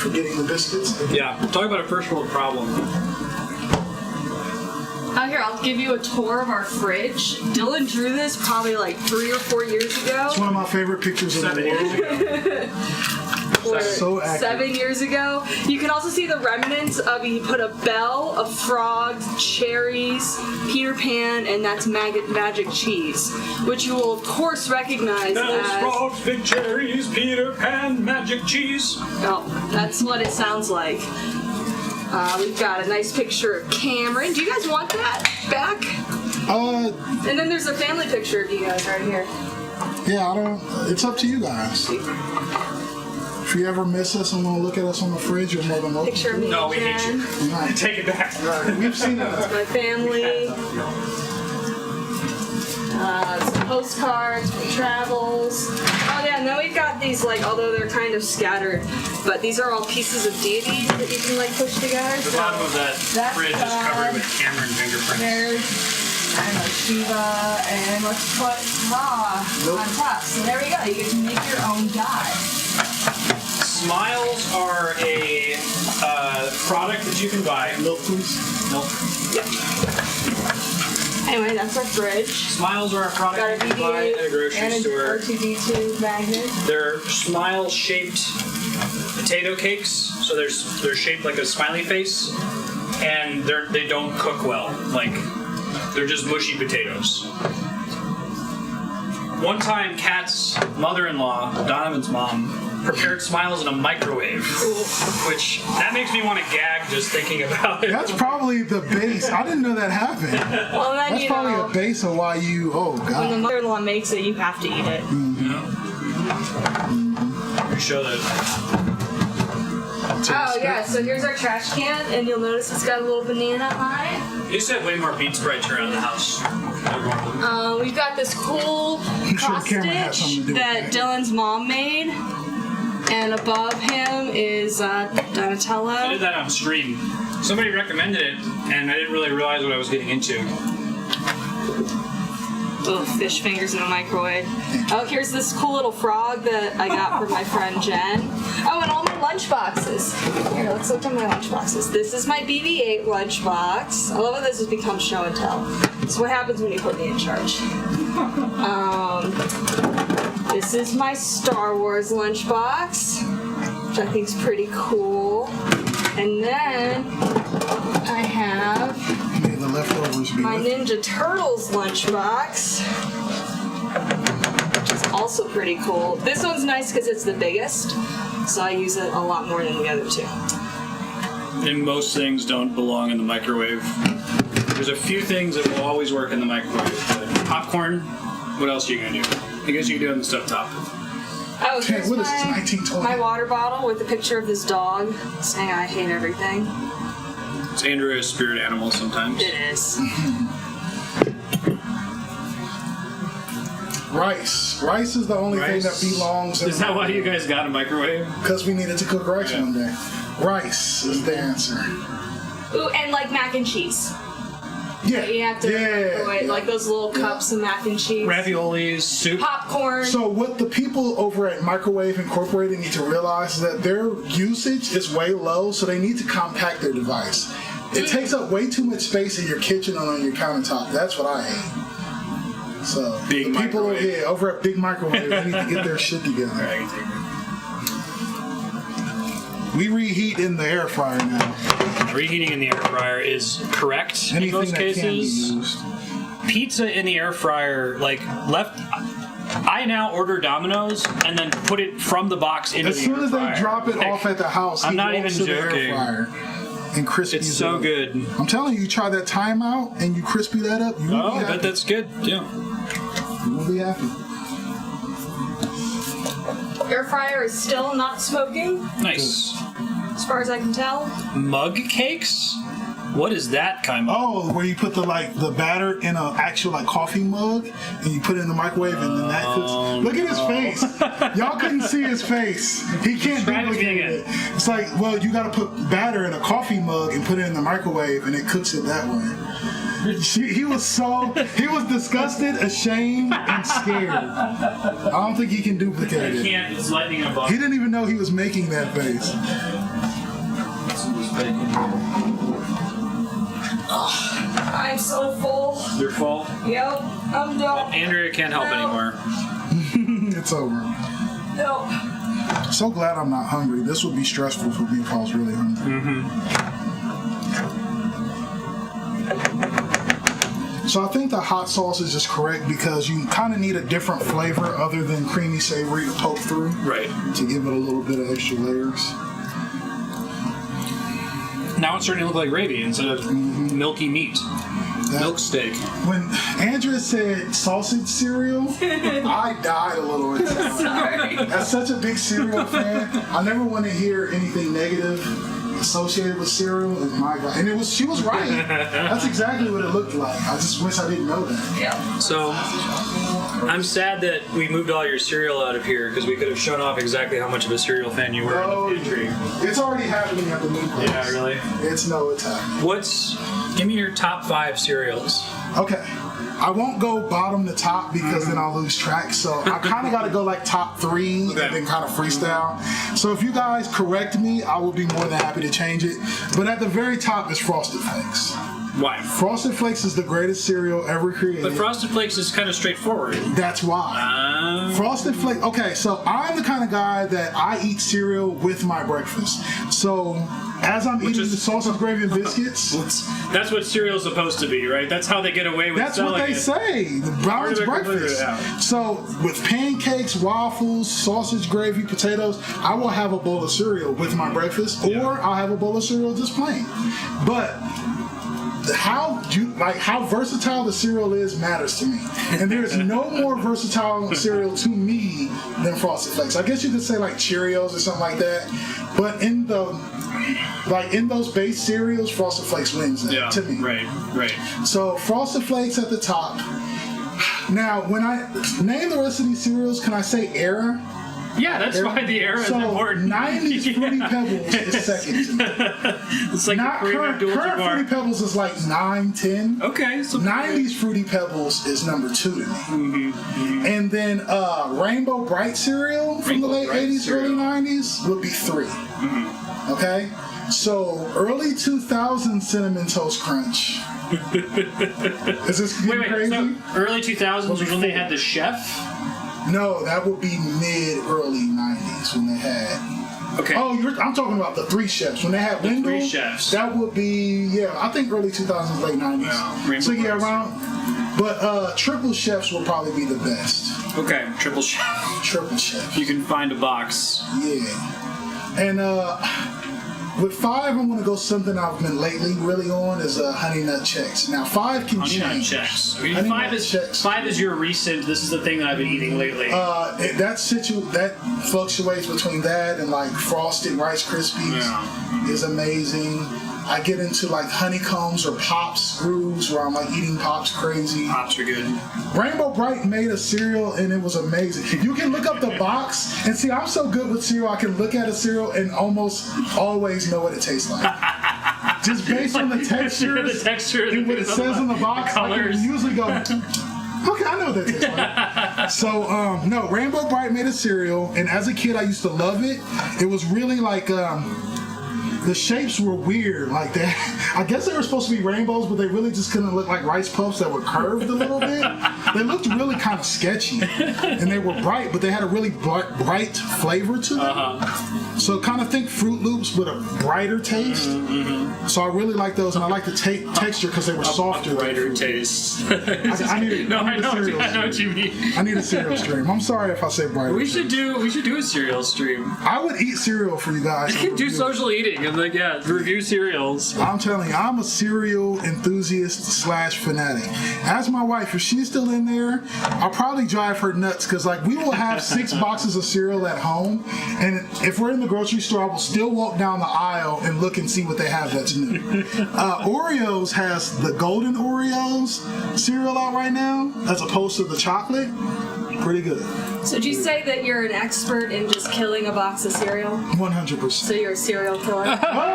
Forgetting the biscuits. Yeah, talk about a first world problem. Here, I'll give you a tour of our fridge. Dylan drew this probably like 3 or 4 years ago. It's one of my favorite pictures in the 7 years world. ago. Or So accurate. 7 years ago. You can also see the remnants of he put a bell, a frog, cherries, Peter Pan, and that's magic cheese, which you will of course recognize Bells, as. frogs, big cherries, Peter Pan, magic cheese. Oh, that's what it sounds like. We've got a nice picture of Cameron. Do you guys want that back? And then there's a family picture of you guys right here. Yeah, I don't. It's up to you guys. If you ever miss us and want to look at us on the fridge, you're more than welcome. Picture of me No, and we hate Jen. you. Right. Take it back. Right. We've seen it. My family. Some postcards from travels. Oh yeah, and then we've got these like, although they're kind of scattered, but these are all pieces of deities that you can like push together. The bottom of that That's fridge is covered with Cameron fingerprints. There's, I don't know, Shiva, and let's put Ra on top. So there we go. You get to make your own die. Smiles are a product that you can buy. Milk, please. Milk. Anyway, that's our fridge. Smiles are a product Got a you can buy at a grocery and store. an R2D2 magnet. They're smile-shaped potato cakes, so they're shaped like a smiley face, and they don't cook well. Like, they're just mushy potatoes. One time, Katt's mother-in-law, Donovan's mom, prepared Smiles in a microwave, which that makes me want to gag just thinking about it. That's probably the base. I didn't know that happened. Well, then That's probably a base of why you. Oh when the God. mother-in-law makes it, you have to eat it. You show that. Oh yeah, so here's our trash can, and you'll notice it's got a little banana on it. You used to have way more bead sprites around the house. We've got this cool sure cross the camera has something to stitch do with that Dylan's mom made, and above him is I Donatello. did that on stream. Somebody recommended it, and I didn't really realize what I was getting into. Little fish fingers in a microwave. Oh, here's this cool little frog that I got from my friend Jen. Oh, and all my lunch boxes. Here, let's look at my lunch boxes. This is my BB-8 lunch box. I love how this has become show and tell. It's what happens when you put me in charge. This is my Star Wars lunch box, which I think is pretty cool. And then I have May the leftovers be my with Ninja Turtles lunchbox, which is also pretty cool. This one's nice because it's the biggest, so I use it a lot more than the other two. And most things don't belong in the microwave. There's a few things that will always work in the microwave. But popcorn, what else are you going to do? I guess you can do it on the stovetop. Oh, Okay, here's what is this, 1920? my water bottle with a picture of this dog saying I hate everything. It's Andrea's spirit animal sometimes. It is. rice. Rice is the only thing that belongs in Is that why you guys got a microwave? Because we needed to cook rice one day. Rice is the answer. Ooh, and like mac and cheese. Yeah. You have to microwave, like those little cups of mac and cheese. Raviolis, soup. Popcorn. So what the people over at Microwave Incorporated need to realize is that their usage is way low, so they need to compact their device. It takes up way too much space in your kitchen and on your countertop. That's what I hate. So Big the people microwave. over at Big Microwave they need to get their shit together. We reheat in the air fryer now. Reheating in the air fryer is correct in Anything most that can be cases. used. Pizza in the air fryer, I now order Domino's and then put it from the box into As the soon air as fryer. they drop it off at the house, I'm he not walks even to the air joking. fryer and crispies It's so it. good. I'm telling you, try that timeout and you crispy that up. You will Oh, be I happy. bet that's good. Yeah. You will be happy. Air fryer is still not smoking, Nice. as far as I can tell. Mug cakes? What is that kind of? Oh, where you put the batter in an actual coffee mug and you put it in the microwave and then that cooks. Look at his face. Y'all couldn't see his face. He can't Try it duplicate again. it. It's like, well, you got to put batter in a coffee mug and put it in the microwave and it cooks it that way. He was disgusted, ashamed, and scared. I don't think he can duplicate it. can't. It's lightning in a He didn't even know he was making that face. I'm so full. Your fault. Yep, I'm done. Andrea can't help anymore. It's over. Nope. So glad I'm not hungry. This would be stressful for me if I was really hungry. So I think the hot sauce is just correct because you kind of need a different flavor other than creamy savory to poke through. Right. To give it a little bit of extra layers. Now it's starting to look like gravy instead of milky meat. Milk steak. When Andrea said sausage cereal, I died a little inside. Sorry. As such a big cereal fan, I never want to hear anything negative associated with cereal. And my God, and she was right. That's exactly what it looked like. I just wish I didn't know that. Yeah. So, I'm sad that we moved all your cereal out of here because we could have shown off exactly how much of a cereal fan you were Oh, in the pantry. it's already happening at the new place. Yeah, really? It's happening. Give me your top 5 cereals. Okay. I won't go bottom to top because then I'll lose track. So I kind of got to go like top 3 and then kind of freestyle. So if you guys correct me, I will be more than happy to change it. But at the very top is Frosted Flakes. Why? Frosted Flakes is the greatest cereal ever created. But Frosted Flakes is kind of straightforward. That's why. Frosted Flakes. Okay, so I'm the kind of guy that I eat cereal with my breakfast. So as I'm eating the sausage, gravy, and biscuits. That's what cereal's supposed to be, right? That's how they get away with That's what they say. The balanced breakfast. So with pancakes, waffles, sausage, gravy, potatoes, I will have a bowl of cereal with my breakfast, or I'll have a bowl of cereal just plain. But how versatile the cereal is matters to me, and there's no more versatile cereal to me than Frosted Flakes. I guess you could say like Cheerios or something like that, but in those base cereals, Frosted Flakes wins to me. Right. So Frosted Flakes at the top. Now, when I name the rest of these cereals, can I say era? Yeah, that's why the era is important. 90s Fruity Pebbles is second to me. It's like not current Fruity Pebbles is like 9, 10. Okay. So 90s Fruity Pebbles is number 2 to me. Mm-hmm. And then Rainbow Bright cereal from the late 80s, early 90s would be 3. Mm-hmm. Okay? So early 2000s Cinnamon Toast Crunch. Is this crazy? So early 2000s was when they had the chef? No, that would be early 90s when they had. Okay. Oh, I'm talking about the 3 chefs. When they had Wendell, 3 chefs. That would be, I think early 2000s, late 90s. Yeah, so around. But Triple Chefs will probably be the best. Okay, Triple Chef. Triple Chef. You can find a box. Yeah. And with 5, I'm going to go something I've been lately really on is Honey Nut Chex. Now 5 can change. Honey Nut Chex. 5 is your recent. This is the thing that I've been eating lately. That fluctuates between that and like Frosted Rice Krispies is amazing. I get into like honeycombs or Pops grooves where I'm like eating Pops crazy. Pops are good. Rainbow Bright made a cereal and it was amazing. You can look up the box and see, I'm so good with cereal, I can look at a cereal and almost always know what it tastes like. Just based on the texture and what it says on the box, I can usually go, okay, I know what that tastes like. So, no, Rainbow Bright made a cereal, and as a kid, I used to love it. It was really like, the shapes were weird, like that. I guess they were supposed to be rainbows, but they really just couldn't look like rice puffs that were curved a little bit. They looked really kind of sketchy, and they were bright, but they had a really bright flavor to them. So kind of think Fruit Loops with a brighter taste. Mm-hmm. So I really like those, and I like the texture because they were softer. A brighter taste. I need what you mean. I need a cereal stream. I'm sorry if I say brighter. We should do a cereal stream. I would eat cereal for you guys. You can do social eating and review cereals. I'm telling you, I'm a cereal enthusiast / fanatic. As my wife, if she's still in there, I'll probably drive her nuts because like we will have 6 boxes of cereal at home, and if we're in the grocery store, I will still walk down the aisle and look and see what they have that's new. Oreos has the golden Oreos cereal out right now, as opposed to the chocolate. Pretty good. So did you say that you're an expert in just killing a box of cereal? 100%. So you're a serial killer? Oh!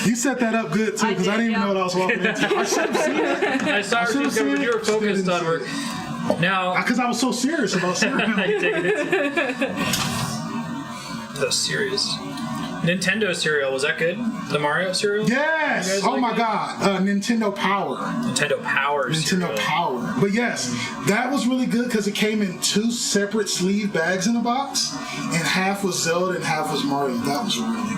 You set that up good too, because I didn't even know what I was walking into. I should have seen it. I saw you were focused on work. Now, because I was so serious about cereal. So serious. Nintendo cereal, was that good? The Mario cereal? Yes! Oh my god. Nintendo Power. Nintendo Power cereal. Nintendo Power. But yes, that was really good because it came in 2 separate sleeve bags in a box, and half was Zelda and half was Mario. That was really good.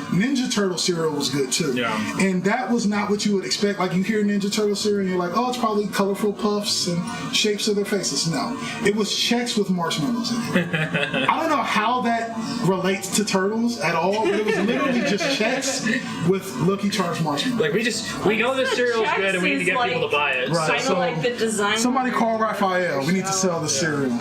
Ninja Turtle cereal was good too. Yeah. And that was not what you would expect. Like you hear Ninja Turtle cereal and you're like, oh, it's probably colorful puffs and shapes of their faces. No. It was Chex with marshmallows in it. I don't know how that relates to turtles at all, but it was literally just Chex with Lucky Charms marshmallows. Like we know this cereal is good and we need to get people to buy it. Right. Kind of like the design. Somebody call Raphael. We need to sell the cereal.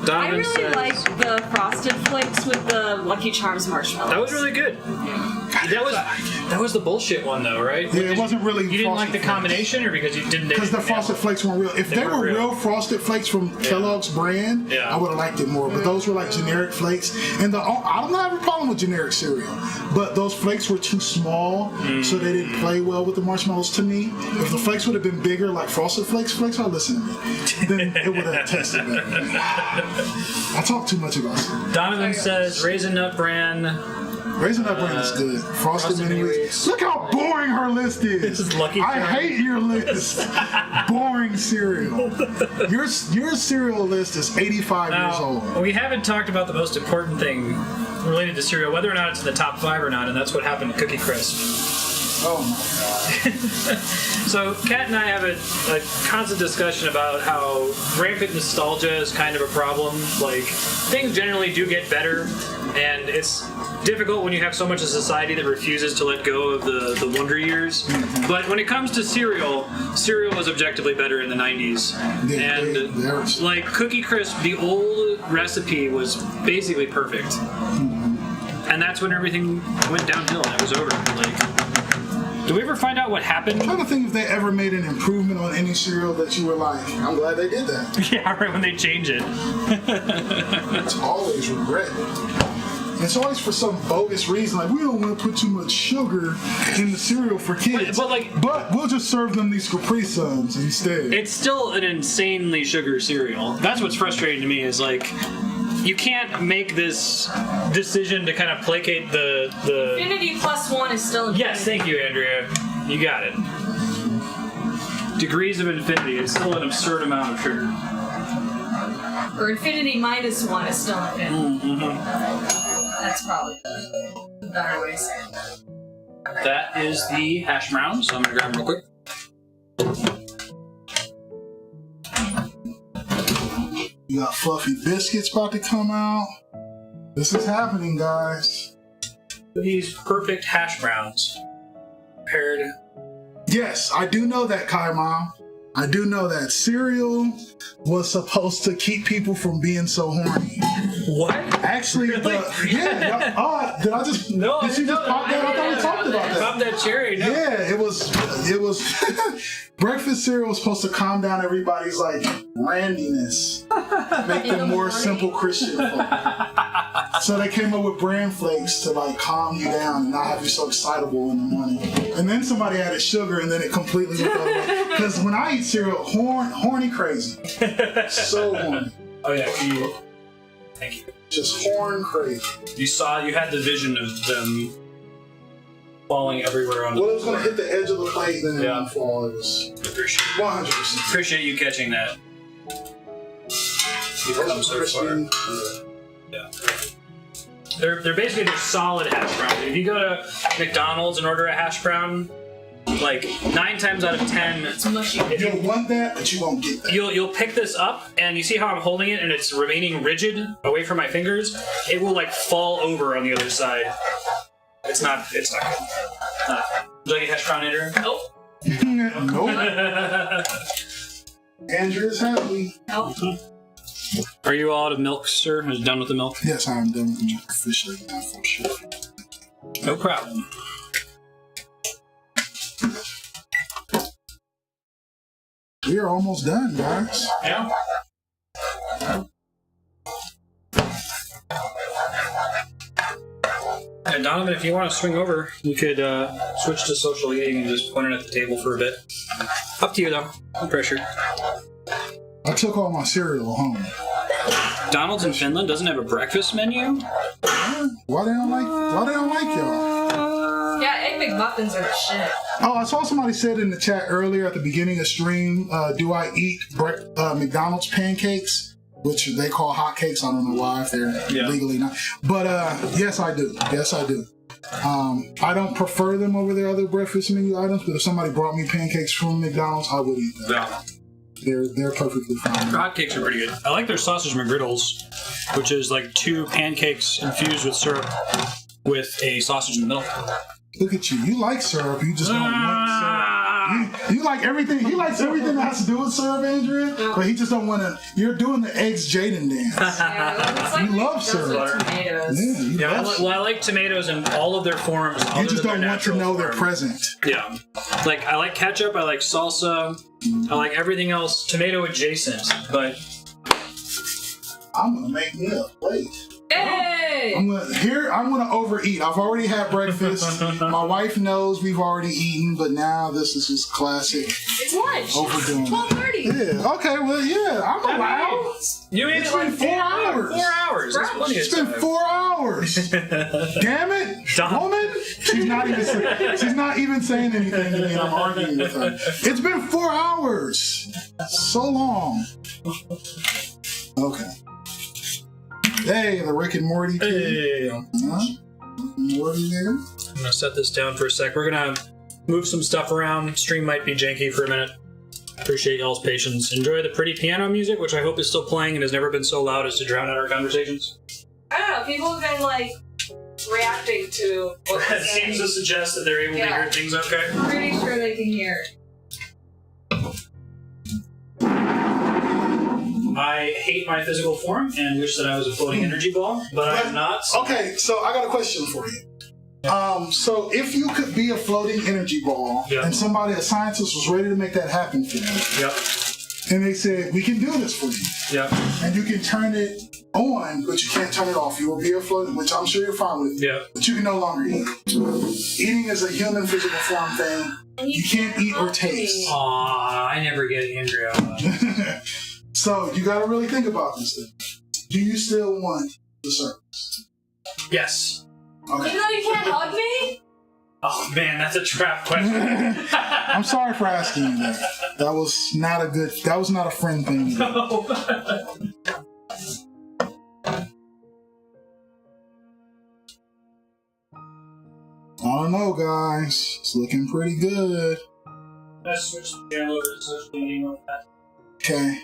I really like the Frosted Flakes with the Lucky Charms marshmallows. That was really good. Yeah. That was the bullshit one though, right? Yeah, it wasn't really. You didn't like the Frosted combination, or because you didn't? Because the Frosted Flakes weren't real. If they were real Frosted Flakes from Kellogg's brand, I would have liked it more. But those were like generic flakes. And I don't have a problem with generic cereal, but those flakes were too small, so they didn't play well with the marshmallows to me. If the flakes would have been bigger, like Frosted Flakes, I'd listen to me. Then it would have tasted better. I talk too much about it. Donovan says Raisin Nut Bran. Raisin Nut Bran is good. Frosted Mini Wheats. Look how boring her list is. This is Lucky I Charms. hate your list. Boring cereal. Your cereal list is 85 years old. We haven't talked about the most important thing related to cereal, whether or not it's in the top 5 or not, and that's what happened to Cookie Crisp. Oh my god. So, Katt and I have a constant discussion about how rampant nostalgia is kind of a problem. Like, things generally do get better, and it's difficult when you have so much of society that refuses to let go of the wonder years. But when it comes to cereal was objectively better in the 90s. And, like, Cookie Crisp, the old recipe was basically perfect. And that's when everything went downhill and it was over. Like, did we ever find out what happened? I'm trying to think if they ever made an improvement on any cereal that you were like, I'm glad they did that. Yeah, right, when they change it. It's always regret. It's always for some bogus reason, like we don't want to put too much sugar in the cereal for kids. But we'll just serve them these Capri Suns instead. It's still an insanely sugar cereal. That's what's frustrating to me is like, you can't make this decision to kind of placate the... Infinity +1 is still infinity. Yes, thank you, Andrea. You got it. Degrees of infinity. It's still an absurd amount of sugar. Or infinity -1 is still infinity. That's probably the better way to say it. That is the hash brown, so I'm going to grab them real quick. You got fluffy biscuits about to come out. This is happening, guys. These perfect hash browns paired. Yes, I do know that, Kai Mom. I do know that cereal was supposed to keep people from being so horny. What? Actually, did I just? No, did you just pop that? I thought we talked about that. Pop that cherry. No. Yeah, it was. Breakfast cereal was supposed to calm down everybody's like randiness, make them more simple Christian folk. So they came up with bran flakes to like calm you down and not have you so excitable in the morning. And then somebody added sugar, and then it completely went over. Because when I eat cereal, horny crazy, so horny. Oh yeah, thank you. Just horn crazy. You had the vision of them falling everywhere on. Well, it was going to hit the edge of the plate, then it would fall. It was 100%. Appreciate you catching that. You've come so far. Yeah. They're basically solid hash browns. If you go to McDonald's and order a hash brown, like 9 times out of 10, it's mushy. You'll want that, but you won't get that. You'll pick this up, and you see how I'm holding it, and it's remaining rigid away from my fingers. It will like fall over on the other side. It's not good. Would you like a hash brown, Andrew? Nope. Nope. Andrew's happy. Nope. Are you all out of milk, sir? Is done with the milk? Yes, I'm done with the milk officially now for sure. No problem. We are almost done, guys. Yeah. And Donovan, if you want to swing over, you could switch to social eating and just point it at the table for a bit. Up to you, though. No pressure. I took all my cereal home. McDonald's in Finland doesn't have a breakfast menu? Why they don't like y'all? Yeah, Egg McMuffins are the shit. Oh, I saw somebody said in the chat earlier at the beginning of stream, do I eat McDonald's pancakes? Which they call hotcakes. I don't know why, if they're legally not. But yes, I do. Yes, I do. I don't prefer them over their other breakfast menu items, but if somebody brought me pancakes from McDonald's, I would eat them. Yeah. They're perfectly fine. Their hotcakes are pretty good. I like their sausage McGriddles, which is like 2 pancakes infused with syrup with a sausage in the middle. Look at you. You like syrup. You just don't want syrup. You like everything. He likes everything that has to do with syrup, Andrea, but he just don't want to. You're doing the eggs Jaden dance. Yeah, You love syrup. Tomatoes. Yeah, I like tomatoes in all of their forms. You just don't want to know they're present. Yeah. Like, I like ketchup, I like salsa, I like everything else tomato adjacent, but... I'm going to make me a plate. Hey! I'm gonna overeat. I've already had breakfast. My wife knows we've already eaten, but now this is just classic. It's lunch. Overdoing it. 12:30. Yeah. Okay. Well, yeah. I'm allowed. You ate it like 4 hours. 4 hours. That's plenty of It's been time. 4 hours. Damn it, woman. She's not even saying anything to me, and I'm arguing with her. It's been 4 hours. So long. Okay. Hey, the Rick and Morty kid. Hey. Morty there. I'm gonna set this down for a sec. We're gonna move some stuff around. Stream might be janky for a minute. Appreciate y'all's patience. Enjoy the pretty piano music, which I hope is still playing and has never been so loud as to drown out our conversations. I don't know. People have been like reacting to what That seems to suggest that they're able to hear things okay. I'm pretty sure they can hear it. I hate my physical form and wish that I was a floating energy ball, but I'm not. Okay, so I got a question for you. So if you could be a floating energy ball, and a scientist was ready to make that happen for you, and they said, we can do this for you, and you can turn it on, but you can't turn it off. You will be a floating, which I'm sure you're fine with, but you can no longer eat. Eating is a human physical form thing. You can't eat or taste. Aw, I never get angry on that. So you got to really think about this thing. Do you still want the service? Yes. Okay. You know you can't hug me? Oh man, that's a trap question. I'm sorry for asking you that. That was not a friend thing. No. I don't know, guys. It's looking pretty good. Let's switch the channel over to social media on that. Okay.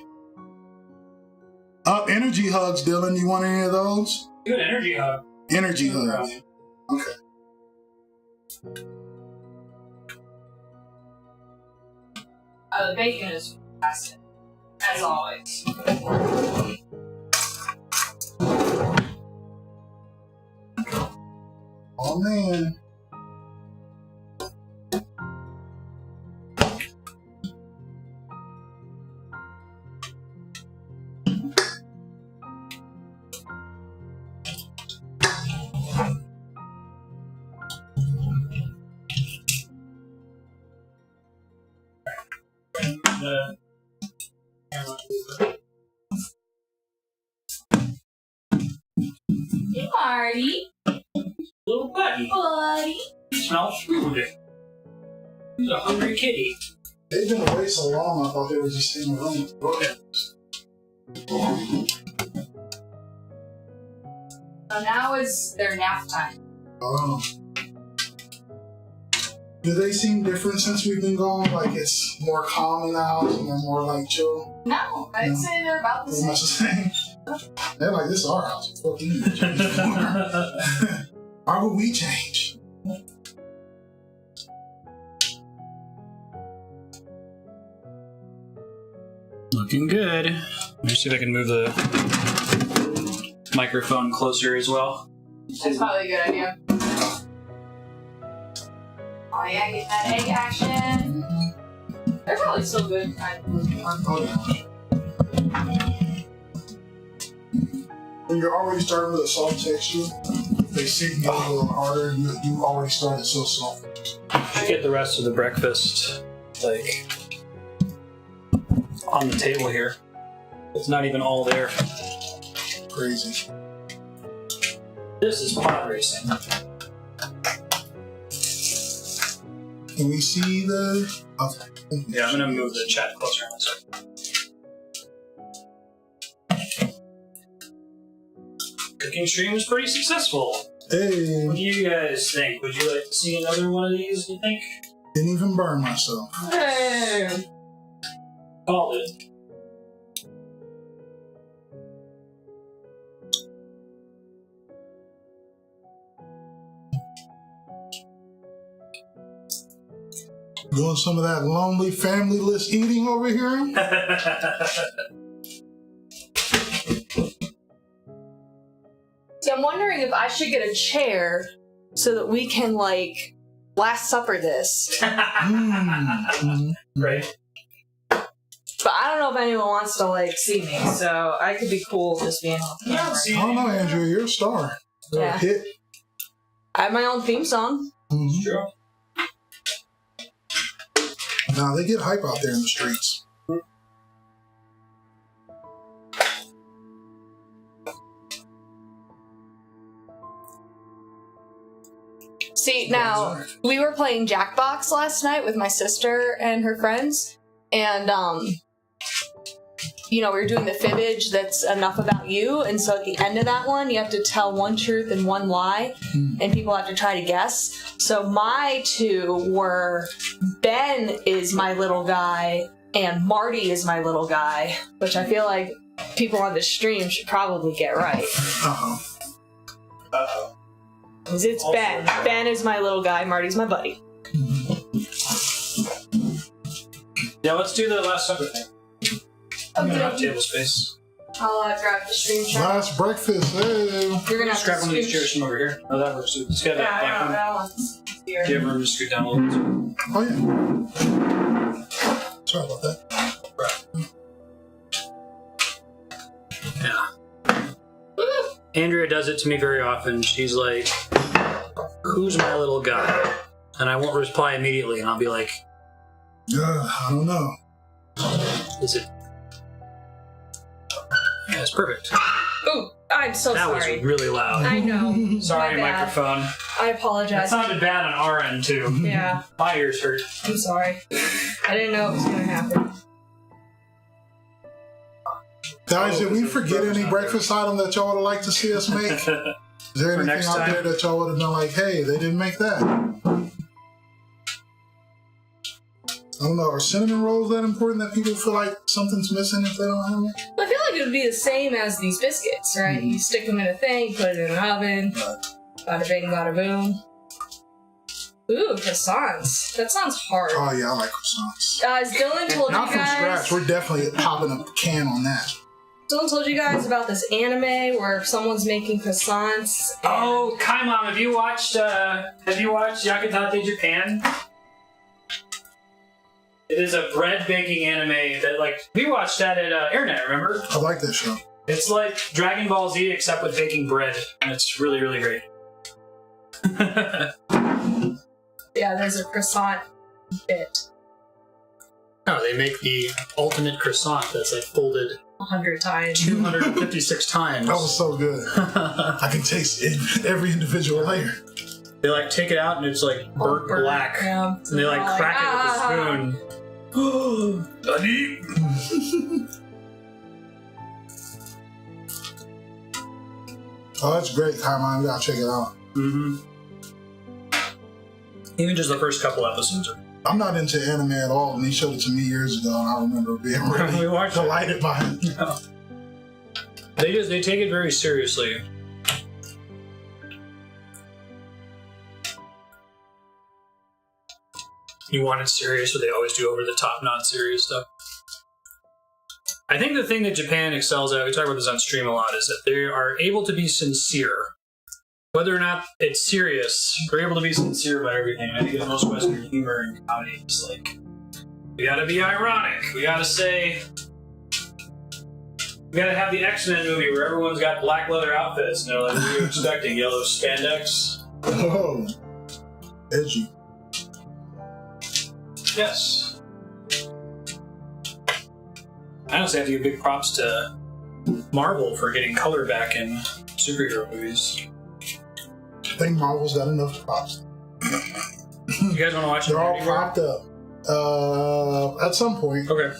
Up energy hugs, Dylan. You want any of those? Good energy hug. Energy hug. Okay. The bacon is fantastic, as always. Oh man. Hey, Marty. Little buddy. Buddy. He smells food. He's a hungry kitty. They've been away so long, I thought they were just in the room. So now is their nap time. Oh. Do they seem different since we've been gone? Like it's more calm in the house and they're more like chill? No, I'd say they're about the Pretty much the same. same. They're like, this is our house. Fuck you. Why would we change? Looking good. Let me see if I can move the microphone closer as well. That's probably a good idea. Oh yeah, get that egg action. They're probably still good. When you're already starting with a soft texture, they sit you a little harder and you already started so soft. I get the rest of the breakfast, like, on the table here. It's not even all there. Crazy. This is pod racing. Can we see the... Okay. Yeah, I'm gonna move the chat closer in a second. Cooking stream was pretty successful. Hey. What do you guys think? Would you like to see another one of these, you think? Didn't even burn myself. Hey. Called it. Doing some of that lonely, family-less eating over here. See, I'm wondering if I should get a chair so that we can, like, Last Supper this. Right. But I don't know if anyone wants to, like, see me, so I could be cool just being on the camera. I don't know, Andrea. You're a star. You're a hit. I have my own theme song. Sure. Nah, they get hype out there in the streets. See, now, we were playing Jackbox last night with my sister and her friends, and, you know, we were doing the fibbage that's enough about you, and so at the end of that one, you have to tell one truth and one lie, and people have to try to guess. So my two were, Ben is my little guy, and Marty is my little guy, which I feel like people on the stream should probably get right. Uh-oh. Uh-oh. Because it's Ben. Ben is my little guy, Marty's my buddy. Yeah, let's do the Last Supper thing. I'm gonna have Okay. table space. I'll grab the stream shot. Last breakfast. Hey. You're gonna Just grab one of these chairs from over here. Oh, that works. Let's get Yeah, that I back know, one. that one's here. Do you have room to scoot down a little bit? Oh, yeah. Sorry about that. Yeah. Andrea does it to me very often. She's like, "Who's my little guy?" And I won't reply immediately, and I'll be like, I don't know. "Is it?" Yeah, it's perfect. Ooh, I'm so That sorry. was really loud. I know. Sorry, My bad. microphone. I That apologize. sounded bad on our end too. Yeah, My ears hurt. I'm sorry. I didn't know it was gonna happen. Guys, did we forget any breakfast item that y'all would have liked to see us make? Is there anything next out time? there that y'all would have been like, hey, they didn't make that? I don't know. Are cinnamon rolls that important that people feel like something's missing if they don't have it? I feel like it would be the same as these biscuits, right? You stick them in a thing, put it in an oven, bada bing, bada boom. Ooh, croissants. That sounds hard. Oh, yeah, I like croissants. As Dylan told Not you from guys, scratch. We're definitely popping a can on that. Dylan told you guys about this anime where someone's making croissants. And Oh, Kai Mom, have you watched Yakitate Japan? It is a bread baking anime that, like, we watched that at Airnet, remember? I like that show. It's like Dragon Ball Z except with baking bread, and it's really, really great. yeah, there's a croissant bit No, they make the ultimate croissant that's like folded 100 times. 256 times. That was so good. I can taste every individual layer. They like take it out and it's like burnt black. Yeah. And they like crack it with a spoon. Honey. Oh, that's great, Carmine. We gotta check it out. Mm-hmm. Even just the first couple episodes are. I'm not into anime at all, and he showed it to me years ago, and I remember being really We watched it. delighted by it. Yeah. They take it very seriously. You want it serious, or they always do over the top, not serious stuff. I think the thing that Japan excels at, we talk about this on stream a lot, is that they are able to be sincere. Whether or not it's serious, they're able to be sincere about everything. I think most Western humor and comedy is like, we gotta be ironic. We gotta say, we gotta have the X-Men movie where everyone's got black leather outfits, and they're like, what are you expecting? Yellow spandex? Oh, edgy. Yes. I honestly have to give big props to Marvel for getting color back in superhero movies. I think Marvel's got enough props. You guys want to watch it? They're all propped up. At some point. Okay.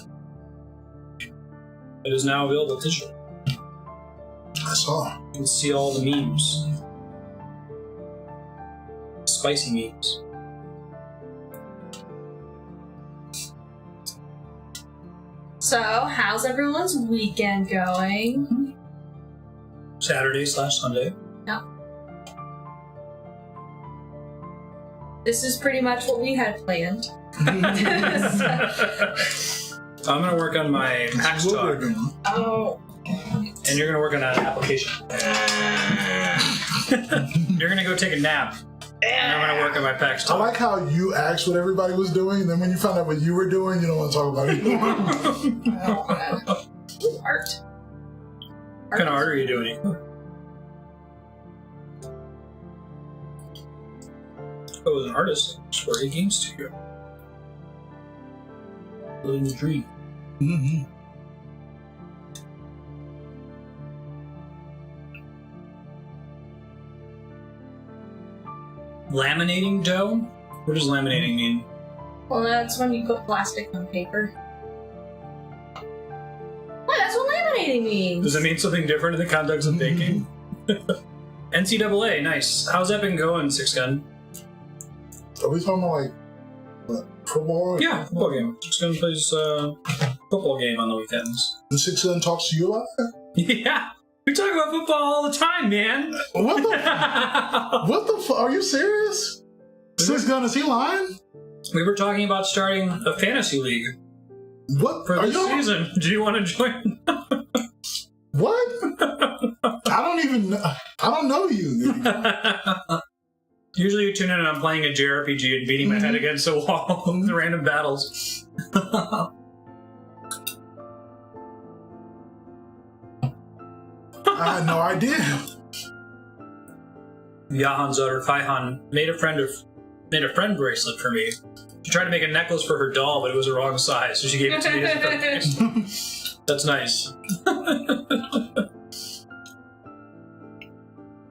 It is now available digitally. I saw. You can see all the memes. Spicy memes. So, how's everyone's weekend going? Saturday/Sunday. This is pretty much what we had planned. I'm gonna work on my PAX talk. Oh. And you're gonna work on that application. You're gonna go take a nap. And I'm gonna work on my PAX I talk. like how you asked what everybody was doing, and then when you found out what you were doing, you don't want to talk about it. Art. What kind of art are you doing? Oh, as an artist, Square Games Studio. Living the dream. Mm-hmm. Laminating dough? What does laminating mean? Well, that's when you put plastic on paper. Well, that's what laminating means. Does it mean something different in the context of baking? NCAA, nice. How's that been going, Six Gun? Are we talking about, like, what, football? Yeah, football game. Six Gun plays football game on the weekends. And Six Gun talks to you about that? Yeah, we talk about football all the time, man. What the Are you serious? Six Gun, is he lying? We were talking about starting a fantasy league What? for this season. Do you want to join? What? I don't know you. Usually you tune in and I'm playing a JRPG and beating my head against a wall in the random battles. I had no idea. Jahan's daughter Faihan made a friend bracelet for me. She tried to make a necklace for her doll, but it was the wrong size, so she gave it to me as a birthday. That's nice.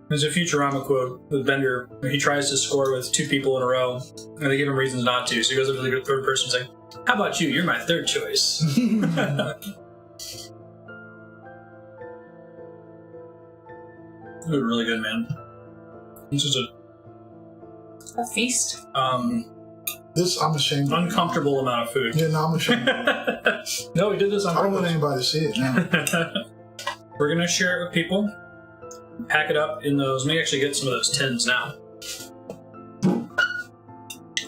There's a Futurama quote with Bender where he tries to score with two people in a row, and they give him reasons not to, so he goes up to the third person saying, "How about you? You're my third choice." It was really good, man. This is A feast. This, I'm ashamed of. uncomfortable amount of food. Yeah, no, I'm ashamed of. No, we did this on I don't want purpose. anybody to see it now. We're gonna share it with people. Pack it up in those. May actually get some of those tins now.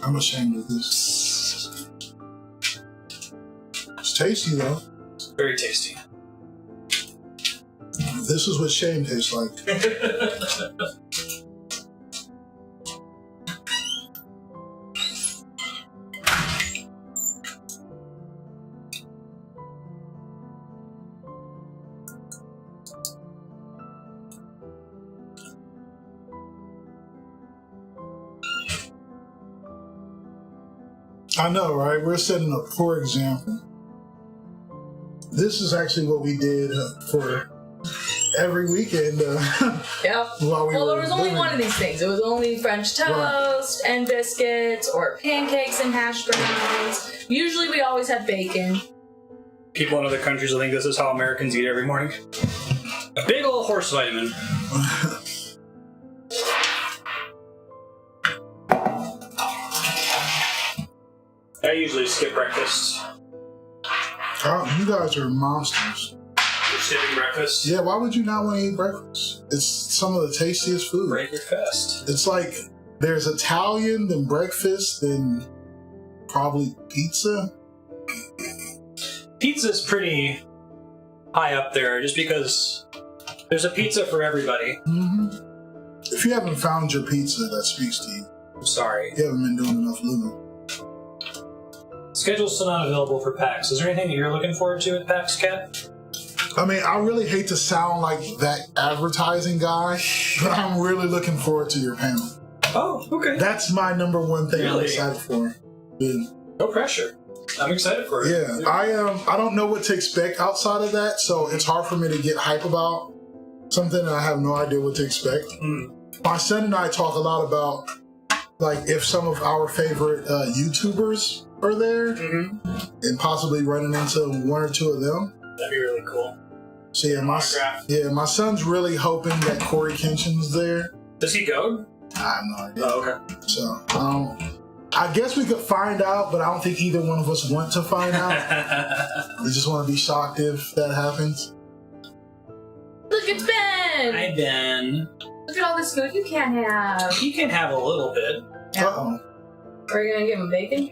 I'm ashamed of this. It's tasty, though. It's very tasty. This is what shame tastes like. I know, right? We're setting a poor example. This is actually what we did for every weekend Yep. while we Well, were there was only living. one of these things. It was only French toast and biscuits or pancakes and hash browns. Usually we always have bacon. People in other countries will think this is how Americans eat every morning. A big old horse vitamin. I usually skip breakfast. Oh, you guys are monsters. Skipping breakfast. Yeah, why would you not want to eat breakfast? It's some of the tastiest food. Break your fast. It's like there's Italian, then breakfast, then probably pizza. Pizza's pretty high up there just because there's a pizza for everybody. Mm-hmm. If you haven't found your pizza, that speaks to you. I'm sorry. You haven't been doing enough living. Schedule's still not available for PAX. Is there anything that you're looking forward to at PAX, Katt? I mean, I really hate to sound like that advertising guy, but I'm really looking forward to your panel. Oh, okay. That's my number one thing I'm Really? excited for. Yeah. No pressure. I'm excited for it. Yeah, I don't know what to expect outside of that, so it's hard for me to get hype about something and I have no idea what to expect. My son and I talk a lot about like if some of our favorite YouTubers are there and possibly running into one or two of them. That'd be really cool. So yeah, Autograph. my son's really hoping that Corey Kenshin's there. Does he go? I have no idea. Oh, okay. So I guess we could find out, but I don't think either one of us want to find out. We just want to be shocked if that happens. Look, it's Ben! Hi, Ben. Look at all this food you can't have. You can have a little bit. Uh-oh. Are you gonna give him bacon?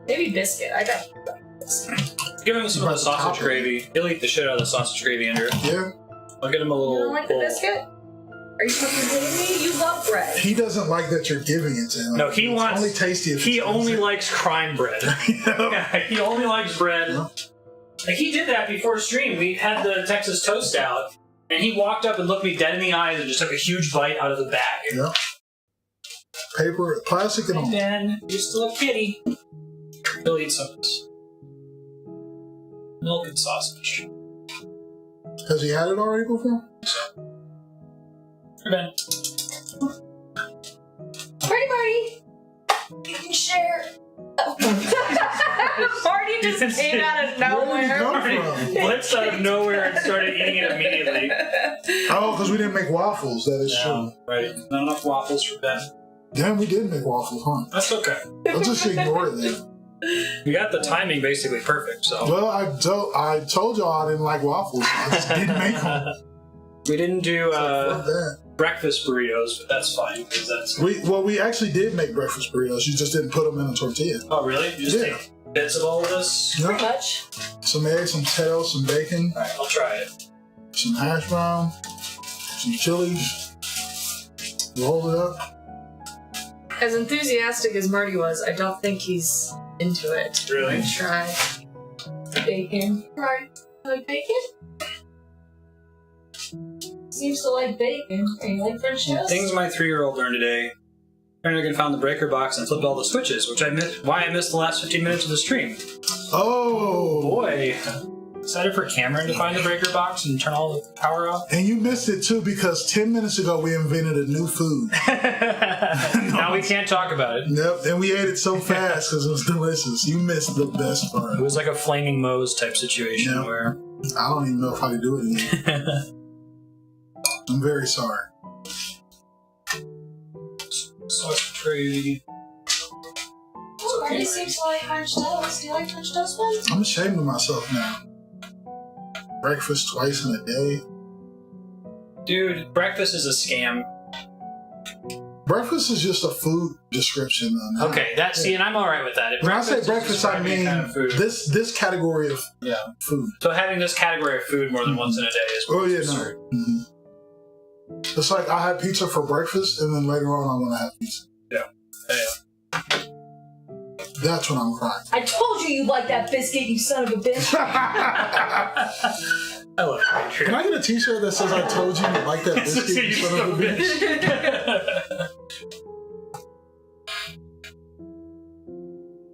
Maybe biscuit. I got biscuit. Give him some of the sausage gravy. He'll eat the shit out of the sausage gravy, Andrew. Yeah. I'll get him a little. You don't like the biscuit? Are you fucking kidding me? You love bread. He doesn't like that you're giving it to him. No, he wants. Only tasty. If He only likes crime bread. Yeah, he only likes bread. Yeah. Like he did that before stream. We had the Texas toast out, and he walked up and looked me dead in the eyes and just took a huge bite out of the bag. Yeah. Paper, plastic, and all. And then you're still a kitty. He'll eat some of this. Milk and sausage. Has he had it already before? For Ben. Party! You can share. Party just came out of Where did he nowhere. come from? Blitzed out of nowhere and started eating it immediately. Oh, because we didn't make waffles. That is true. Right. Not enough waffles for Ben. Damn, we did make waffles, huh? That's okay. I'll just ignore it then. We got the timing basically perfect, so. Well, I told y'all I didn't like waffles. I just didn't make them. We didn't do Fuck that. breakfast burritos, but that's fine because that's. We actually did make breakfast burritos. You just didn't put them in a tortilla. Oh really? You just Yeah. take bits of all of this? Yeah. Pretty much. Some eggs, some potato, some bacon, Alright, I'll try it. some hash brown, some chilies. Roll it up. As enthusiastic as Marty was, I don't think he's into it. Really? Try bacon. Right. Like bacon? Seems to like bacon. Are you like French toast? Things my 3-year-old learned today. Apparently, I found the breaker box and flipped all the switches, which I missed. Why I missed the last 15 minutes of the stream. Oh! Boy, excited for Cameron to find the breaker box and turn all the power off. And you missed it too because 10 minutes ago we invented a new food. Now we can't talk about it. Yep, and we ate it so fast because it was delicious. You missed the best part. It was like a flaming Moe's type situation Yeah. where. I don't even know if I could do it again. I'm very sorry. Sausage gravy. Marty seems to like French toast. Do you like French toast, Ben? I'm ashamed of myself now. Breakfast twice in a day. Dude, breakfast is a scam. Breakfast is just a food description. Though, Okay, that's see, and I'm all right with that. If When I say is breakfast, I describing mean kind of food. this category of Yeah. food. So having this category of food more than once in a day is. Oh yeah, absurd. no. Mhm. It's like I had pizza for breakfast, and then later on I want to have pizza. Yeah. That's when I'm crying. I told you like that biscuit, you son of a bitch. I love it. Can I get a T-shirt that says "I told you you like that biscuit, you son of a bitch"?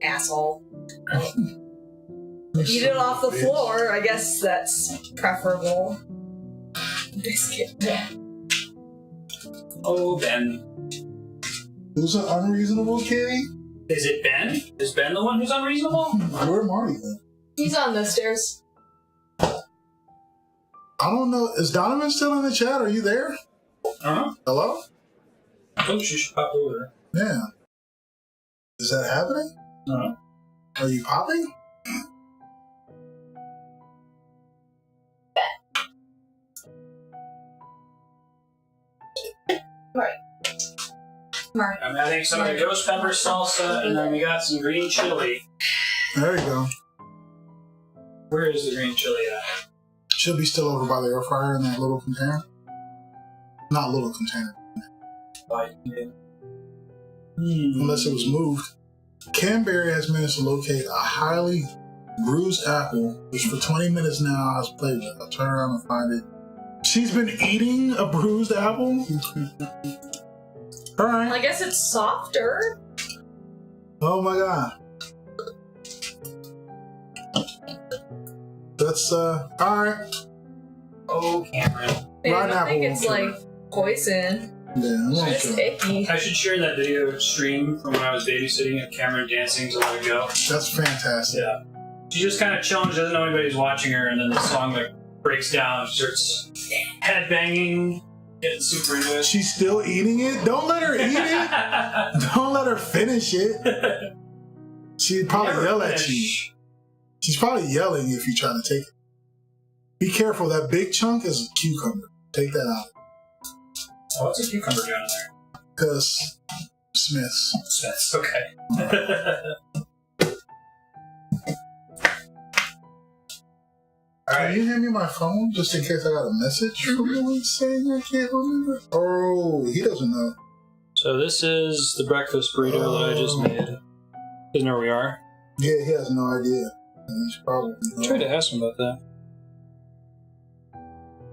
Asshole. Eat it off the floor. I guess that's preferable. Biscuit. Oh, Ben. Who's an unreasonable kitty? Is it Ben? Is Ben the one who's unreasonable? Where Marty then? He's on the stairs. I don't know. Is Donovan still in the chat? Are you there? Uh-huh. Hello? Oh, she should pop over. Yeah. Is that happening? Uh-huh. Are you popping? Marty. I'm adding some of the ghost pepper salsa, and then we got some green chili. There you go. Where is the green chili at? Should be still over by the air fryer in that little container. Not little container. Unless it was moved. Canberry has managed to locate a highly bruised apple, which for 20 minutes now has played with. I'll turn around and find it. She's been eating a bruised apple? Alright. I guess it's softer. Oh my god. That's, alright. Oh, Cameron. Maybe Rotten I don't think apple it's won't like poison. Yeah, I'm not It's sure. icky. I should share that video stream from when I was babysitting of Cameron dancing to Let It Go. That's fantastic. Yeah. She just kind of chilling, she doesn't know anybody's watching her, and then the song like breaks down, she starts headbanging, getting super into it. She's still eating it? Don't let her eat it! Don't let her finish it. She'd probably Never yell at you. finish. She's probably yelling if you try to take it. Be careful, that big chunk is a cucumber. Take that out. Oh, what's a cucumber doing in there? Because Smith's. Smith's, okay. Can you hand me my phone just in case I got a message from someone saying I can't remember? Oh, he doesn't know. So this is the breakfast burrito that I just made. Doesn't know where we are. Yeah, he has no idea. He's probably I tried to ask him about that.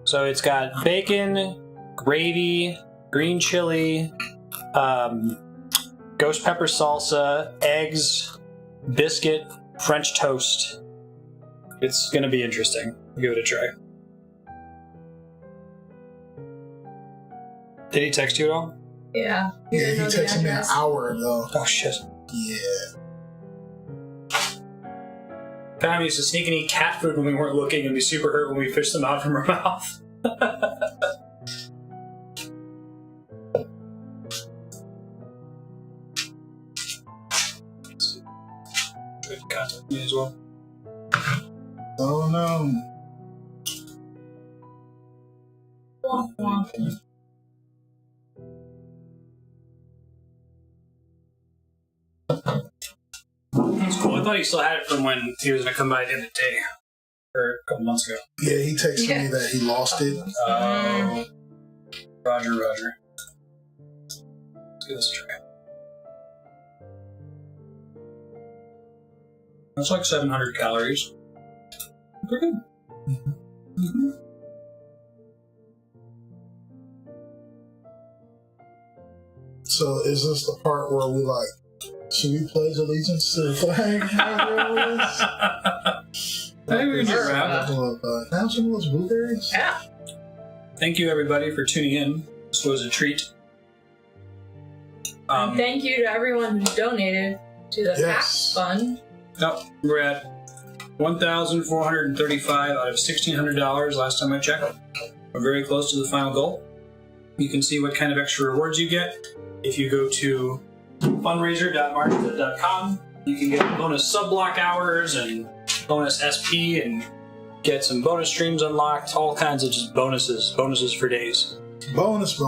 So it's got bacon, gravy, green chili, ghost pepper salsa, eggs, biscuit, French toast. It's gonna be interesting. I'll give it a try. Did he text you at all? Yeah. Yeah, he texted me an hour ago. Oh shit. Yeah. Pam used to sneak and eat cat food when we weren't looking and be super hurt when we fished them out from her mouth. Try to contact me as well. Oh no. Womp womp. That's cool. I thought he still had it from when he was going to come by the end of the day. Or a couple months ago. Yeah, he texted me that he lost it. Roger. Let's give this a try. That's like 700 calories. Pretty good. Mm-hmm. So is this the part where we like, should we pledge allegiance to the flag? I think we can just wrap. National blueberries? Yeah. Thank you, everybody, for tuning in. This was a treat. And thank you to everyone who donated to the Pax Fund. Nope, we're at $1,435 out of $1,600 last time I checked. We're very close to the final goal. You can see what kind of extra rewards you get if you go to fundraiser.marstead.com. You can get bonus sub-block hours and bonus SP and get some bonus streams unlocked, all kinds of just bonuses for days. Bonus. We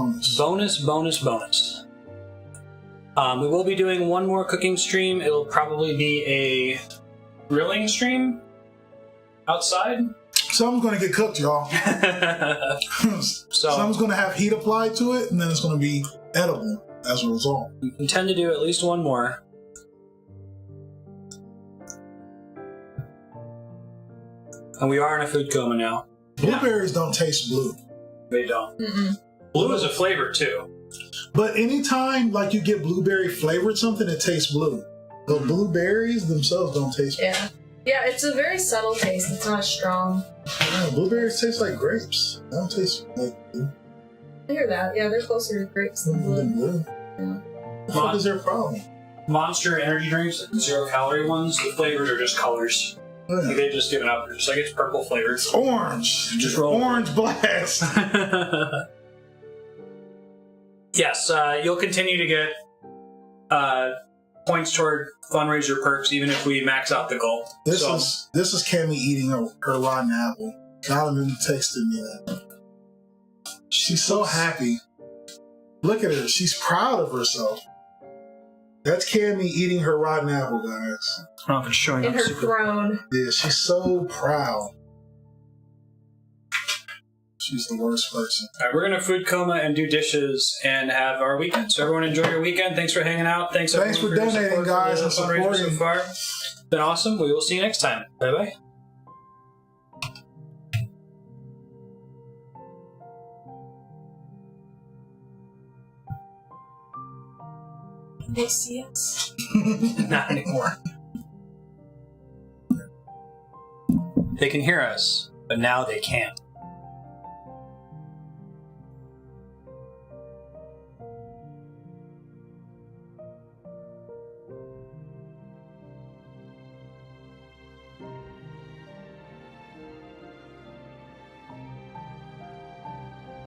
will be doing one more cooking stream. It'll probably be a grilling stream outside. Something's going to get cooked, y'all. Something's going to have heat applied to it, and then it's going to be edible as a result. We intend to do at least one more. And we are in a food coma now. Blueberries don't taste blue. They don't. Mm-mm. Blue is a flavor, too. But anytime like you get blueberry flavored something, it tastes blue. The blueberries themselves don't taste blue. Yeah, it's a very subtle taste. It's not strong. Yeah, blueberries taste like grapes. They don't taste like blue. I hear that. Yeah, they're closer to grapes than blue. Yeah. What the fuck is their problem? Monster energy drinks, 0-calorie ones, the flavors are just colors. Yeah. Like they've just given up. They're just like, it's purple flavor. It's orange. Just roll orange blast. Yes, you'll continue to get points toward fundraiser perks even if we max out the goal. This is Cammy eating her rotten apple. Donovan texted me that. She's so happy. Look at her. She's proud of herself. That's Cammy eating her rotten apple, guys. I don't know if it's showing In up. her throne. Yeah, she's so proud. She's the worst person. All right, we're going to food coma and do dishes and have our weekend. So everyone enjoy your weekend. Thanks for hanging out. Thanks for donating, guys, and supporting so far. It's been awesome. We will see you next time. Bye-bye. They see us? Not anymore. They can hear us, but now they can't.